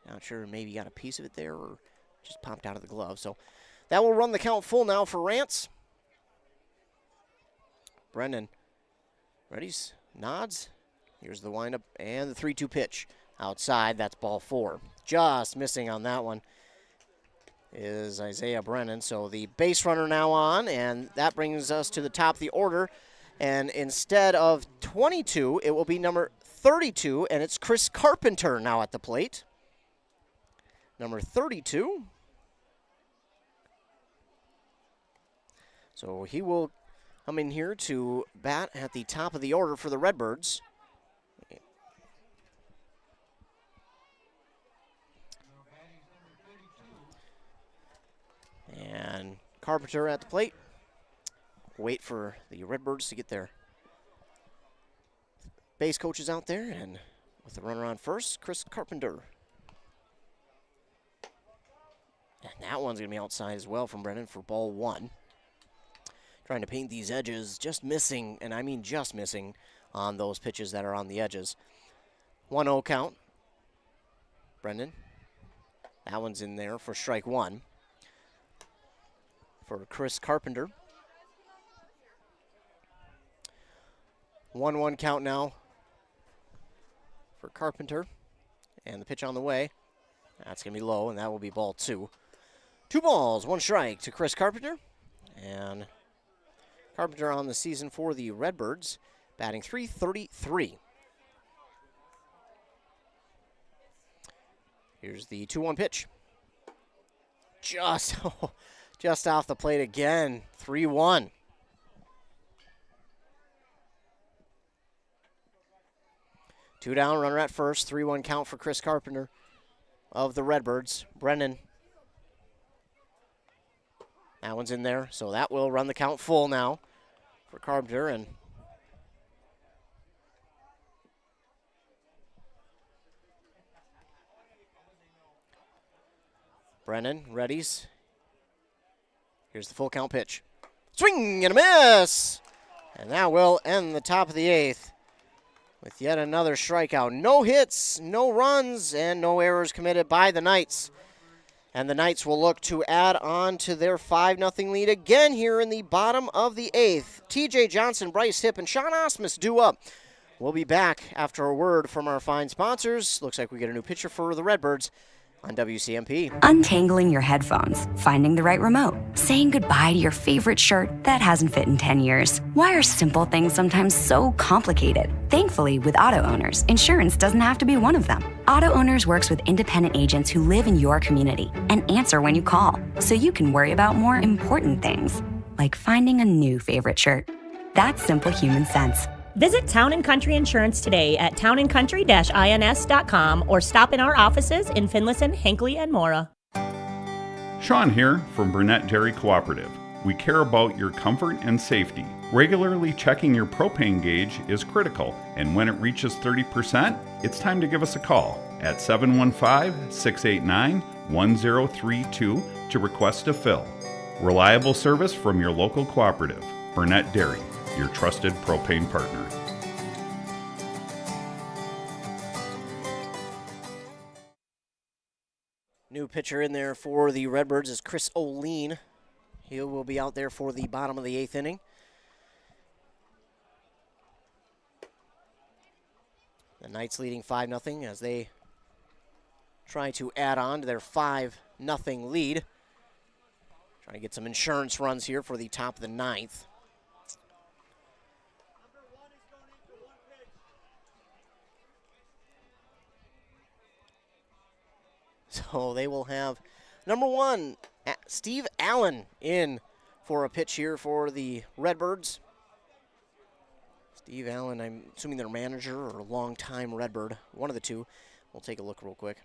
Not sure, maybe got a piece of it there or just popped out of the glove. So that will run the count full now for Rance. Brennan readies, nods. Here's the windup and the 3-2 pitch. outside. That's ball 4. Just missing on that one is Isaiah Brennan. So the base runner now on, and that brings us to the top of the order. And instead of 22, it will be number 32, and it's Chris Carpenter now at the plate. Number 32. So he will come in here to bat at the top of the order for the Redbirds. And Carpenter at the plate. Wait for the Redbirds to get their base coaches out there, and with the runner on first, Chris Carpenter. And that one's going to be outside as well from Brennan for ball 1. Trying to paint these edges, just missing, and I mean just missing on those pitches that are on the edges. 1-0 count. Brendan. That one's in there for strike 1 for Chris Carpenter. 1-1 count now for Carpenter. And the pitch on the way. That's going to be low, and that will be ball 2. 2 balls, 1 strike to Chris Carpenter. And Carpenter on the season for the Redbirds, batting .333. Here's the 2-1 pitch. Just off the plate again, 3-1. Two down, runner at first, 3-1 count for Chris Carpenter of the Redbirds. Brennan. That one's in there, so that will run the count full now for Carpenter. And Brennan readies. Here's the full count pitch. Swing and a miss! And that will end the top of the 8th with yet another strikeout. No hits, no runs, and no errors committed by the Knights. And the Knights will look to add on to their 5-0 lead again here in the bottom of the 8th. TJ Johnson, Bryce Hipp, and Sean Osmus due up. We'll be back after a word from our fine sponsors. Looks like we get a new pitcher for the Redbirds on WCMP. Untangling your headphones, finding the right remote, saying goodbye to your favorite shirt that hasn't fit in 10 years. Why are simple things sometimes so complicated? Thankfully, with auto owners, insurance doesn't have to be one of them. Auto Owners works with independent agents who live in your community and answer when you call, so you can worry about more important things, like finding a new favorite shirt. That's simple human sense. Visit Town & Country Insurance today at townandcountry-ins.com or stop in our offices in Finlayson, Hinckley, and Mora. Sean here from Burnett Dairy Cooperative. We care about your comfort and safety. Regularly checking your propane gauge is critical, and when it reaches 30%, it's time to give us a call at 715-689-1032 to request a fill. Reliable service from your local cooperative, Burnett Dairy, your trusted propane partner. New pitcher in there for the Redbirds is Chris O'Lean. He will be out there for the bottom of the 8th inning. The Knights leading 5-0 as they try to add on to their 5-0 lead. Trying to get some insurance runs here for the top of the 9th. So they will have number 1, Steve Allen, in for a pitch here for the Redbirds. Steve Allen, I'm assuming their manager or a longtime Redbird, one of the two. We'll take a look real quick.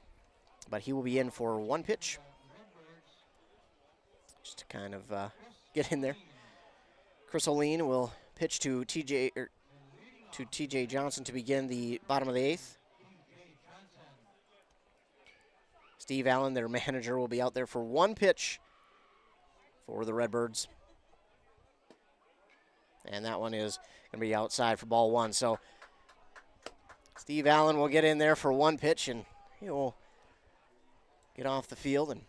But he will be in for 1 pitch. Just to kind of get in there. Chris O'Lean will pitch to TJ Johnson to begin the bottom of the 8th. Steve Allen, their manager, will be out there for 1 pitch for the Redbirds. And that one is going to be outside for ball 1. So Steve Allen will get in there for 1 pitch, and he will get off the field. And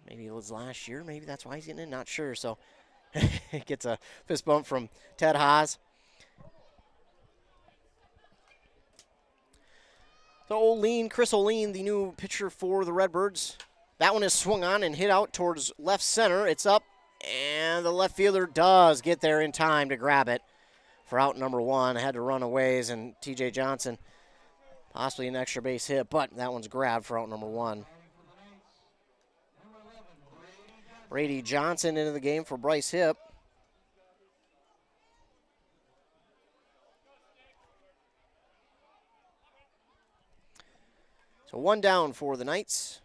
maybe it was last year. Maybe that's why he's getting in. Not sure. So gets a fist bump from Ted Haas. So Chris O'Lean, the new pitcher for the Redbirds. That one is swung on and hit out towards left center. It's up, and the left fielder does get there in time to grab it for out number 1. Had to run a ways, and T.J. Johnson, possibly an extra base hit, but that one's grabbed for out number 1. Brady Johnson into the game for Bryce Hipp. So 1 down for the Knights.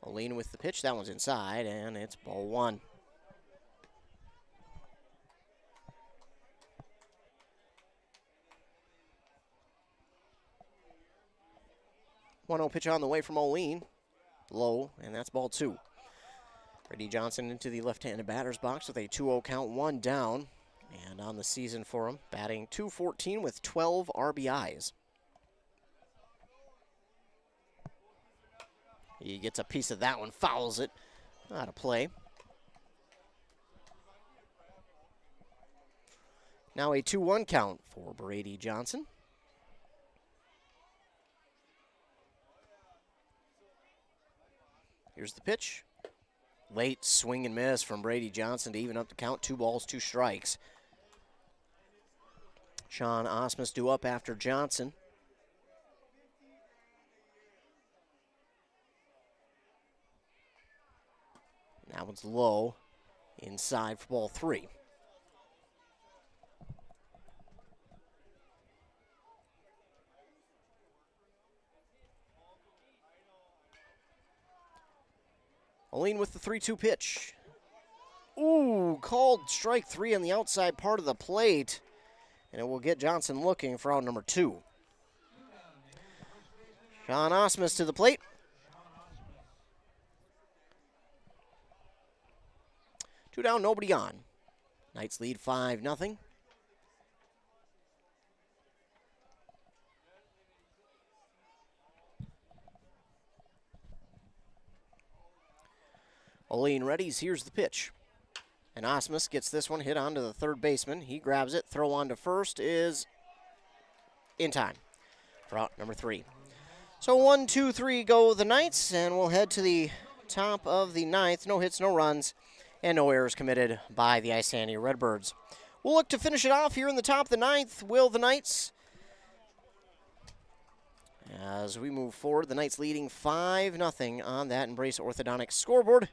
O'Lean with the pitch. That one's inside, and it's ball 1. One-0 pitch on the way from O'Lean. Low, and that's ball 2. Brady Johnson into the left-handed batter's box with a 2-0 count, 1 down. And on the season for him, batting .214 with 12 RBIs. He gets a piece of that one, fouls it out of play. Now a 2-1 count for Brady Johnson. Here's the pitch. Late swing and miss from Brady Johnson to even up the count. 2 balls, 2 strikes. Sean Osmus due up after Johnson. That one's low, inside for ball 3. O'Lean with the 3-2 pitch. Ooh, called strike 3 on the outside part of the plate. And it will get Johnson looking for out number 2. Sean Osmus to the plate. Two down, nobody on. Knights lead 5-0. O'Lean readies. Here's the pitch. And Osmus gets this one hit onto the third baseman. He grabs it. Throw on to first is in time for out number 3. So 1, 2, 3 go the Knights, and we'll head to the top of the 9th. No hits, no runs, and no errors committed by the Isanti Redbirds. We'll look to finish it off here in the top of the 9th. Will the Knights? As we move forward, the Knights leading 5-0 on that Embrace Orthodontics scoreboard.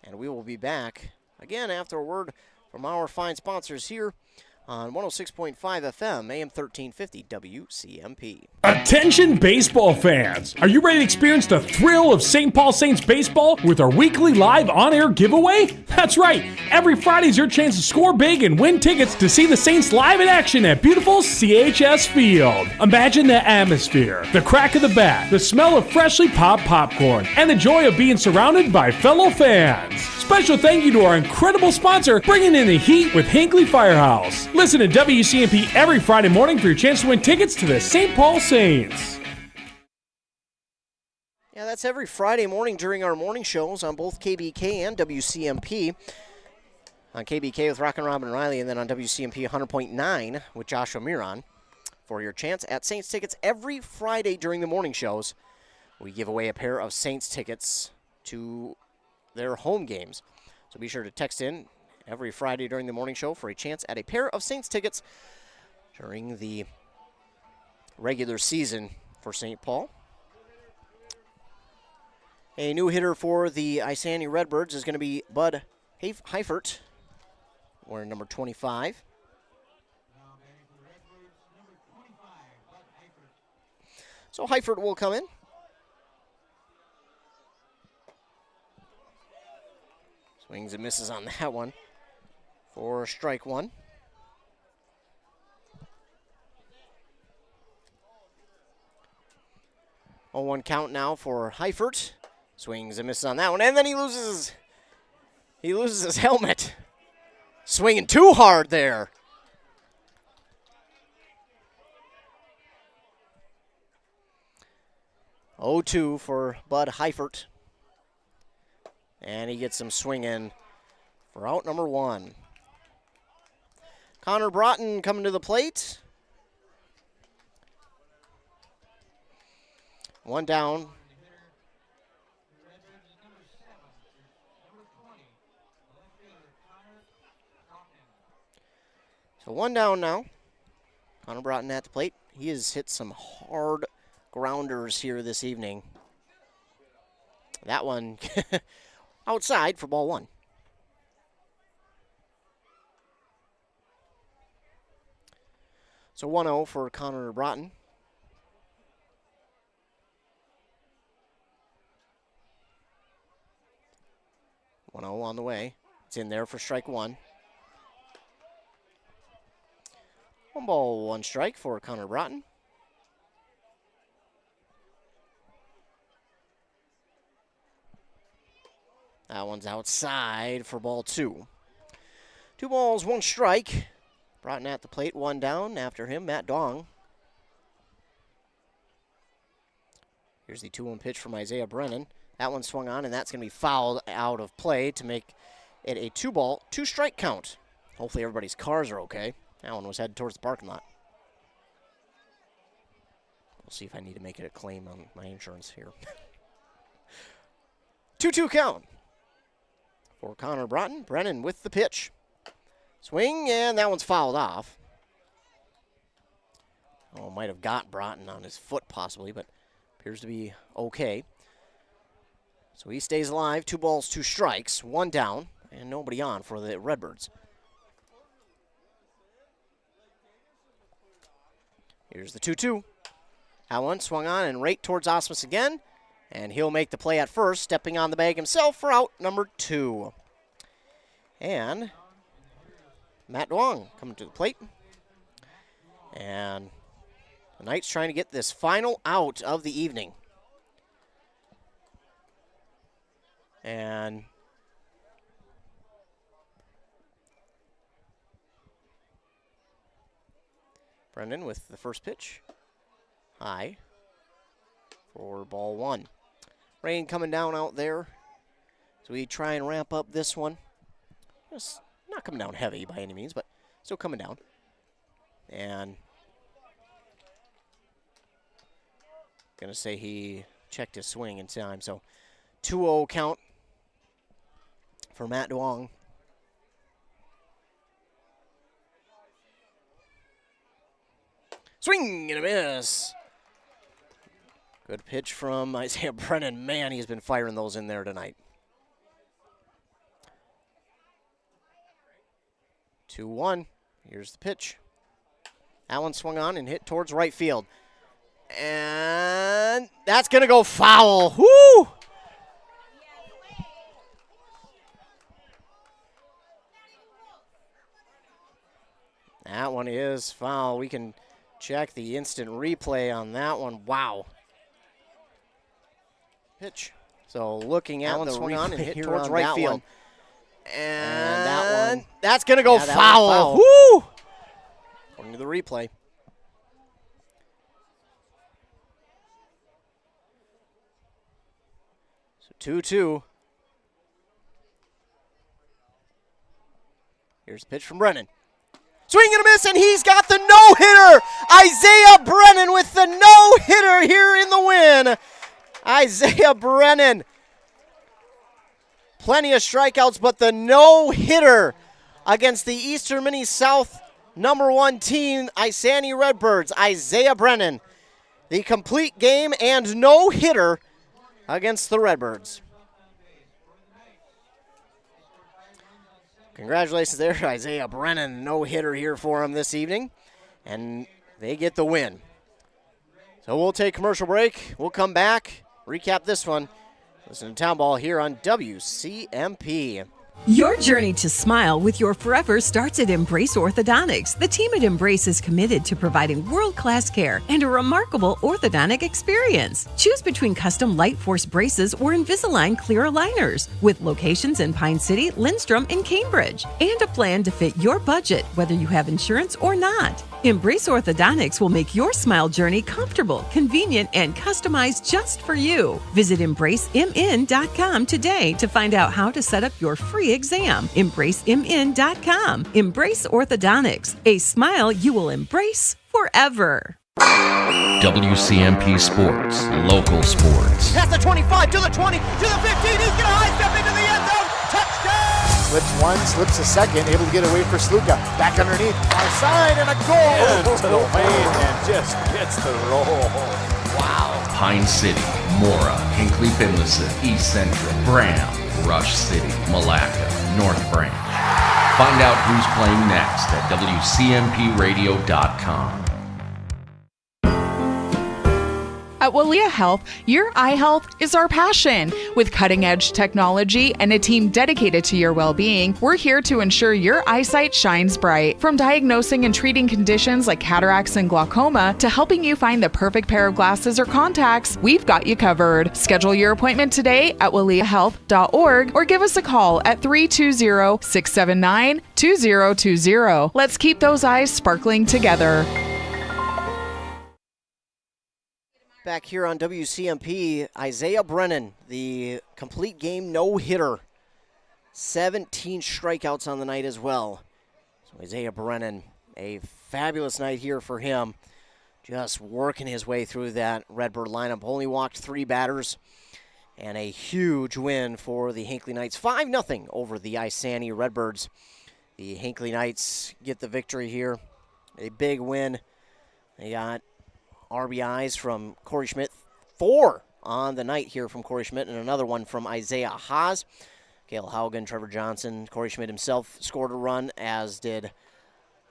And we will be back again after a word from our fine sponsors here on 106.5 FM, AM 1350 WCMP. Attention baseball fans! Are you ready to experience the thrill of St. Paul Saints baseball with our weekly live on-air giveaway? That's right! Every Friday is your chance to score big and win tickets to see the Saints live in action at beautiful CHS Field. Imagine the atmosphere, the crack of the bat, the smell of freshly popped popcorn, and the joy of being surrounded by fellow fans. Special thank you to our incredible sponsor, bringing in the heat with Hinckley Firehouse. Listen to WCMP every Friday morning for your chance to win tickets to the St. Paul Saints. Yeah, that's every Friday morning during our morning shows on both KBK and WCMP. On KBK with Rockin' Robin Riley, and then on WCMP 100.9 with Joshua Miron for your chance at Saints tickets every Friday during the morning shows. We give away a pair of Saints tickets to their home games. So be sure to text in every Friday during the morning show for a chance at a pair of Saints tickets during the regular season for St. Paul. A new hitter for the Isanti Redbirds is going to be Bud Heifert, wearing number 25. So Heifert will come in. Swings and misses on that one for strike 1. Oh, 1 count now for Heifert. Swings and misses on that one, and then he loses his helmet. Swinging too hard there. Oh, 2 for Bud Heifert. And he gets some swinging for out number 1. Connor Broughton coming to the plate. One down. So one down now. Connor Broughton at the plate. He has hit some hard grounders here this evening. That one outside for ball one. So 1-0 for Connor Broughton. On the way. It's in there for strike one. 1 ball, 1 strike for Connor Broughton. That one's outside for ball 2. 2 balls, 1 strike. Broughton at the plate, 1 down. After him, Matt Dong. Here's the 2-1 pitch from Isaiah Brennan. That one swung on, and that's going to be fouled out of play to make it a 2 ball, 2 strike count. Hopefully everybody's cars are okay. That one was headed towards the parking lot. We'll see if I need to make it a claim on my insurance here. 2-2 count for Connor Broughton. Brennan with the pitch. Swing, and that one's fouled off. Oh, might have got Broughton on his foot possibly, but appears to be okay. So he stays alive. 2 balls, 2 strikes, 1 down, and nobody on for the Redbirds. Here's the 2-2. That one swung on and right towards Osmus again, and he'll make the play at first, stepping on the bag himself for out number 2. And Matt Duong coming to the plate. And the Knights trying to get this final out of the evening. And Brendan with the first pitch. High for ball 1. Rain coming down out there. So we try and ramp up this one. Just not coming down heavy by any means, but still coming down. And gonna say he checked his swing in time. So 2-0 count for Matt Duong. Swing and a miss. Good pitch from Isaiah Brennan. Man, he's been firing those in there tonight. 2-1. Here's the pitch. That one swung on and hit towards right field. And that's going to go foul. Woo! That one is foul. We can check the instant replay on that one. Wow. Pitch. So looking at the swung on and hit towards right field. And that one. That's going to go foul. Woo! According to the replay. So 2-2. Here's the pitch from Brennan. Swing and a miss, and he's got the no-hitter. Isaiah Brennan with the no-hitter here in the win. Isaiah Brennan. Plenty of strikeouts, but the no-hitter against the Eastern Mini-South #1 team, Isanti Redbirds. Isaiah Brennan, the complete game and no-hitter against the Redbirds. Congratulations there, Isaiah Brennan. No-hitter here for him this evening. And they get the win. So we'll take commercial break. We'll come back, recap this one. Listen to Town Ball here on WCMP. Your journey to smile with your forever starts at Embrace Orthodontics. The team at Embrace is committed to providing world-class care and a remarkable orthodontic experience. Choose between custom Light Force braces or Invisalign clear aligners with locations in Pine City, Lindstrom, and Cambridge, and a plan to fit your budget, whether you have insurance or not. Embrace Orthodontics will make your smile journey comfortable, convenient, and customized just for you. Visit EmbraceMN.com today to find out how to set up your free exam. EmbraceMN.com. Embrace Orthodontics, a smile you will embrace forever. WCMP Sports, local sports. Past the 25, to the 20, to the 15. He's going to high step into the end zone. Touchdown! Slips one, slips a second, able to get away for Sluka. Back underneath, far side, and a goal! To the lane and just gets the roll. Wow. Pine City, Mora, Hinckley, Finlayson, East Central, Bram, Rush City, Malacca, North Branch. Find out who's playing next at WCMPradio.com. At Walia Health, your eye health is our passion. With cutting-edge technology and a team dedicated to your well-being, we're here to ensure your eyesight shines bright. From diagnosing and treating conditions like cataracts and glaucoma to helping you find the perfect pair of glasses or contacts, we've got you covered. Schedule your appointment today at waliahealth.org or give us a call at 320-679-2020. Let's keep those eyes sparkling together. Back here on WCMP, Isaiah Brennan, the complete game no-hitter. 17 strikeouts on the night as well. So Isaiah Brennan, a fabulous night here for him. Just working his way through that Redbird lineup. Only walked 3 batters. And a huge win for the Hinckley Knights. 5-0 over the Isanti Redbirds. The Hinckley Knights get the victory here. A big win. They got RBIs from Corey Schmidt, 4 on the night here from Corey Schmidt, and another one from Isaiah Haas. Cale Haugen, Trevor Johnson, Corey Schmidt himself scored a run, as did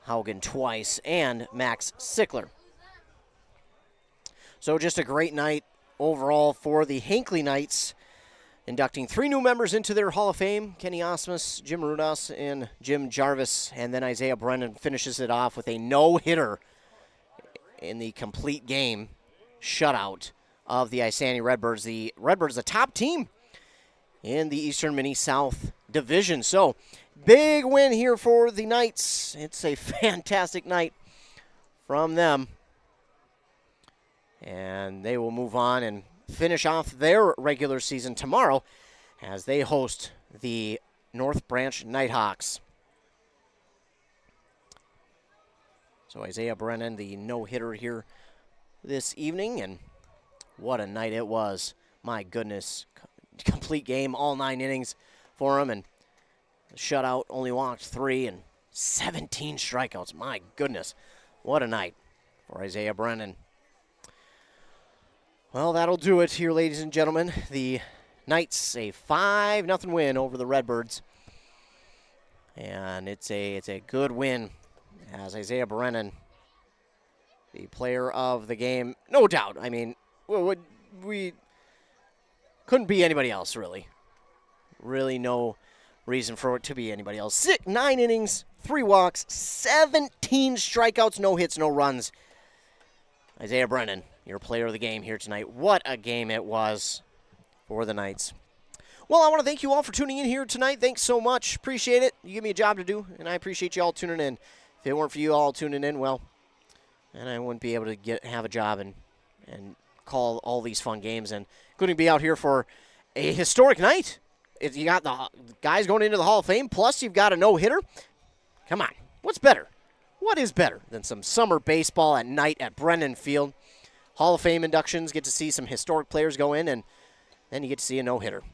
Haugen twice, and Max Sickler. So just a great night overall for the Hinckley Knights, inducting 3 new members into their Hall of Fame, Kenny Osmus, Jim Rudas, and Jim Jarvis, and then Isaiah Brennan finishes it off with a no-hitter in the complete game shutout of the Isanti Redbirds. The Redbirds, the top team in the Eastern Mini-South Division. So, big win here for the Knights. It's a fantastic night from them. And they will move on and finish off their regular season tomorrow as they host the North Branch Nighthawks. So Isaiah Brennan, the no-hitter here this evening, and what a night it was. My goodness, complete game, all 9 innings for him, and the shutout, only walked 3 and 17 strikeouts. My goodness, what a night for Isaiah Brennan. Well, that'll do it here, ladies and gentlemen. The Knights, a 5-0 win over the Redbirds, and it's a good win, as Isaiah Brennan, the player of the game, no doubt. I mean, we couldn't be anybody else, really. Really no reason for it to be anybody else. 9 innings, 3 walks, 17 strikeouts, no hits, no runs. Isaiah Brennan, your player of the game here tonight. What a game it was for the Knights. Well, I want to thank you all for tuning in here tonight. Thanks so much. Appreciate it. You give me a job to do, and I appreciate you all tuning in. If it weren't for you all tuning in, well, then I wouldn't be able to have a job and call all these fun games, and couldn't be out here for a historic night. If you got the guys going into the Hall of Fame, plus you've got a no-hitter, come on. What's better? What is better than some summer baseball at night at Brennan Field? Hall of Fame inductions, get to see some historic players go in, and then you get to see a no-hitter.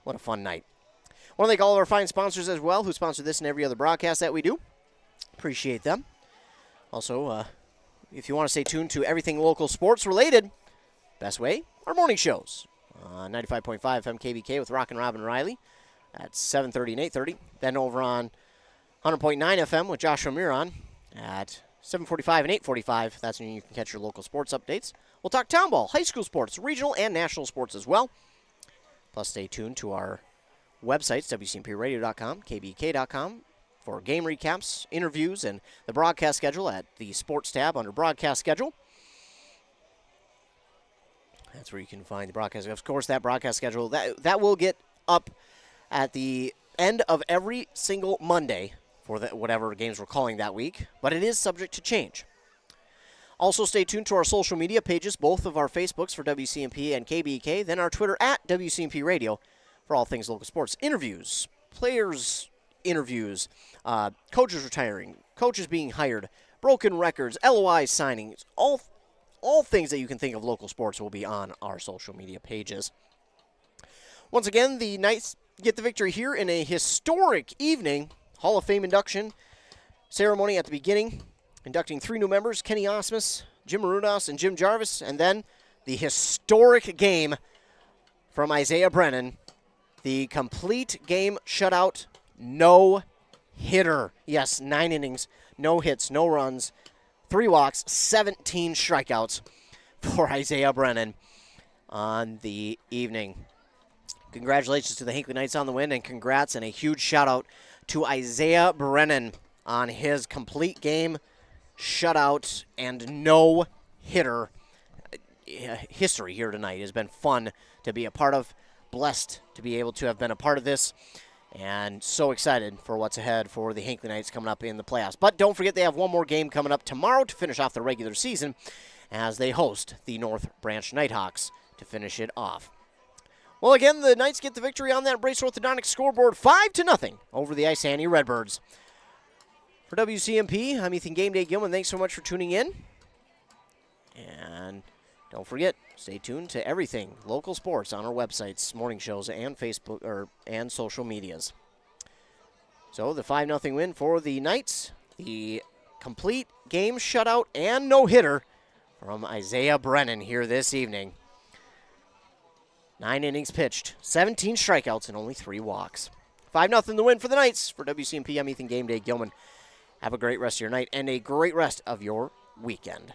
What a fun night. I want to thank all of our fine sponsors as well who sponsor this and every other broadcast that we do. Appreciate them. Also, if you want to stay tuned to everything local sports related, best way, our morning shows. 95.5 FM KBK with Rockin' Robin Riley at 7:30 and 8:30. Then over on 100.9 FM with Joshua Miron at 7:45 and 8:45. That's when you can catch your local sports updates. We'll talk town ball, high school sports, regional and national sports as well. Plus, stay tuned to our websites, WCMPradio.com, KBK.com, for game recaps, interviews, and the broadcast schedule at the sports tab under broadcast schedule. That's where you can find the broadcast. Of course, that broadcast schedule, that will get up at the end of every single Monday for whatever games we're calling that week, but it is subject to change. Also, stay tuned to our social media pages, both of our Facebooks for WCMP and KBK, then our Twitter at WCMP Radio for all things local sports. Interviews, players' interviews, coaches retiring, coaches being hired, broken records, LOI signings, all all things that you can think of local sports will be on our social media pages. Once again, the Knights get the victory here in a historic evening. Hall of Fame induction ceremony at the beginning, inducting 3 new members, Kenny Osmus, Jim Marunas, and Jim Jarvis, and then the historic game from Isaiah Brennan, the complete game shutout, no hitter. Yes, 9 innings, no hits, no runs, 3 walks, 17 strikeouts for Isaiah Brennan on the evening. Congratulations to the Hinckley Knights on the win, and congrats and a huge shout out to Isaiah Brennan on his complete game shutout and no hitter history here tonight. It has been fun to be a part of, blessed to be able to have been a part of this, and so excited for what's ahead for the Hinckley Knights coming up in the playoffs. But don't forget, they have one more game coming up tomorrow to finish off the regular season as they host the North Branch Nighthawks to finish it off. Well, again, the Knights get the victory on that Brace Orthodontics scoreboard 5-0 over the Isanti Redbirds. For WCMP, I'm Ethan Game Day Gilman. Thanks so much for tuning in. And don't forget, stay tuned to everything local sports on our websites, morning shows, and Facebook and social medias. So the 5-0 win for the Knights, the complete game shutout and no-hitter from Isaiah Brennan here this evening. 9 innings pitched, 17 strikeouts, and only 3 walks. 5-0 the win for the Knights. For WCMP, I'm Ethan Game Day Gilman. Have a great rest of your night and a great rest of your weekend.